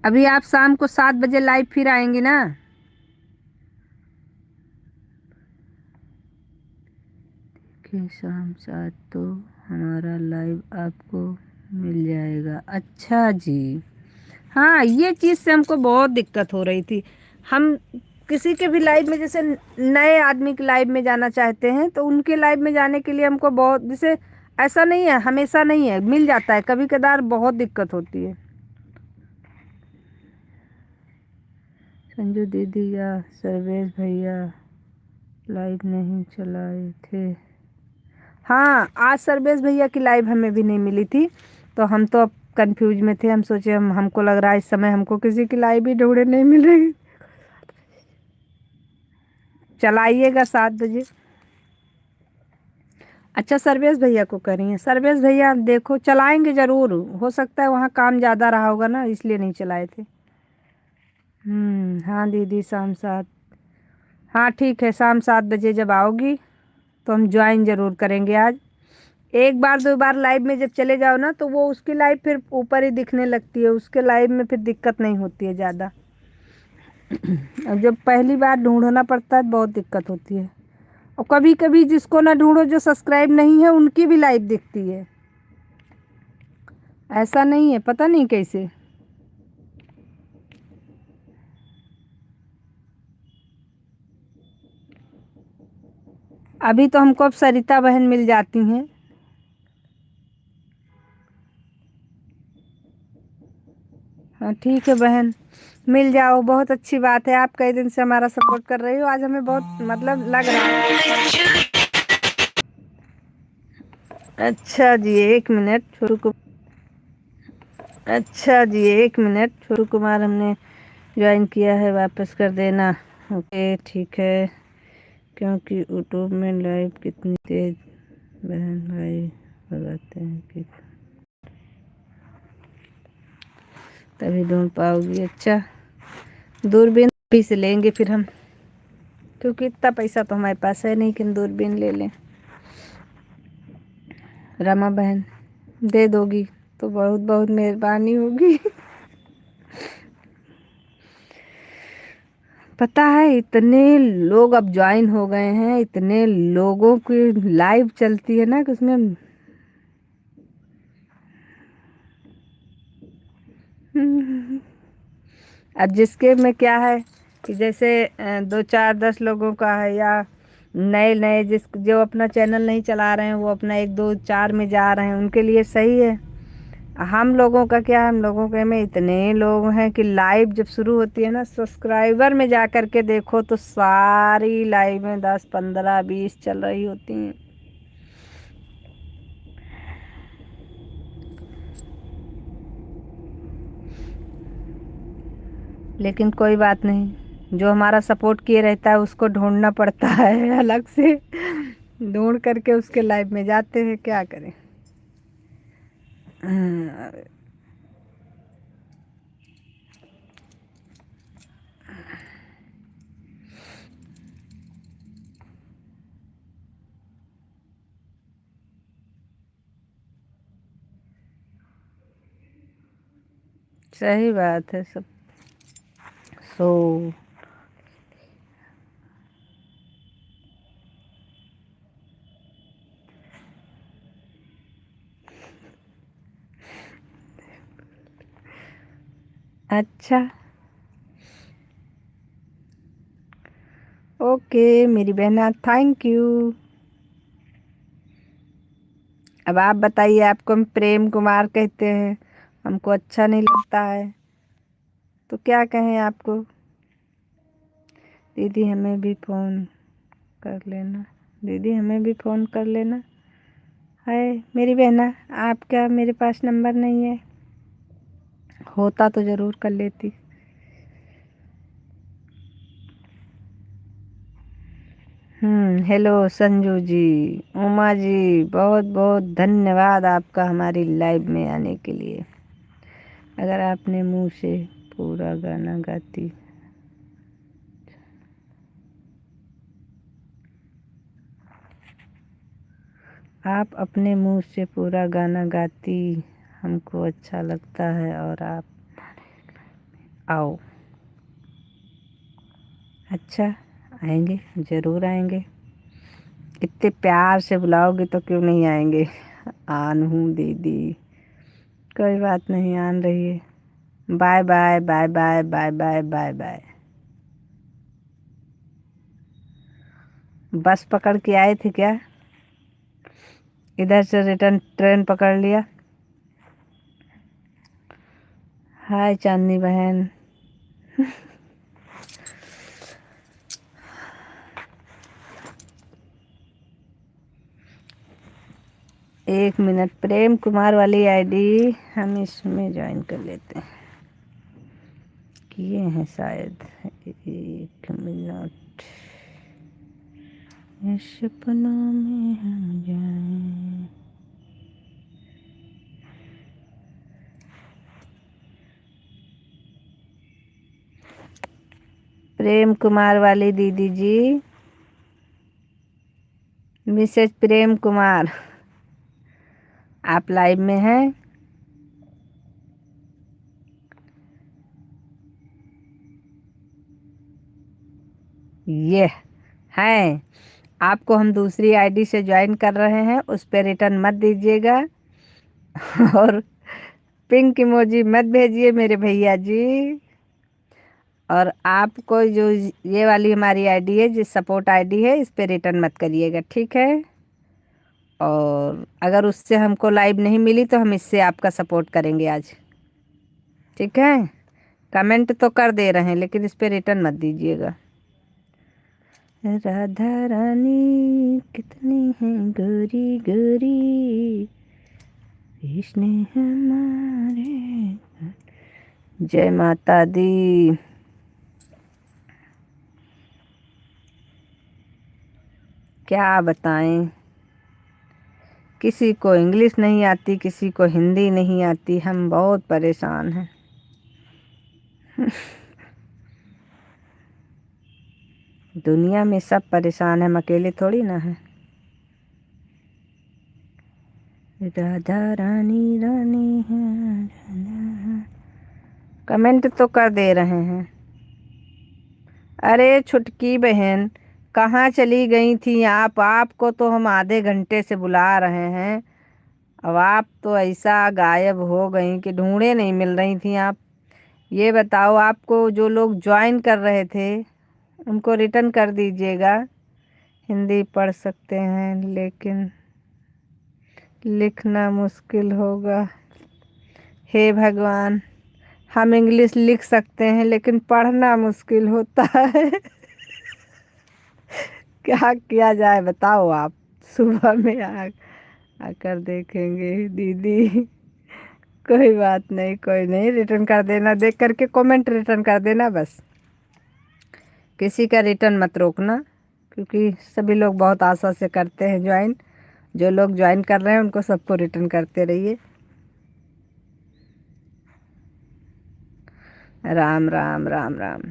अभी आप शाम को 7 बजे लाइव फिर आएंगे ना? कि शाम 7 तो हमारा लाइव आपको मिल जाएगा। अच्छा जी। हाँ, ये चीज़ से हमको बहुत दिक्कत हो रही थी। हम किसी के भी लाइव में, जैसे नए आदमी के लाइव में जाना चाहते हैं तो उनके लाइव में जाने के लिए हमको बहुत, जैसे ऐसा नहीं है, हमेशा नहीं है, मिल जाता है, कभी कदार बहुत दिक्कत होती है। संजू दीदी या सर्वेश भैया लाइव नहीं चलाए थे? हाँ, आज सर्वेश भैया की लाइव हमें भी नहीं मिली थी, तो हम तो अब कंफ्यूज में थे। हम सोचे, हमको लग रहा है इस समय हमको किसी की लाइव भी ढूंढे नहीं मिल रही। चलाइएगा 7 बजे। अच्छा, सर्वेश भैया को करिए। सर्वेश भैया देखो, चलाएंगे ज़रूर, हो सकता है वहाँ काम ज़्यादा रहा होगा ना, इसलिए नहीं चलाए थे। हाँ दीदी, शाम 7। हाँ ठीक है, शाम 7 बजे जब आओगी तो हम ज्वाइन ज़रूर करेंगे आज। एक बार 2 बार लाइव में जब चले जाओ ना, तो वो उसकी लाइव फिर ऊपर ही दिखने लगती है, उसके लाइव में फिर दिक्कत नहीं होती है ज़्यादा। और जब पहली बार ढूंढना पड़ता है बहुत दिक्कत होती है। और कभी कभी जिसको ना ढूंढो, जो सब्सक्राइब नहीं है, उनकी भी लाइव दिखती है। ऐसा नहीं है, पता नहीं कैसे। अभी तो हमको अब सरिता बहन मिल जाती हैं। हाँ ठीक है बहन, मिल जाओ, बहुत अच्छी बात है। आप कई दिन से हमारा सपोर्ट कर रही हो, आज हमें बहुत मतलब लग रहा है। अच्छा जी, 1 मिनट छोटू को। अच्छा जी, 1 मिनट, छोटू कुमार हमने ज्वाइन किया है, वापस कर देना। ओके ठीक है। क्योंकि यूट्यूब में लाइव कितनी तेज बहन भाई लगाते हैं कि तभी ढूंढ पाओगी। अच्छा, दूरबीन भी से लेंगे फिर हम, क्योंकि इतना पैसा तो हमारे पास है नहीं कि हम दूरबीन ले लें। रमा बहन दे दोगी तो बहुत बहुत मेहरबानी होगी। पता है, इतने लोग अब ज्वाइन हो गए हैं, इतने लोगों की लाइव चलती है ना कि उसमें अब जिसके में क्या है कि जैसे 2 4 10 लोगों का है, या नए नए जो अपना चैनल नहीं चला रहे हैं, वो अपना 1 2 4 में जा रहे हैं, उनके लिए सही है। हम लोगों का क्या है, हम लोगों के में इतने लोग हैं कि लाइव जब शुरू होती है ना, सब्सक्राइबर में जा कर के देखो तो सारी लाइव में 10 15 20 चल रही होती हैं। लेकिन कोई बात नहीं, जो हमारा सपोर्ट किए रहता है उसको ढूंढना पड़ता है अलग से। ढूंढ करके उसके लाइव में जाते हैं, क्या करें। हाँ, सही बात है सब। सो अच्छा, ओके मेरी बहना, थैंक यू। अब आप बताइए, आपको हम प्रेम कुमार कहते हैं, हमको अच्छा नहीं लगता है तो क्या कहें आपको। दीदी हमें भी फ़ोन कर लेना, दीदी हमें भी फ़ोन कर लेना। है मेरी बहना, आपका मेरे पास नंबर नहीं है, होता तो ज़रूर कर लेती। हेलो संजू जी, उमा जी, बहुत बहुत धन्यवाद आपका हमारी लाइव में आने के लिए। अगर आपने मुंह से पूरा गाना गाती, आप अपने मुंह से पूरा गाना गाती हमको अच्छा लगता है, और आप आओ। अच्छा, आएंगे, ज़रूर आएंगे। इतने प्यार से बुलाओगे तो क्यों नहीं आएंगे। आन हूँ दीदी। कोई बात नहीं, आन रही है। Bye bye bye bye bye bye bye bye. Bus पकड़ के आए थे क्या? इधर से रिटर्न ट्रेन पकड़ लिया। हाय चांदनी बहन। 1 मिनट, प्रेम कुमार वाली आईडी हम इसमें ज्वाइन कर लेते हैं। किए हैं शायद। 1 मिनट, सपनों में हम जाएं। प्रेम कुमार वाली दीदी जी, मिसेज प्रेम कुमार, आप लाइव में हैं? ये हैं। आपको हम दूसरी आईडी से ज्वाइन कर रहे हैं, उस पर रिटर्न मत दीजिएगा। और पिंक इमोजी मत भेजिए मेरे भैया जी। और आपको जो ये वाली हमारी आईडी है, जो सपोर्ट आईडी है, इस पे रिटर्न मत करिएगा, ठीक है। और अगर उससे हमको लाइव नहीं मिली तो हम इससे आपका सपोर्ट करेंगे आज, ठीक है। कमेंट तो कर दे रहे हैं लेकिन इस पे रिटर्न मत दीजिएगा। राधा रानी कितनी है गोरी गोरी, कृष्ण हमारे। जय माता दी। क्या बताएं, किसी को इंग्लिश नहीं आती, किसी को हिंदी नहीं आती, हम बहुत परेशान हैं। दुनिया में सब परेशान हैं, हम अकेले थोड़ी ना हैं। राधा रानी रानी है। कमेंट तो कर दे रहे हैं। अरे छुटकी बहन, कहाँ चली गई थी आप? आपको तो हम आधे घंटे से बुला रहे हैं। अब आप तो ऐसा गायब हो गई कि ढूंढे नहीं मिल रही थी आप। ये बताओ, आपको जो लोग ज्वाइन कर रहे थे उनको रिटर्न कर दीजिएगा। हिंदी पढ़ सकते हैं लेकिन लिखना मुश्किल होगा। हे भगवान, हम इंग्लिश लिख सकते हैं लेकिन पढ़ना मुश्किल होता है। क्या किया जाए बताओ आप। सुबह में आकर देखेंगे दीदी। कोई बात नहीं, कोई नहीं, रिटर्न कर देना, देख करके कमेंट रिटर्न कर देना बस। किसी का रिटर्न मत रोकना, क्योंकि सभी लोग बहुत आशा से करते हैं ज्वाइन। जो लोग ज्वाइन कर रहे हैं उनको सबको रिटर्न करते रहिए। राम राम राम राम।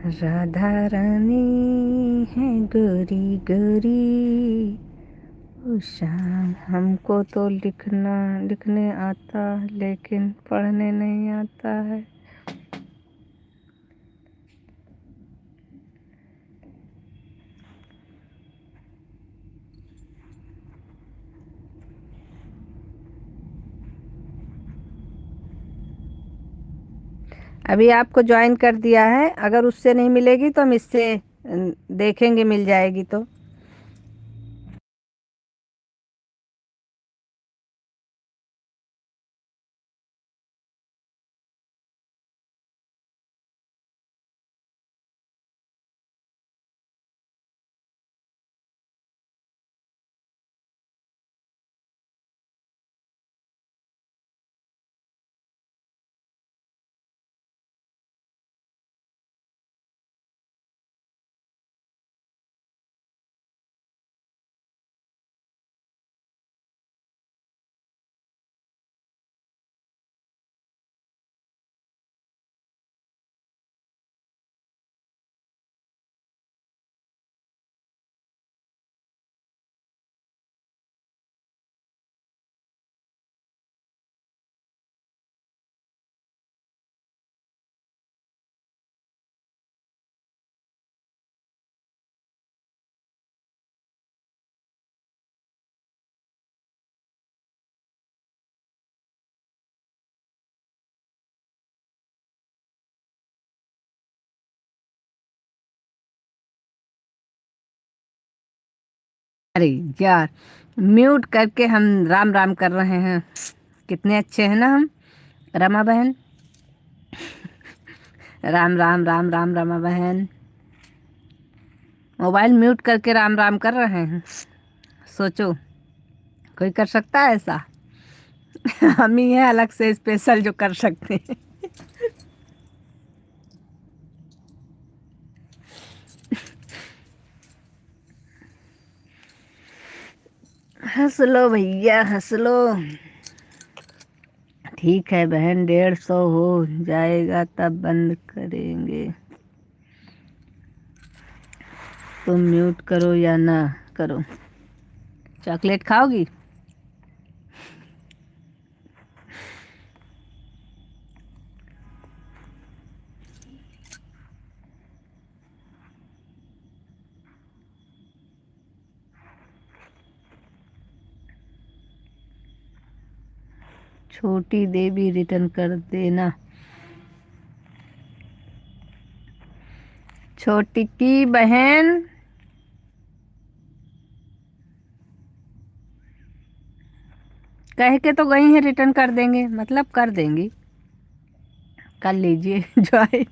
राधा रानी है गोरी गोरी, ओ शाम। हमको तो लिखने आता लेकिन पढ़ने नहीं आता है। अभी आपको ज्वाइन कर दिया है, अगर उससे नहीं मिलेगी तो हम इससे देखेंगे, मिल जाएगी तो। अरे यार, म्यूट करके हम राम राम कर रहे हैं। कितने अच्छे हैं ना हम। रमा बहन, राम राम राम राम रमा बहन। मोबाइल म्यूट करके राम राम कर रहे हैं। सोचो, कोई कर सकता है ऐसा? हम ही हैं अलग से स्पेशल जो कर सकते हैं। हंस लो भैया, हंस लो। ठीक है बहन, 150 हो जाएगा तब बंद करेंगे। तुम म्यूट करो या ना करो। चॉकलेट खाओगी? छोटी देवी रिटर्न कर देना। छोटी की बहन, कह के तो गई है रिटर्न कर देंगे, मतलब कर देंगी। कर लीजिए ज्वाइन।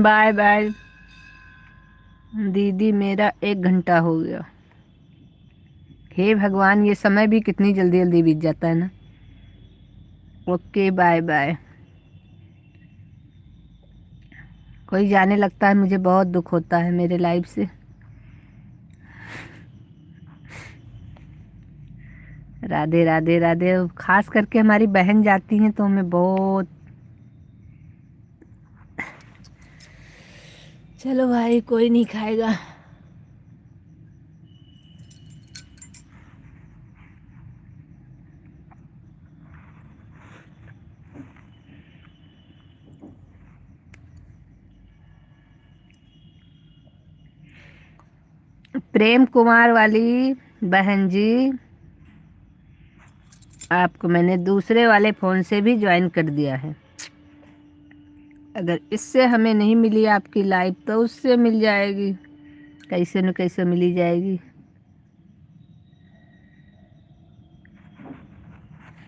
बाय बाय दीदी, मेरा 1 घंटा हो गया। हे भगवान, ये समय भी कितनी जल्दी जल्दी बीत जाता है ना। Okay bye bye. कोई जाने लगता है, मुझे बहुत दुख होता है मेरे लाइफ से। राधे राधे राधे। खास करके हमारी बहन जाती हैं तो हमें बहुत। चलो भाई, कोई नहीं खाएगा। प्रेम कुमार वाली बहन जी, आपको मैंने दूसरे वाले फ़ोन से भी ज्वाइन कर दिया है। अगर इससे हमें नहीं मिली आपकी लाइव तो उससे मिल जाएगी, कैसे न कैसे मिली जाएगी।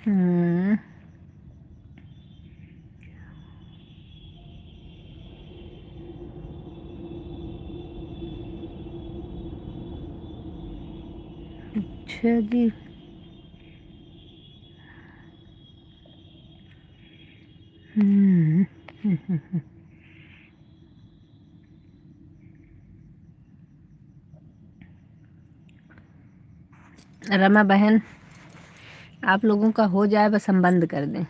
हम्म। अच्छा जी। हम्म। रमा बहन, आप लोगों का हो जाए बस हम बंद कर दें।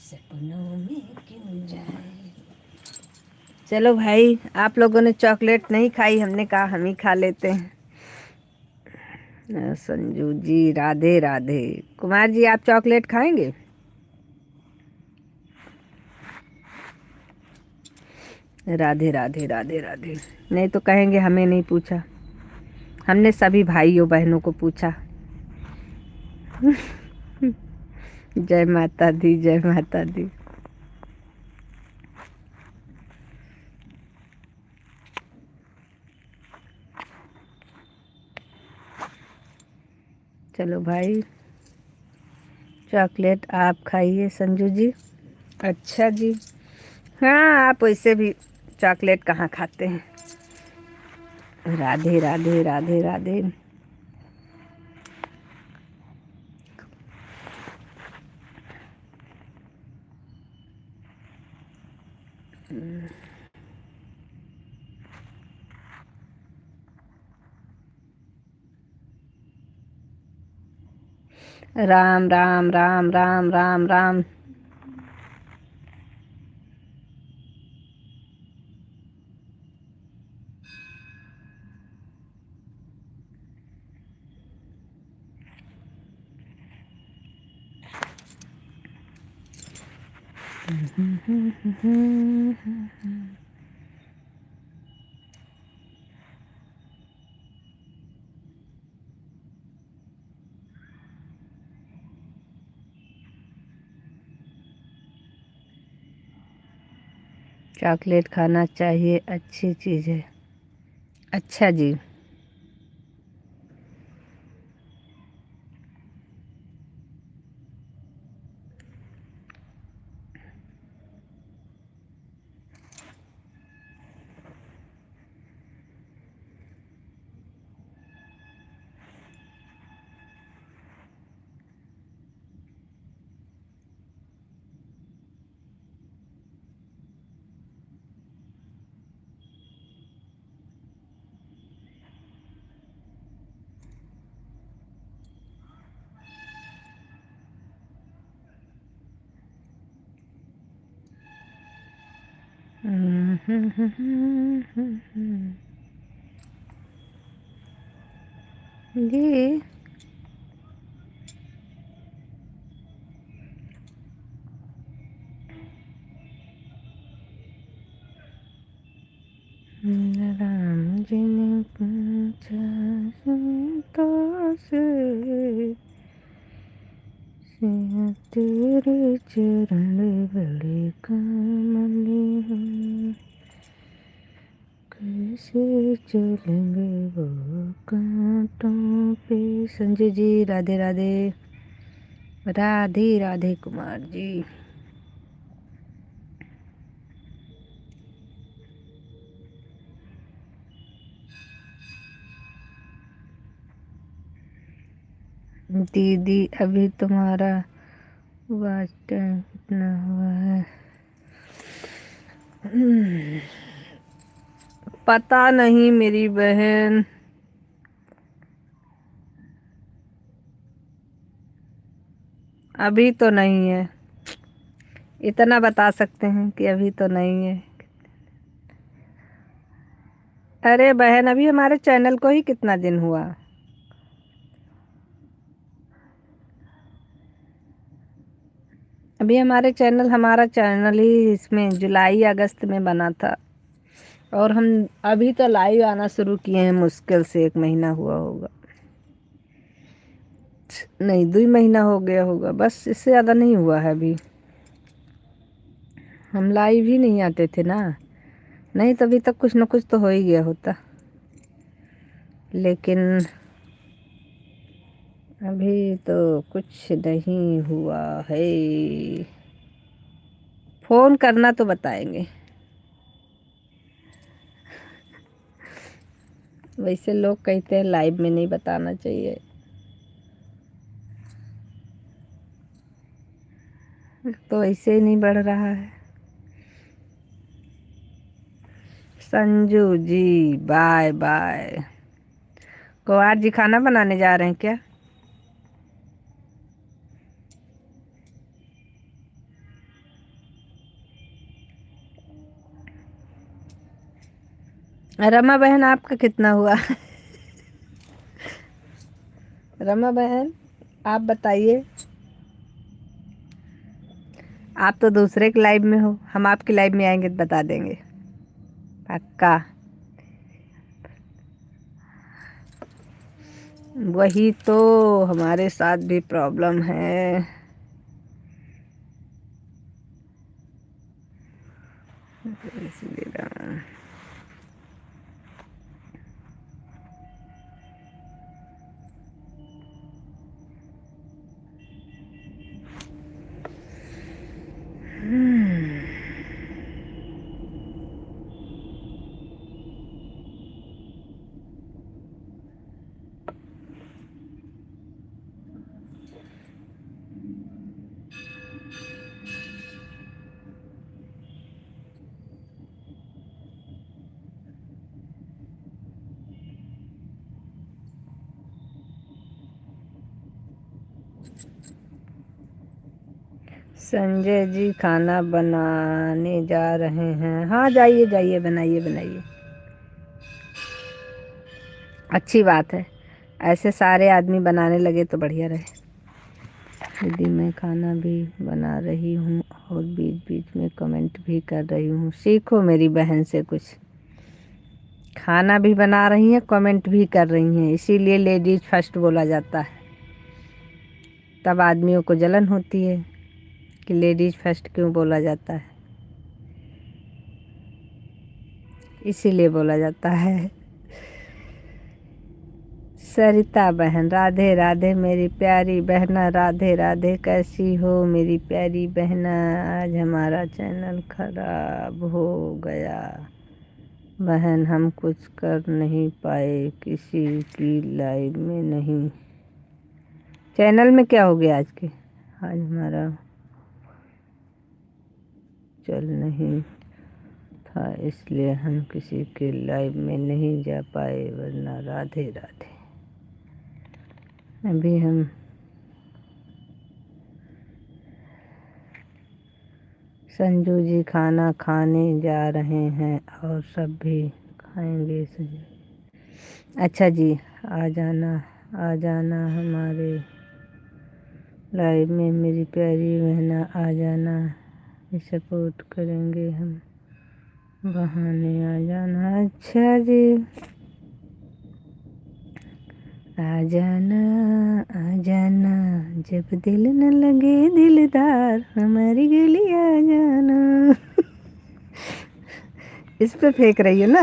सपनों में क्यों जाए। चलो भाई, आप लोगों ने चॉकलेट नहीं खाई, हमने कहा हम ही खा लेते हैं। संजू जी राधे राधे। कुमार जी, आप चॉकलेट खाएंगे? राधे राधे राधे राधे। नहीं तो कहेंगे हमें नहीं पूछा। हमने सभी भाइयों बहनों को पूछा। जय माता दी, जय माता दी। चलो भाई, चॉकलेट आप खाइए संजू जी। अच्छा जी। हाँ, आप वैसे भी चॉकलेट कहाँ खाते हैं। राधे राधे राधे राधे। राम राम राम राम राम राम। चॉकलेट खाना चाहिए, अच्छी चीज़ है। अच्छा जी। जी। राम जी ने पूछा सीता से, सिया तेरे चरण बड़े कमले हैं, कैसे चलेंगे वो कांटों पे। संजय जी राधे राधे। राधे राधे कुमार जी। दीदी अभी तुम्हारा वॉच टाइम कितना हुआ है? पता नहीं मेरी बहन, अभी तो नहीं है। इतना बता सकते हैं कि अभी तो नहीं है। अरे बहन, अभी हमारे चैनल को ही कितना दिन हुआ। अभी हमारा चैनल ही इसमें जुलाई अगस्त में बना था, और हम अभी तो लाइव आना शुरू किए हैं, मुश्किल से 1 महीना हुआ होगा। नहीं, 2 महीना हो गया होगा बस, इससे ज़्यादा नहीं हुआ है अभी। हम लाइव ही नहीं आते थे ना, नहीं तभी तक कुछ न कुछ तो हो ही गया होता, लेकिन अभी तो कुछ नहीं हुआ है। फ़ोन करना तो बताएंगे। वैसे लोग कहते हैं लाइव में नहीं बताना चाहिए, तो ऐसे ही नहीं बढ़ रहा है। Sanju ji bye bye. कुंवर जी खाना बनाने जा रहे हैं क्या? रमा बहन आपका कितना हुआ? रमा बहन आप बताइए। आप तो दूसरे के लाइव में हो, हम आपके लाइव में आएंगे तो बता देंगे पक्का। वही तो हमारे साथ भी प्रॉब्लम है। संजय जी खाना बनाने जा रहे हैं। हाँ जाइए जाइए, बनाइए बनाइए, अच्छी बात है। ऐसे सारे आदमी बनाने लगे तो बढ़िया रहे। दीदी मैं खाना भी बना रही हूँ और बीच बीच में कमेंट भी कर रही हूँ। सीखो मेरी बहन से कुछ। खाना भी बना रही हैं, कमेंट भी कर रही हैं, इसीलिए लेडीज फर्स्ट बोला जाता है। तब आदमियों को जलन होती है कि लेडीज फर्स्ट क्यों बोला जाता है, इसीलिए बोला जाता है। सरिता बहन राधे राधे मेरी प्यारी बहना, राधे राधे। कैसी हो मेरी प्यारी बहना? आज हमारा चैनल खराब हो गया बहन, हम कुछ कर नहीं पाए, किसी की लाइव में नहीं। चैनल में क्या हो गया आज के? आज हमारा चल नहीं था, इसलिए हम किसी के लाइव में नहीं जा पाए, वरना राधे राधे। अभी हम संजू जी खाना खाने जा रहे हैं और सब भी खाएंगे। संजू अच्छा जी, आ जाना हमारे लाइव में मेरी प्यारी बहना, आ जाना, सपोर्ट करेंगे हम, बहाने आ जाना। अच्छा जी, आ जाना, जब दिल न लगे दिलदार, हमारी गली आ जाना। इस पे फेंक रही हो ना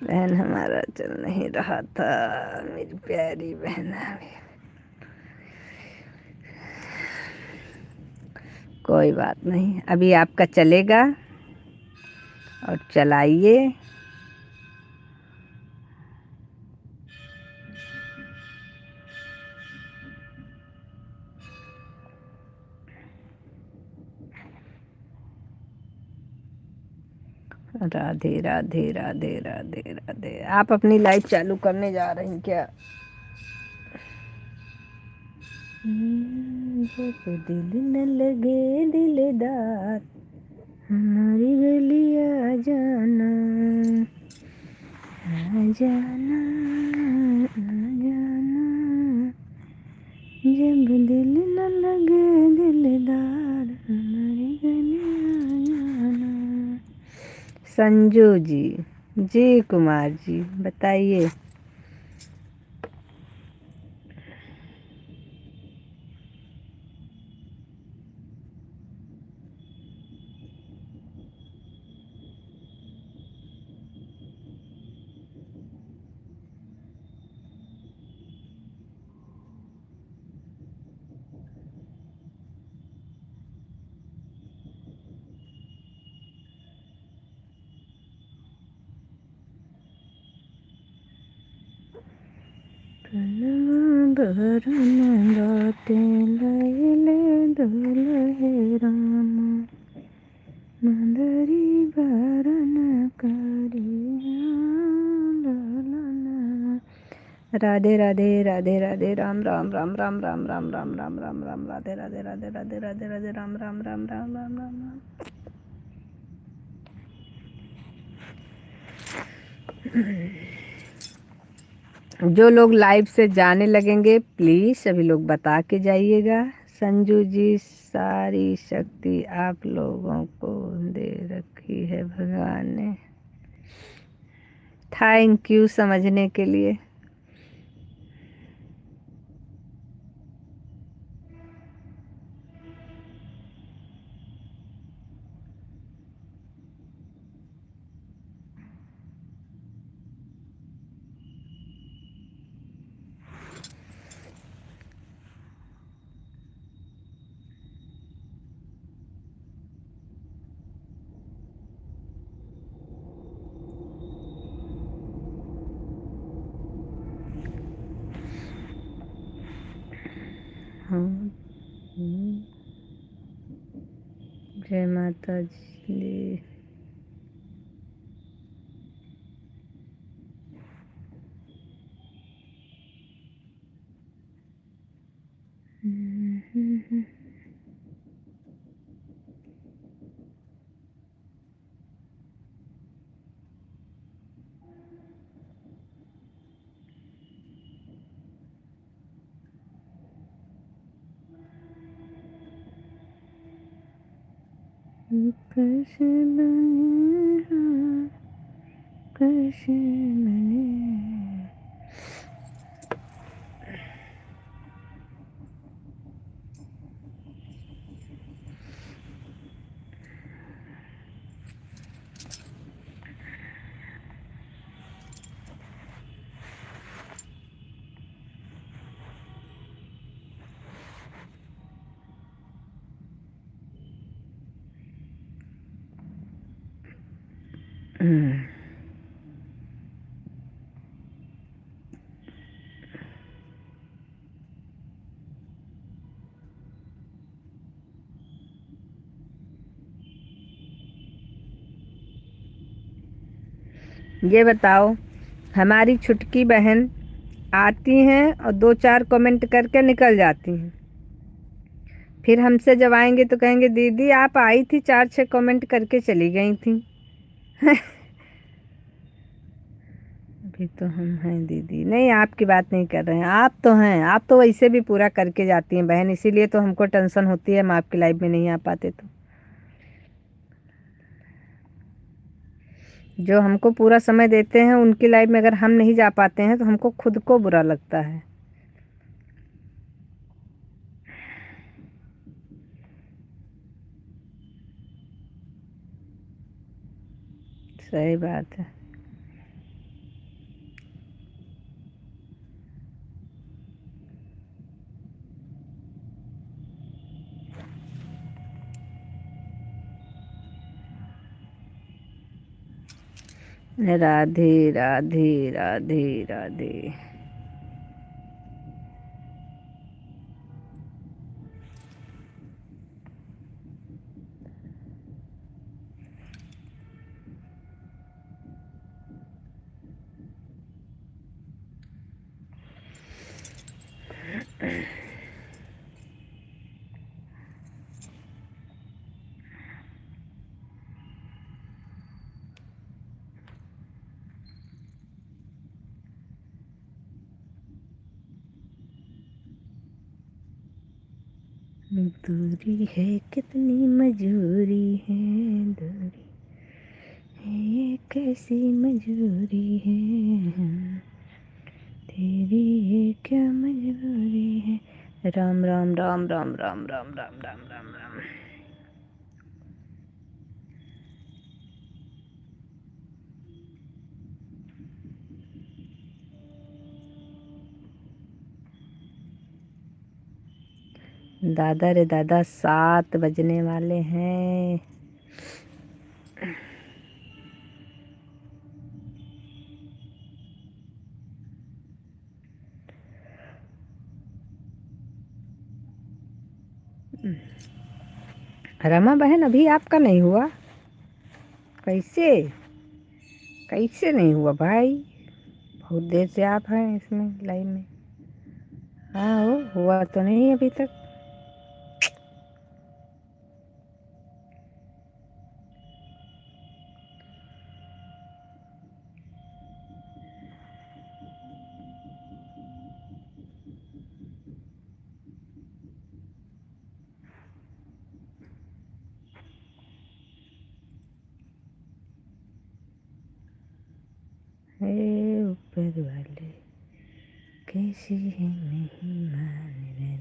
बहन? हमारा चल नहीं रहा था, मेरी प्यारी बहन। कोई बात नहीं, अभी आपका चलेगा और चलाइए। राधे राधे राधे राधे राधे। आप अपनी लाइव चालू करने जा रही हैं क्या? जब दिल न लगे दिलदार, हमारी गली आ जाना, आ जाना, आ जाना, जब दिल न लगे दिलदार, हमारी गली आ जाना। संजू जी कुमार जी बताइए। बहरन बातें लैले दुल्हे राम, मंदरी बरन करिया ललना। राधे राधे राधे राधे, राम राम राम राम राम राम राम राम राम राम, राधे राधे राधे राधे राधे राधे, राम राम राम राम राम राम राम। जो लोग लाइव से जाने लगेंगे प्लीज़ सभी लोग बता के जाइएगा। संजू जी सारी शक्ति आप लोगों को दे रखी है भगवान ने। थैंक यू समझने के लिए। जय माता जी। कैसे बने हाँ, कैसे बने। ये बताओ, हमारी छुटकी बहन आती हैं और 2-4 कमेंट करके निकल जाती हैं, फिर हमसे जब आएंगे तो कहेंगे दीदी आप आई थी 4-6 कमेंट करके चली गई थी। अभी तो हम हैं दीदी। नहीं, आपकी बात नहीं कर रहे हैं, आप तो हैं, आप तो वैसे भी पूरा करके जाती हैं बहन, इसीलिए तो हमको टेंशन होती है हम आपकी लाइफ में नहीं आ पाते। तो जो हमको पूरा समय देते हैं उनकी लाइफ में अगर हम नहीं जा पाते हैं तो हमको खुद को बुरा लगता है। सही बात है। राधे राधे राधे राधे। दूरी है कितनी मजूरी है, दूरी है ये कैसी मजूरी है, तेरी ये क्या मजबूरी है। राम राम राम राम राम राम राम राम राम राम। दादा रे दादा 7 बजने वाले हैं। रमा बहन अभी आपका नहीं हुआ? कैसे कैसे नहीं हुआ भाई? बहुत देर से आप हैं इसमें लाइव में। हाँ हुआ तो नहीं अभी तक। हे ऊपर वाले कैसी है नहीं मान रहे।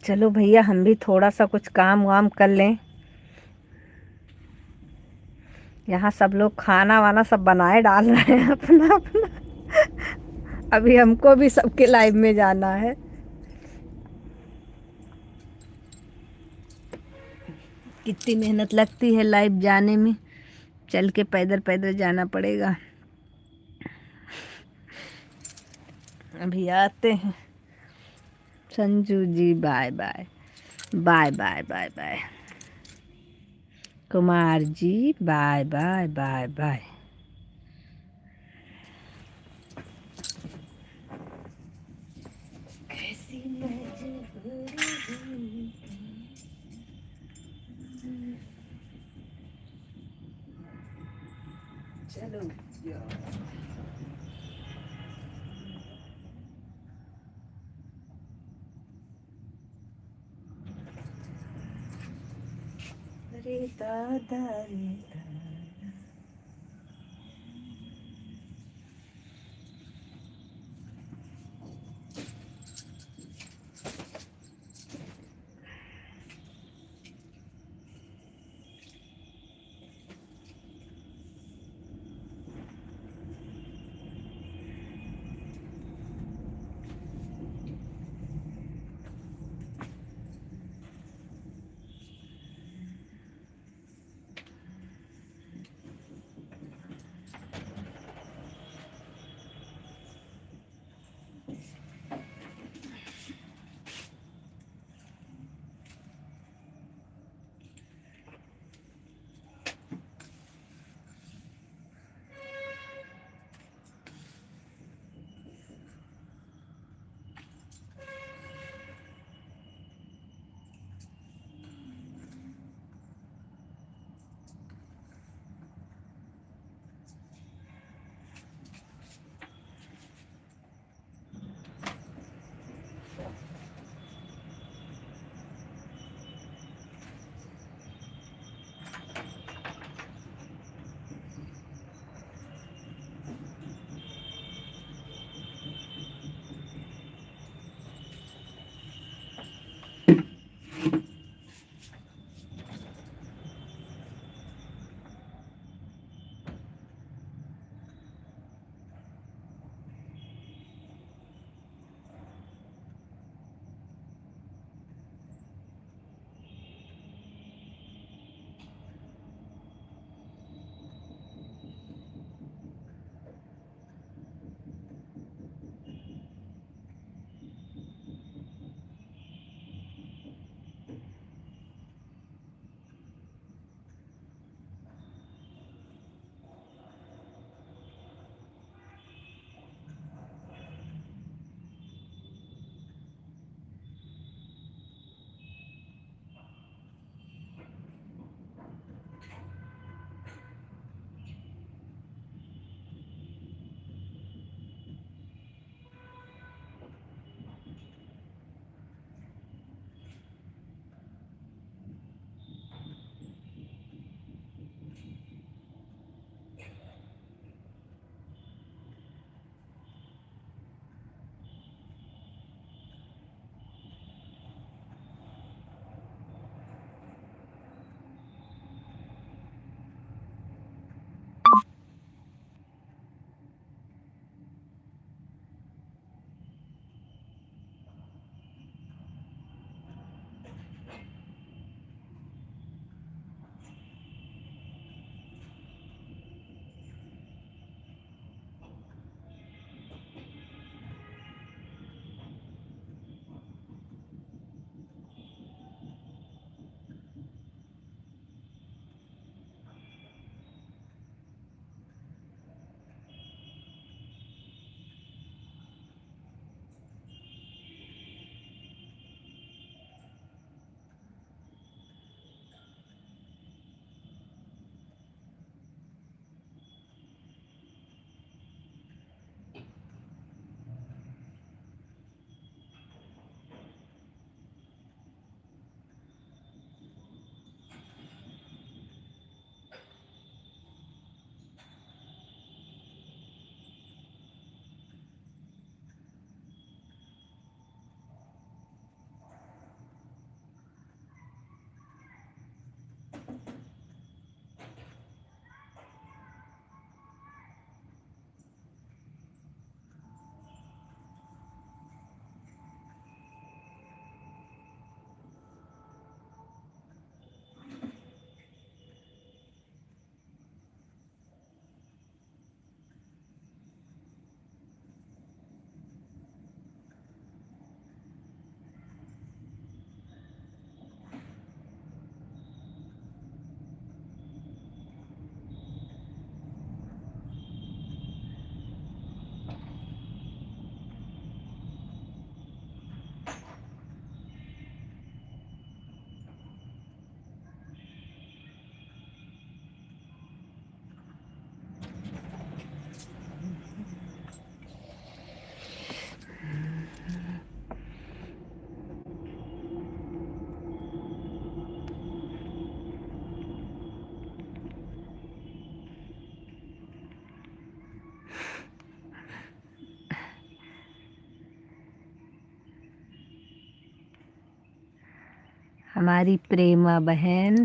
चलो भैया हम भी थोड़ा सा कुछ काम वाम कर लें। यहाँ सब लोग खाना वाना सब बनाए डाल रहे हैं अपना अपना। अभी हमको भी सबके लाइव में जाना है। कितनी मेहनत लगती है लाइव जाने में, चल के पैदल पैदल जाना पड़ेगा। अभी आते हैं। Sanju ji bye bye, bye bye bye bye. Kumar ji bye bye bye bye. कैसी मजबूरी, चलो रे दादा रे दादा। हमारी प्रेमा बहन,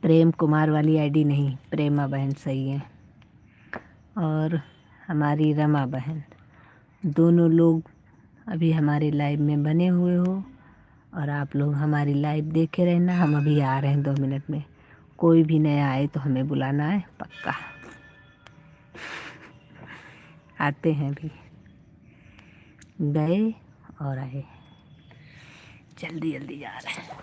प्रेम कुमार वाली आईडी नहीं, प्रेमा बहन सही है। और हमारी रमा बहन, दोनों लोग अभी हमारे लाइव में बने हुए हो और आप लोग हमारी लाइव देखे रहना। हम अभी आ रहे हैं 2 मिनट में। कोई भी नया आए तो हमें बुलाना है पक्का। आते हैं भी, गए और आए, जल्दी जल्दी जा रहे हैं।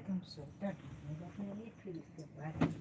तुम स्वेटर ढूंढेगा अपने लिए, फिर इसके बाद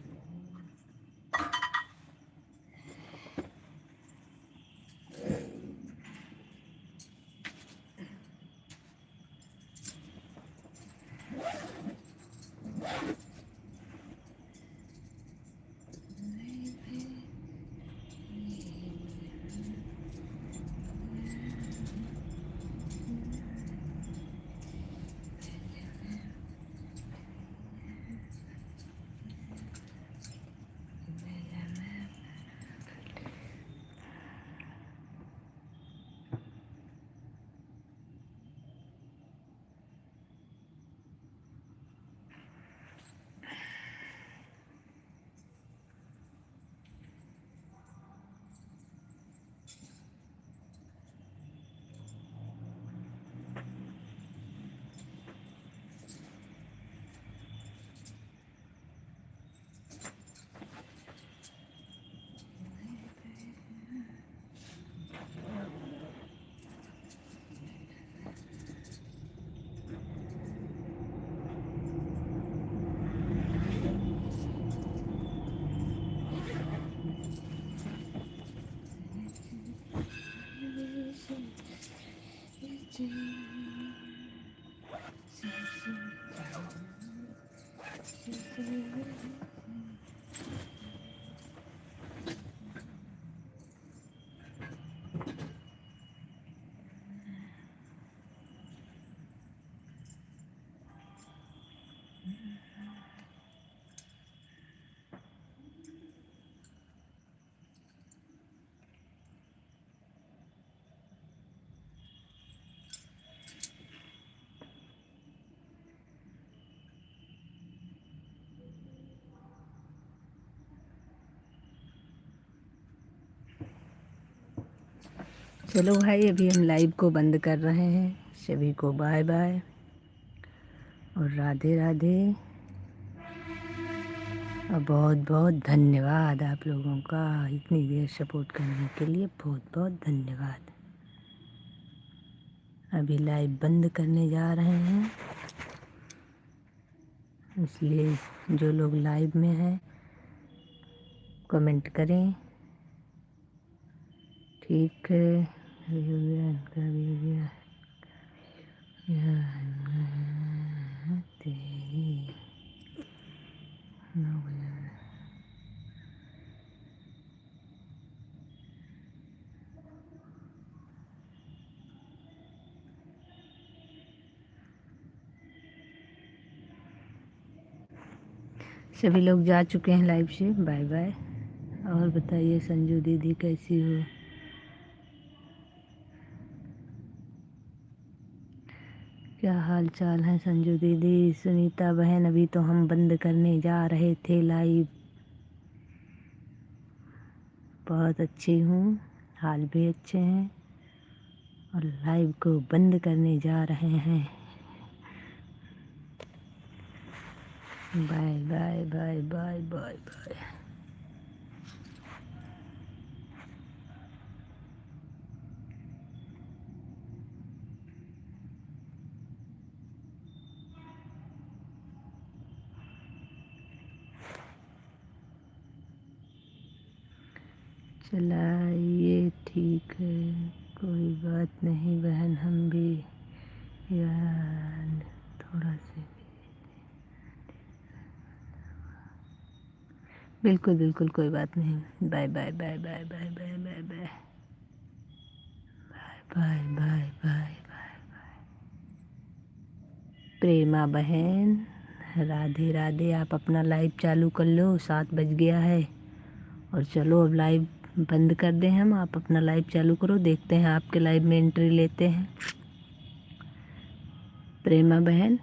चलो भाई, अभी हम लाइव को बंद कर रहे हैं। सभी को बाय बाय और राधे राधे, और बहुत बहुत धन्यवाद आप लोगों का इतनी देर सपोर्ट करने के लिए। बहुत बहुत धन्यवाद। अभी लाइव बंद करने जा रहे हैं, इसलिए जो लोग लाइव में हैं कमेंट करें। ठीक है, सभी लोग जा चुके हैं लाइव से। Bye bye. और बताइए संजू दीदी कैसी हो? क्या हाल चाल है संजू दीदी? सुनीता बहन, अभी तो हम बंद करने जा रहे थे लाइव। बहुत अच्छी हूँ, हाल भी अच्छे हैं, और लाइव को बंद करने जा रहे हैं। Bye bye bye bye bye bye. चलाइए, ठीक है, कोई बात नहीं बहन, हम भी यार थोड़ा से। बिल्कुल बिल्कुल, कोई बात नहीं। Bye bye bye bye bye bye bye bye bye bye bye bye. Prema बहन, राधे राधे। आप अपना लाइव चालू कर लो, 7 बज गया है। और चलो अब लाइव बंद कर दें हम, आप अपना लाइव चालू करो, देखते हैं आपके लाइव में एंट्री लेते हैं। प्रेमा बहन,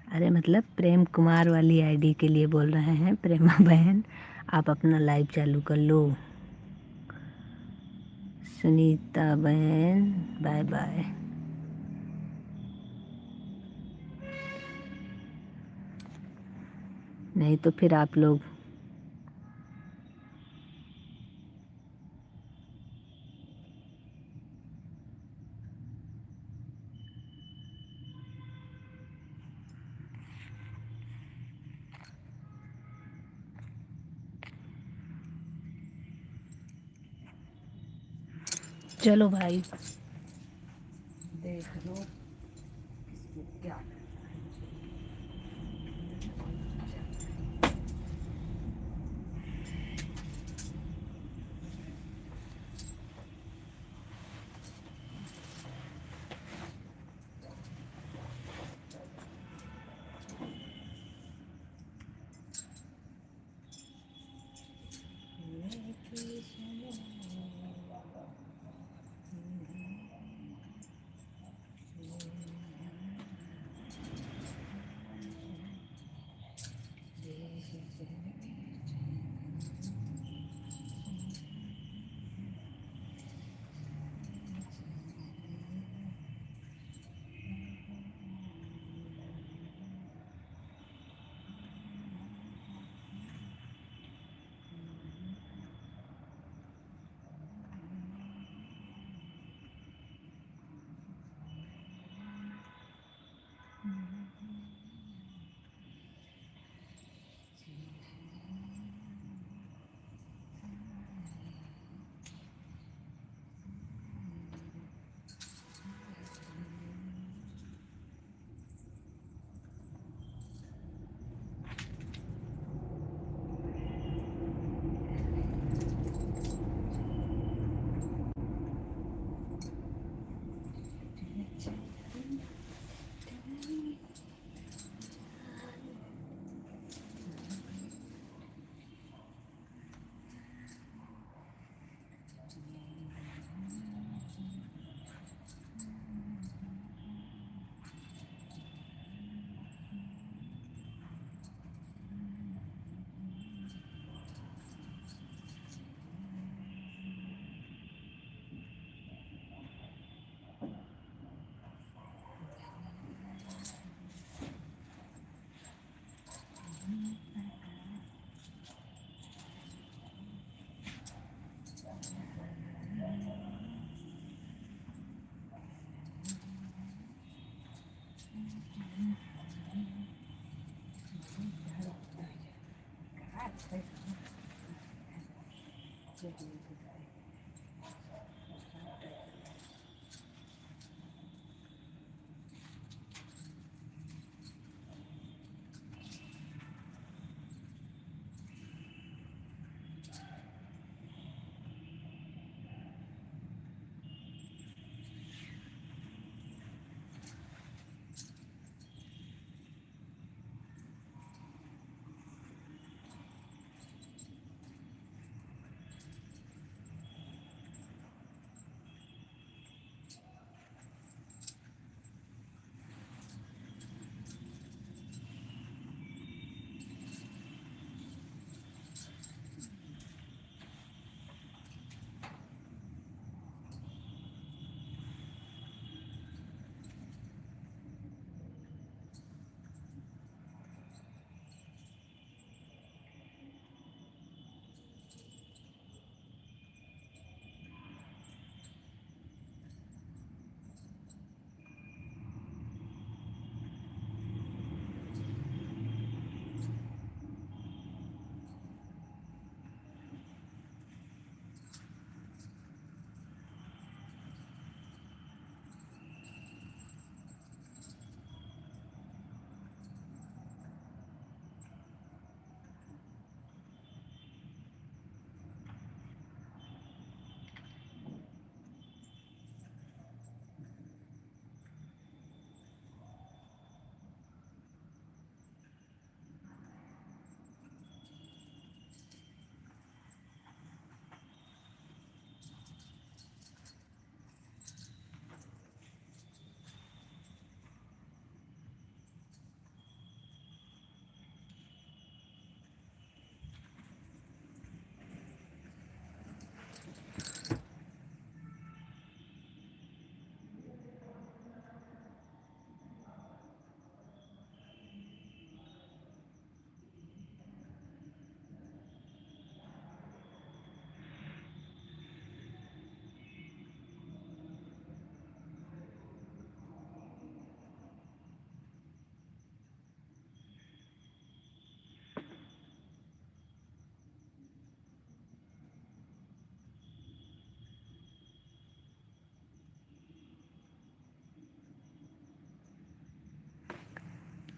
अरे मतलब प्रेम कुमार वाली आईडी के लिए बोल रहे हैं। प्रेमा बहन, आप अपना लाइव चालू कर लो। सुनीता बहन, बाय बाय। नहीं तो फिर आप लोग चलो भाई देख लो किसको क्या करना है।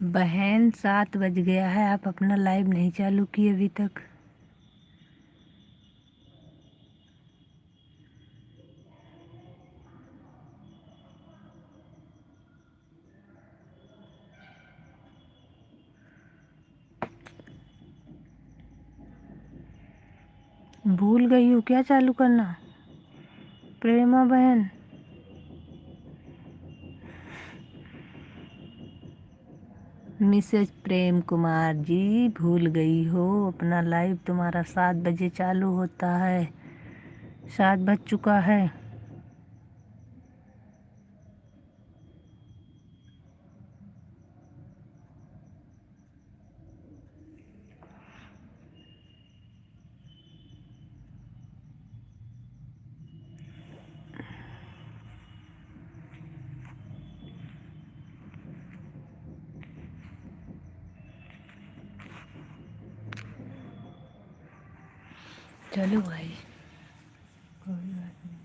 बहन 7 बज गया है, आप अपना लाइव नहीं चालू किए अभी तक। भूल गई हो क्या चालू करना प्रेमा बहन? मिसेज प्रेम कुमार जी भूल गई हो अपना लाइव, तुम्हारा 7 बजे चालू होता है, 7 बज चुका है। चलो भाई, कोई बात नहीं।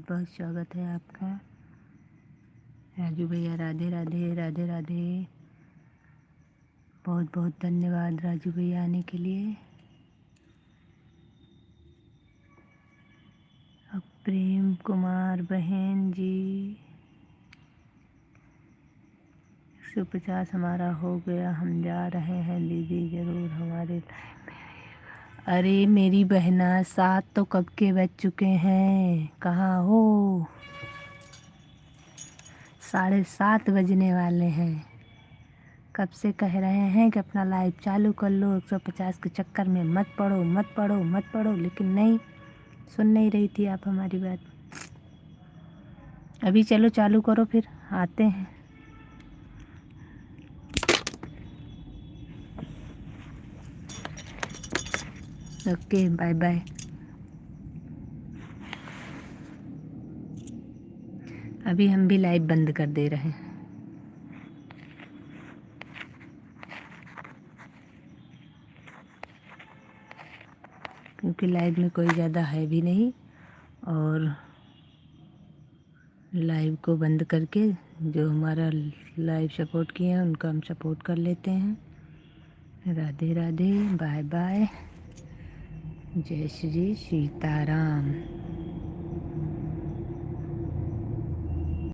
बहुत बहुत स्वागत है आपका। राजू भैया राधे राधे राधे राधे। बहुत बहुत धन्यवाद राजू भैया आने के लिए। अब प्रेम कुमार बहन जी 150 हमारा हो गया, हम जा रहे हैं दीदी ज़रूर हमारे लाइफ में। अरे मेरी बहना 7 तो कब के बज चुके हैं, कहाँ हो? 7:30 बजने वाले हैं। कब से कह रहे हैं कि अपना लाइव चालू कर लो, 150 के चक्कर में मत पड़ो मत पड़ो मत पड़ो, लेकिन नहीं सुन नहीं रही थी आप हमारी बात। अभी चलो चालू करो, फिर आते हैं। Okay bye bye. अभी हम भी लाइव बंद कर दे रहे हैं क्योंकि लाइव में कोई ज़्यादा है भी नहीं, और लाइव को बंद करके जो हमारा लाइव सपोर्ट किए हैं उनका हम सपोर्ट कर लेते हैं। Radhe Radhe bye bye. जय श्री सीताराम।